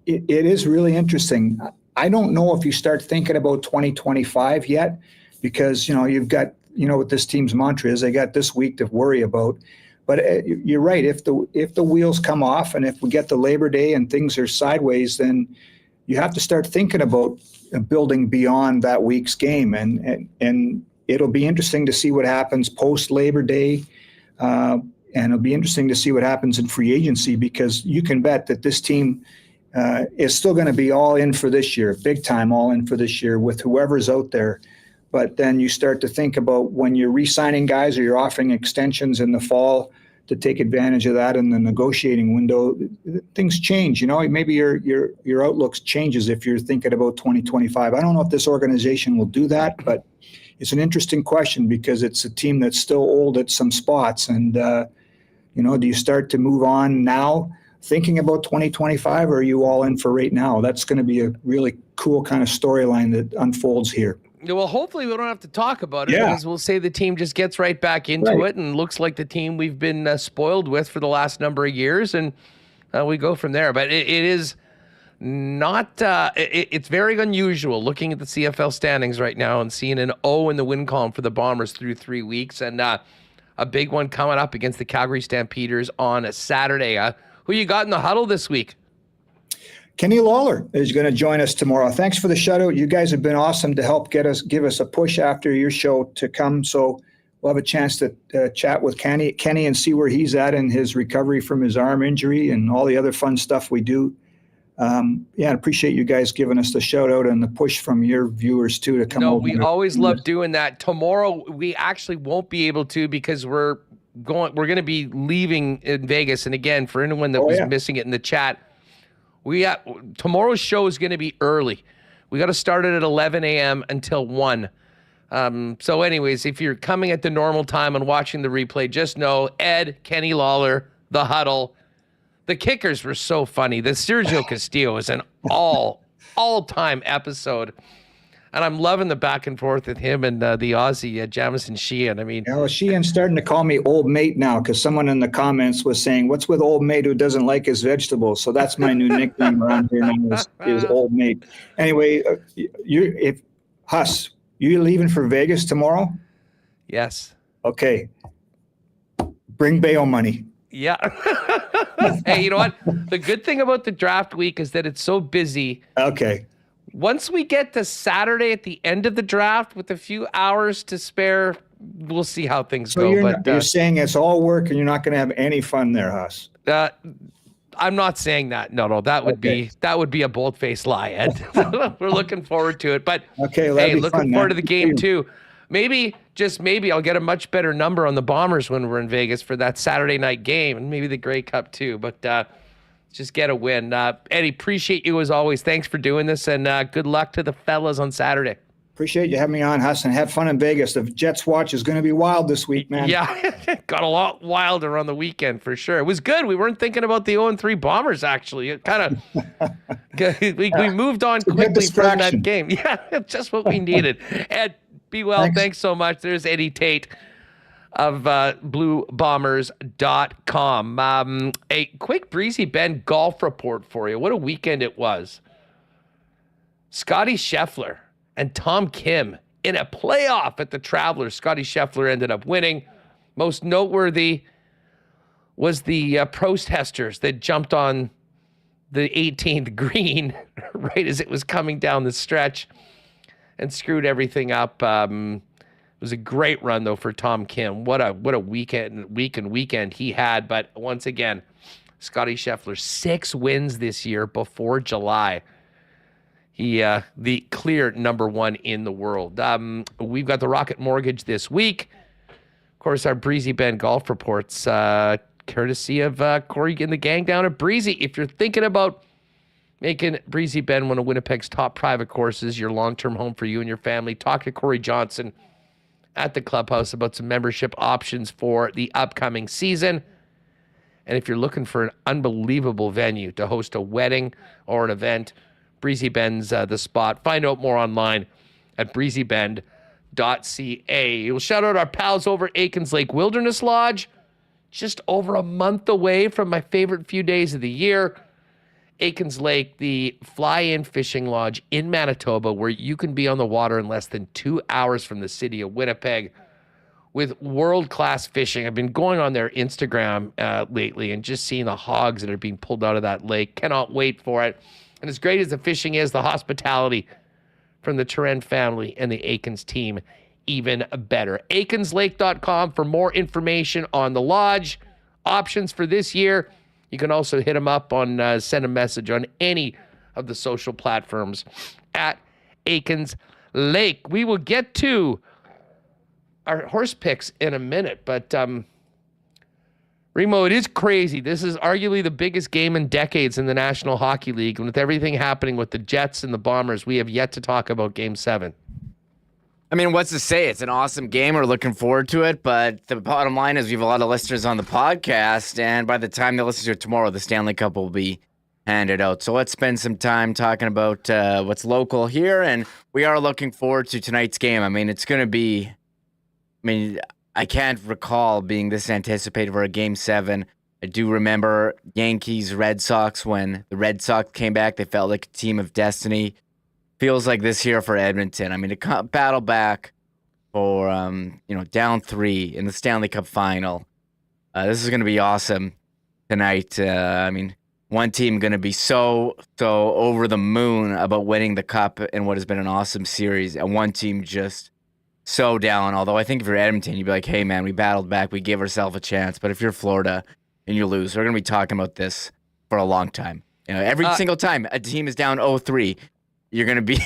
It is really interesting. I don't know if you start thinking about 2025 yet, because, you've got, what this team's mantra is, they got this week to worry about. But you're right. If the wheels come off and if we get the Labor Day and things are sideways, then you have to start thinking about building beyond that week's game. And it'll be interesting to see what happens post Labor Day. And it'll be interesting to see what happens in free agency, because you can bet that this team is still going to be all in for this year, big time all in for this year with whoever's out there. But then you start to think about when you're re-signing guys or you're offering extensions in the fall to take advantage of that in the negotiating window, things change. Maybe your outlook changes if you're thinking about 2025. I don't know if this organization will do that, but it's an interesting question because it's a team that's still old at some spots. And, do you start to move on now thinking about 2025, or are you all in for right now? That's going to be a really cool kind of storyline that unfolds here. Well, hopefully we don't have to talk about it, because we'll say the team just gets right back into it and looks like the team we've been spoiled with for the last number of years, and we go from there. But it is not it's very unusual looking at the CFL standings right now and seeing an O in the win column for the Bombers through 3 weeks, and a big one coming up against the Calgary Stampeders on a Saturday. Who you got in the huddle this week? Kenny Lawler is going to join us tomorrow. Thanks for the shout out. You guys have been awesome to help give us a push after your show to come. So we'll have a chance to chat with Kenny and see where he's at in his recovery from his arm injury and all the other fun stuff we do. I appreciate you guys giving us the shout out and the push from your viewers too to come over. We always love doing that. Tomorrow we actually won't be able to because we're going to be leaving in Vegas. And again, for anyone that was missing it in the chat, tomorrow's show is going to be early. We got to start it at 11 a.m. until 1. So anyways, if you're coming at the normal time and watching the replay, just know Ed, Kenny Lawler, the huddle, the kickers were so funny. The Sergio Castillo is an all-time episode. And I'm loving the back and forth with him and the Aussie, Jamison Sheehan. I mean, Sheehan's starting to call me old mate now because someone in the comments was saying, "What's with old mate who doesn't like his vegetables?" So that's my new nickname around here now is old mate. Anyway, you leaving for Vegas tomorrow? Yes. Okay. Bring bail money. Yeah. Hey, you know what? The good thing about the draft week is that it's so busy. Okay. Once we get to Saturday at the end of the draft with a few hours to spare, we'll see how things go. You're saying it's all work and you're not going to have any fun there, Huss? I'm not saying that. No, that would be a bold-faced lie, Ed. We're looking forward to it. But looking forward to the game too. Maybe, just maybe, I'll get a much better number on the Bombers when we're in Vegas for that Saturday night game, and maybe the Grey Cup too. But just get a win. Eddie, appreciate you as always. Thanks for doing this, and good luck to the fellas on Saturday. Appreciate you having me on, Huss, and have fun in Vegas. The Jets watch is going to be wild this week, man. Yeah, got a lot wilder on the weekend for sure. It was good. We weren't thinking about the 0-3 Bombers, actually. It kind of we moved on quickly from that game. Yeah, just what we needed. Ed, be well. Thanks so much. There's Eddie Tait of bluebombers.com. A quick Breezy Bend golf report for you. What a weekend it was. Scotty Scheffler and Tom Kim in a playoff at the Travelers. Scotty Scheffler ended up winning. Most noteworthy was the protesters that jumped on the 18th green right as it was coming down the stretch and screwed everything up. It was a great run, though, for Tom Kim. What a weekend he had. But once again, Scotty Scheffler, 6 wins this year before July. He, the clear number 1 in the world. We've got the Rocket Mortgage this week. Of course, our Breezy Bend golf reports, courtesy of Corey and the gang down at Breezy. If you're thinking about making Breezy Bend one of Winnipeg's top private courses, your long-term home for you and your family, talk to Corey Johnson at the clubhouse about some membership options for the upcoming season. And if you're looking for an unbelievable venue to host a wedding or an event, Breezy Bend's the spot. Find out more online at breezybend.ca. We'll shout out our pals over at Aikens Lake Wilderness Lodge, just over a month away from my favorite few days of the year. Aikens Lake, the fly-in fishing lodge in Manitoba, where you can be on the water in less than 2 hours from the city of Winnipeg with world-class fishing. I've been going on their Instagram lately and just seeing the hogs that are being pulled out of that lake. Cannot wait for it. And as great as the fishing is, the hospitality from the Turenne family and the Aikens team, even better. AikensLake.com for more information on the lodge, options for this year. You can also hit them up on, send a message on any of the social platforms at Aikens Lake. We will get to our horse picks in a minute, but Remo, it is crazy. This is arguably the biggest game in decades in the National Hockey League. And with everything happening with the Jets and the Bombers, we have yet to talk about Game 7. I mean, what's to say? It's an awesome game. We're looking forward to it. But the bottom line is we have a lot of listeners on the podcast. And by the time they listen to it tomorrow, the Stanley Cup will be handed out. So let's spend some time talking about what's local here. And we are looking forward to tonight's game. I mean, it's going to be... I can't recall being this anticipated for a Game 7. I do remember Yankees, Red Sox. When the Red Sox came back, they felt like a team of destiny. Feels like this here for Edmonton. I mean, to battle back for, down 3 in the Stanley Cup final. This is going to be awesome tonight. One team going to be so over the moon about winning the Cup in what has been an awesome series, and one team just so down. Although I think if you're Edmonton, you'd be like, hey, man, we battled back. We gave ourselves a chance. But if you're Florida and you lose, we're going to be talking about this for a long time. Every single time a team is down 0-3, you're going to be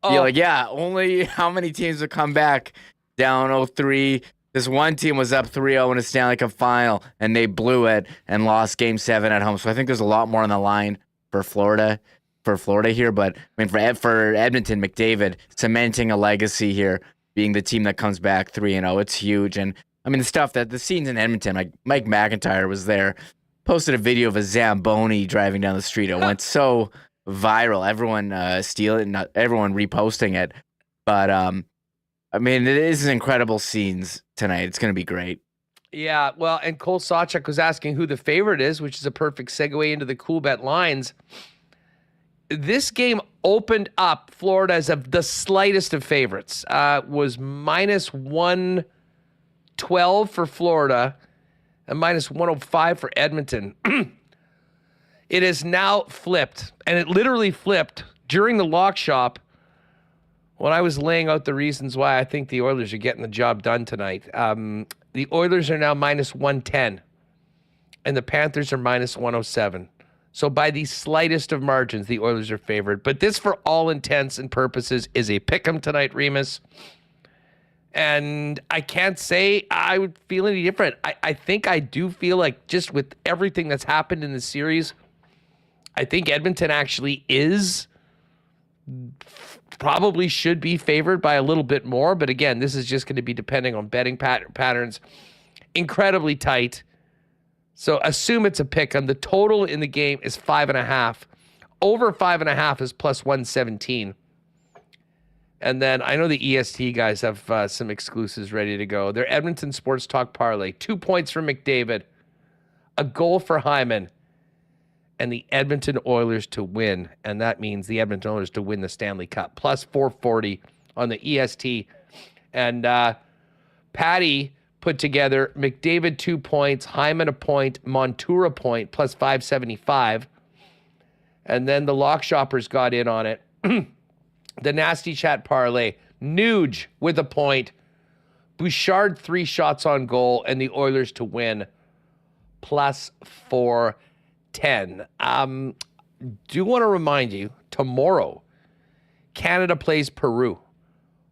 like, yeah, only how many teams would come back down 0-3. This one team was up 3-0 in a Stanley Cup final, and they blew it and lost Game 7 at home. So I think there's a lot more on the line for Florida here. But I mean, for Edmonton, McDavid cementing a legacy here, being the team that comes back 3-0. It's huge. And I mean, the scenes in Edmonton, like Mike McIntyre was there, posted a video of a Zamboni driving down the street. It went so viral. Everyone everyone reposting it. But I mean, it is incredible scenes tonight. It's going to be great. Yeah, well, and Cole Sawchuk was asking who the favorite is, which is a perfect segue into the Cool Bet lines. This game opened up Florida as the slightest of favorites. Was minus 112 for Florida and minus 105 for Edmonton. It is now flipped, and it literally flipped during the lock shop when I was laying out the reasons why I think the Oilers are getting the job done tonight. The Oilers are now minus 110, and the Panthers are minus 107. So by the slightest of margins, the Oilers are favored. But this, for all intents and purposes, is a pick'em tonight, Remis. And I can't say I would feel any different. I think I do feel like, just with everything that's happened in the series, I think Edmonton actually probably should be favored by a little bit more. But again, this is just going to be depending on betting patterns. Incredibly tight. So assume it's a pick 'em. The total in the game is 5.5. Over 5.5 is plus 117. And then I know the EST guys have some exclusives ready to go. Their Edmonton Sports Talk parlay. 2 points for McDavid, a goal for Hyman, and the Edmonton Oilers to win. And that means the Edmonton Oilers to win the Stanley Cup. Plus 440 on the EST. And Patty put together McDavid 2 points, Hyman a point, Montour a point, plus 575. And then the lock shoppers got in on it. The Nasty Chat parlay, Nuge with a point, Bouchard 3 shots on goal, and the Oilers to win, plus 410. Do want to remind you, tomorrow, Canada plays Peru.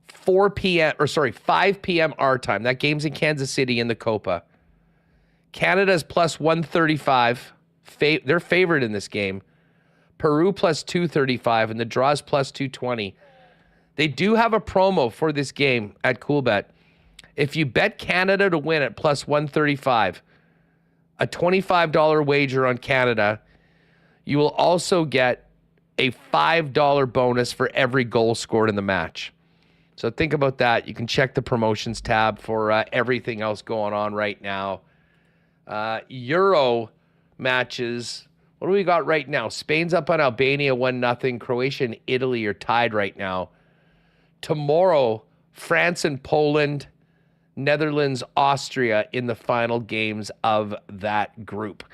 5 p.m. our time. That game's in Kansas City in the Copa. Canada's plus 135. They're favored in this game. Peru plus 235, and the draw's plus 220. They do have a promo for this game at CoolBet. If you bet Canada to win at plus 135, a $25 wager on Canada, you will also get a $5 bonus for every goal scored in the match. So think about that. You can check the promotions tab for everything else going on right now. Euro matches. What do we got right now? Spain's up on Albania 1-0. Croatia and Italy are tied right now. Tomorrow, France and Poland, Netherlands, Austria in the final games of that group.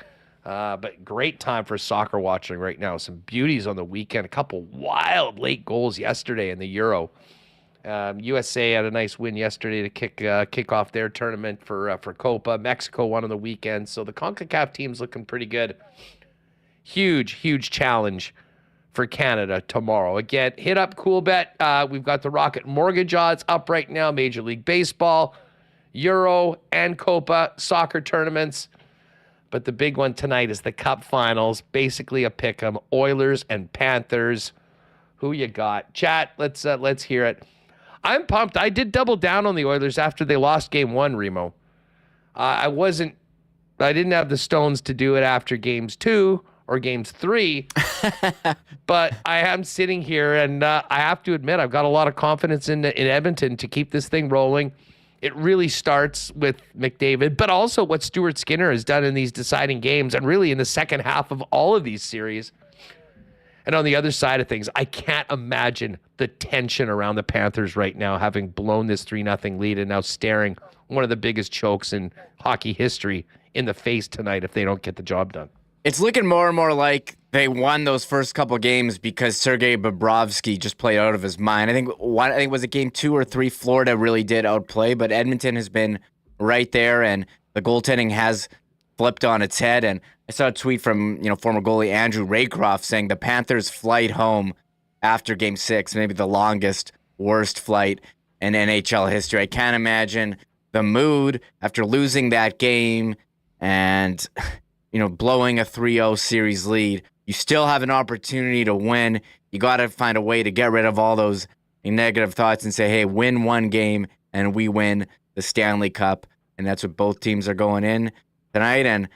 But great time for soccer watching right now. Some beauties on the weekend. A couple wild late goals yesterday in the Euro. USA had a nice win yesterday to kick off their tournament for Copa. Mexico won on the weekend. So the CONCACAF team's looking pretty good. Huge challenge for Canada tomorrow. Again, hit up CoolBet. We've got the Rocket Mortgage odds up right now. Major League Baseball, Euro, and Copa soccer tournaments. But the big one tonight is the Cup Finals. Basically a pick'em. Oilers and Panthers. Who you got? Chat, let's hear it. I'm pumped. I did double down on the Oilers after they lost Game 1, Remo. I didn't have the stones to do it after Games 2 or Games 3, but I am sitting here, and I have to admit I've got a lot of confidence in Edmonton to keep this thing rolling. It really starts with McDavid, but also what Stuart Skinner has done in these deciding games and really in the second half of all of these series. And on the other side of things, I can't imagine the tension around the Panthers right now, having blown this 3-0 lead and now staring one of the biggest chokes in hockey history in the face tonight if they don't get the job done. It's looking more and more like they won those first couple games because Sergei Bobrovsky just played out of his mind. I think was it Game 2 or 3, Florida really did outplay, but Edmonton has been right there, and the goaltending has flipped on its head. And I saw a tweet from, former goalie Andrew Raycroft saying the Panthers' flight home after Game 6, maybe the longest, worst flight in NHL history. I can't imagine the mood after losing that game and, blowing a 3-0 series lead. You still have an opportunity to win. You got to find a way to get rid of all those negative thoughts and say, hey, win one game and we win the Stanley Cup. And that's what both teams are going in tonight. And,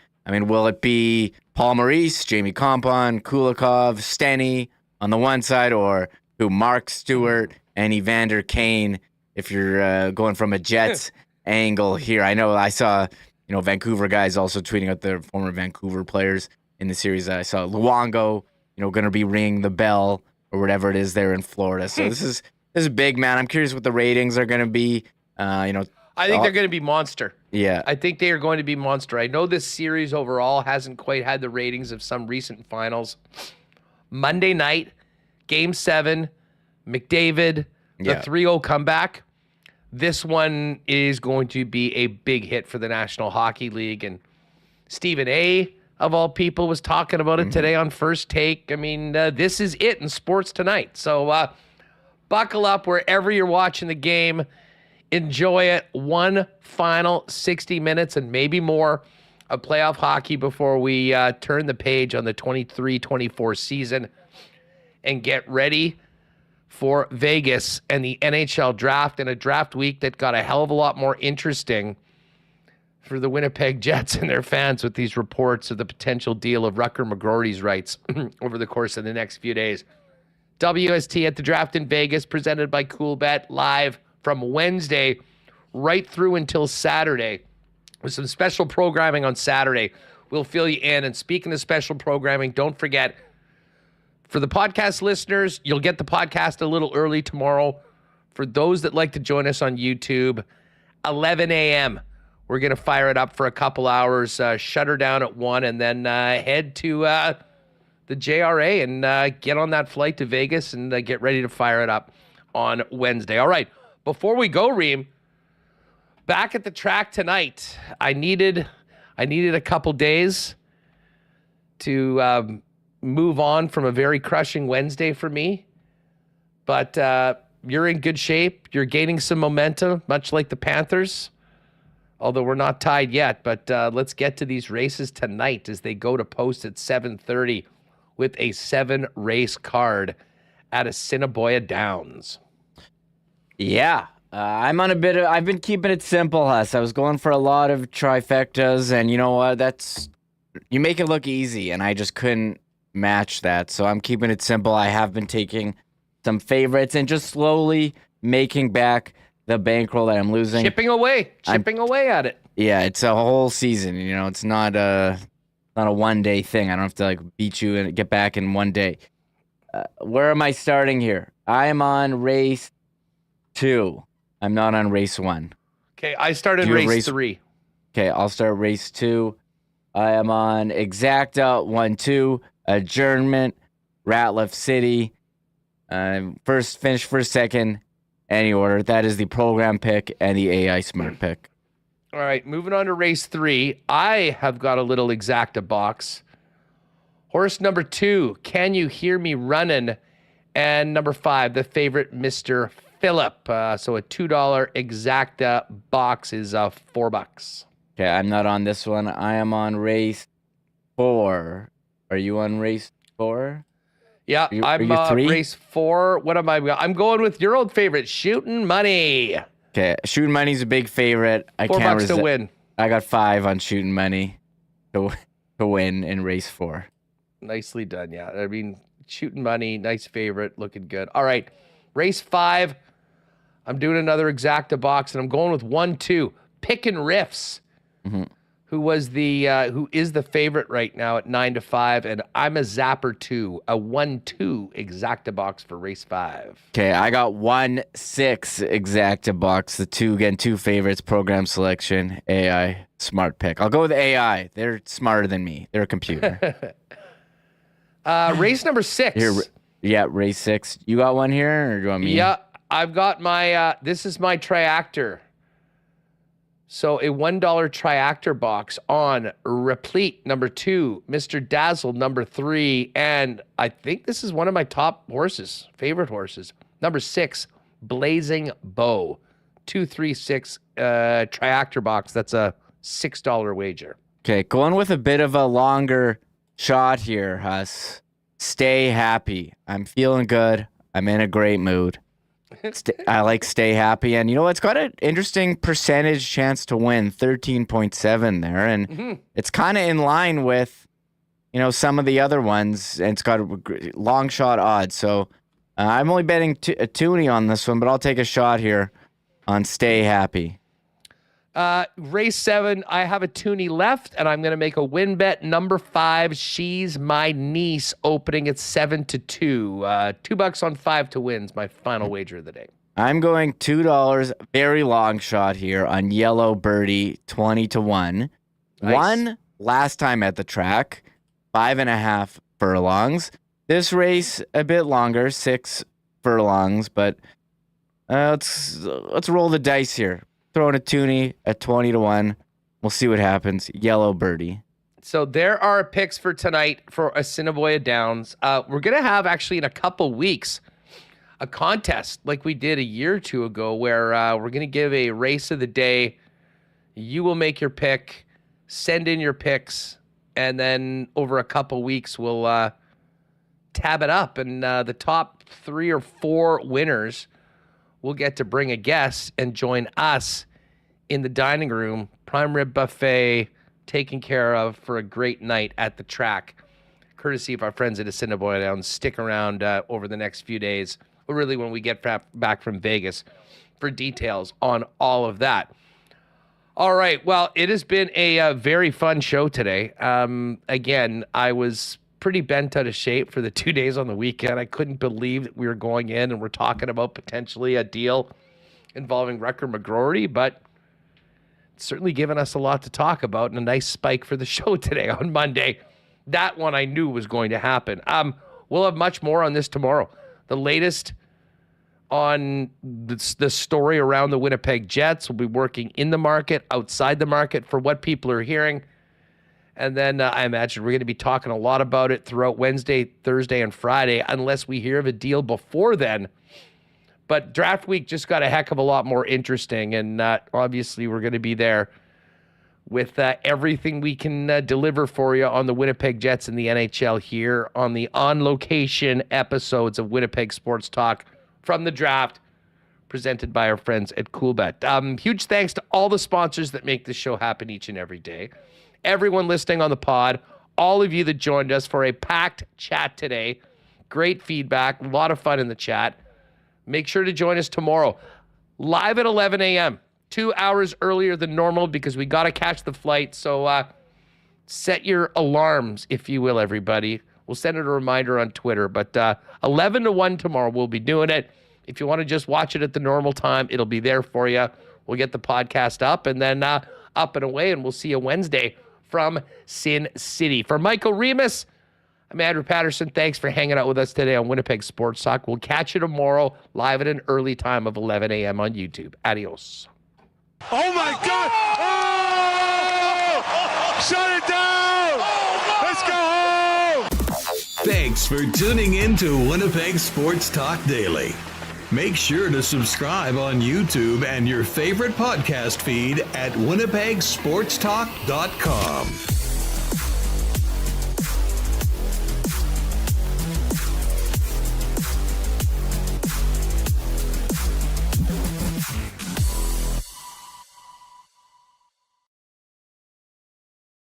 will it be Paul Maurice, Jamie Kompon, Kulikov, Steny on the one side, or Mark Stewart and Evander Kane if you're going from a Jets angle here? I know I saw, Vancouver guys also tweeting out their former Vancouver players in the series. I saw Luongo, going to be ringing the bell or whatever it is there in Florida. So this is big, man. I'm curious what the ratings are going to be. I think they're going to be monster. Yeah. I think they are going to be monster. I know this series overall hasn't quite had the ratings of some recent finals. Monday night, Game 7, McDavid, the 3-0 comeback. This one is going to be a big hit for the National Hockey League. And Stephen A., of all people, was talking about it today on First Take. This is it in sports tonight. So buckle up wherever you're watching the game. Enjoy it. One final 60 minutes and maybe more of playoff hockey before we turn the page on the 23-24 season and get ready for Vegas and the NHL draft, and a draft week that got a hell of a lot more interesting for the Winnipeg Jets and their fans with these reports of the potential deal of Rutger McGroarty's rights over the course of the next few days. WST at the Draft in Vegas, presented by CoolBet, live from Wednesday right through until Saturday, with some special programming on Saturday. We'll fill you in. And speaking of special programming, don't forget, for the podcast listeners, you'll get the podcast a little early tomorrow. For those that like to join us on YouTube, 11 a.m., we're going to fire it up for a couple hours, shut her down at 1, and then head to the JRA and get on that flight to Vegas and get ready to fire it up on Wednesday. All right. Before we go, Reem, back at the track tonight, I needed a couple days to move on from a very crushing Wednesday for me. But you're in good shape. You're gaining some momentum, much like the Panthers, although we're not tied yet. But let's get to these races tonight as they go to post at 7:30 with a 7-race card at Assiniboia Downs. Yeah, I'm on I've been keeping it simple, Huss. I was going for a lot of trifectas, and you know what? You make it look easy, and I just couldn't match that. So I'm keeping it simple. I have been taking some favorites and just slowly making back the bankroll that I'm losing. Chipping away at it. Yeah, it's a whole season. It's not a one-day thing. I don't have to beat you and get back in one day. Where am I starting here? I am on race 2. I'm not on race 1. Okay, I started race 3. Okay, I'll start race 2. I am on Exacta 1-2, Adjournment, Ratliff City. Finish first, second, any order. That is the program pick and the AI Smart pick. All right, moving on to race 3. I have got a little Exacta box. Horse number 2, Can You Hear Me Runnin'? And number 5, the favorite, Mr. Phillip. So a $2 Exacta box is $4. Okay, I'm not on this one. I am on race 4. Are you on race 4? Yeah, I'm race 4. What am I? I'm going with your old favorite, Shootin' Money. Okay, Shootin' Money's a big favorite. $4 to win. I got 5 on Shootin' Money to win in race 4. Nicely done, yeah. Shootin' Money, nice favorite, looking good. All right, race 5. I'm doing another Exacta box, and I'm going with 1-2, Pickin' Riffs, who is the favorite right now at 9-5, and I'm a Zapper 2, a 1-2 Exacta box for race 5. Okay, I got 1-6 Exacta box. The two favorites, program selection, AI Smart pick. I'll go with AI. They're smarter than me. They're a computer. Race number 6. Yeah, race 6. You got one here, or do you want me? Yeah, I've got my, this is my triactor. So a $1 triactor box on Replete, number 2, Mr. Dazzle, number 3, and I think this is one of my top horses, favorite horses, number 6, Blazing Bow, 236 triactor box. That's a $6 wager. Okay, going with a bit of a longer shot here, Huss. Stay happy. I'm feeling good. I'm in a great mood. I like Stay Happy. And you know, it's got an interesting percentage chance to win, 13.7 there. And it's kind of in line with, you know, some of the other ones. And it's got a long shot odds. So I'm only betting a toonie on this one, but I'll take a shot here on Stay Happy. Race 7, I have a toonie left, and I'm going to make a win bet. Number 5, She's My Niece, opening at 7-2. $2 on 5 to wins, my final wager of the day. I'm going $2, very long shot here on Yellow Birdie, 20-1. Nice. Won last time at the track, 5.5 furlongs. This race a bit longer, 6 furlongs, but let's roll the dice here. Throwing a toonie at 20-1. We'll see what happens. Yellow Birdie. So there are picks for tonight for Assiniboia Downs. We're going to have actually in a couple weeks a contest like we did a year or two ago where we're going to give a race of the day. You will make your pick, send in your picks, and then over a couple weeks we'll tab it up. And the top 3 or 4 winners will get to bring a guest and join us in the dining room, prime rib buffet, taken care of for a great night at the track, courtesy of our friends at Assiniboia Downs. Stick around over the next few days, or really when we get back from Vegas, for details on all of that. All right, well, it has been a very fun show today. Again, I was pretty bent out of shape for the 2 days on the weekend. I couldn't believe that we were going in and we're talking about potentially a deal involving Rutger McGroarty, but it's certainly given us a lot to talk about and a nice spike for the show today on Monday. That one I knew was going to happen. We'll have much more on this tomorrow. The latest on the story around the Winnipeg Jets. We'll be working in the market, outside the market for what people are hearing. And then I imagine we're going to be talking a lot about it throughout Wednesday, Thursday, and Friday, unless we hear of a deal before then. But draft week just got a heck of a lot more interesting, and obviously we're going to be there with everything we can deliver for you on the Winnipeg Jets and the NHL here on the on-location episodes of Winnipeg Sports Talk from the draft, presented by our friends at CoolBet. Huge thanks to all the sponsors that make this show happen each and every day. Everyone listening on the pod, all of you that joined us for a packed chat today. Great feedback, a lot of fun in the chat. Make sure to join us tomorrow, live at 11 a.m., 2 hours earlier than normal because we got to catch the flight. So set your alarms, if you will, everybody. We'll send it a reminder on Twitter, but 11 to 1 tomorrow, we'll be doing it. If you want to just watch it at the normal time, it'll be there for you. We'll get the podcast up and then up and away, and we'll see you Wednesday from Sin City. For Michael Remis, I'm Andrew Paterson. Thanks for hanging out with us today on Winnipeg Sports Talk. We'll catch you tomorrow live at an early time of 11 a.m. on YouTube. Adios. Oh, my God. Oh! Shut it down. Let's go home. Thanks for tuning in to Winnipeg Sports Talk Daily. Make sure to subscribe on YouTube and your favorite podcast feed at winnipegsportstalk.com.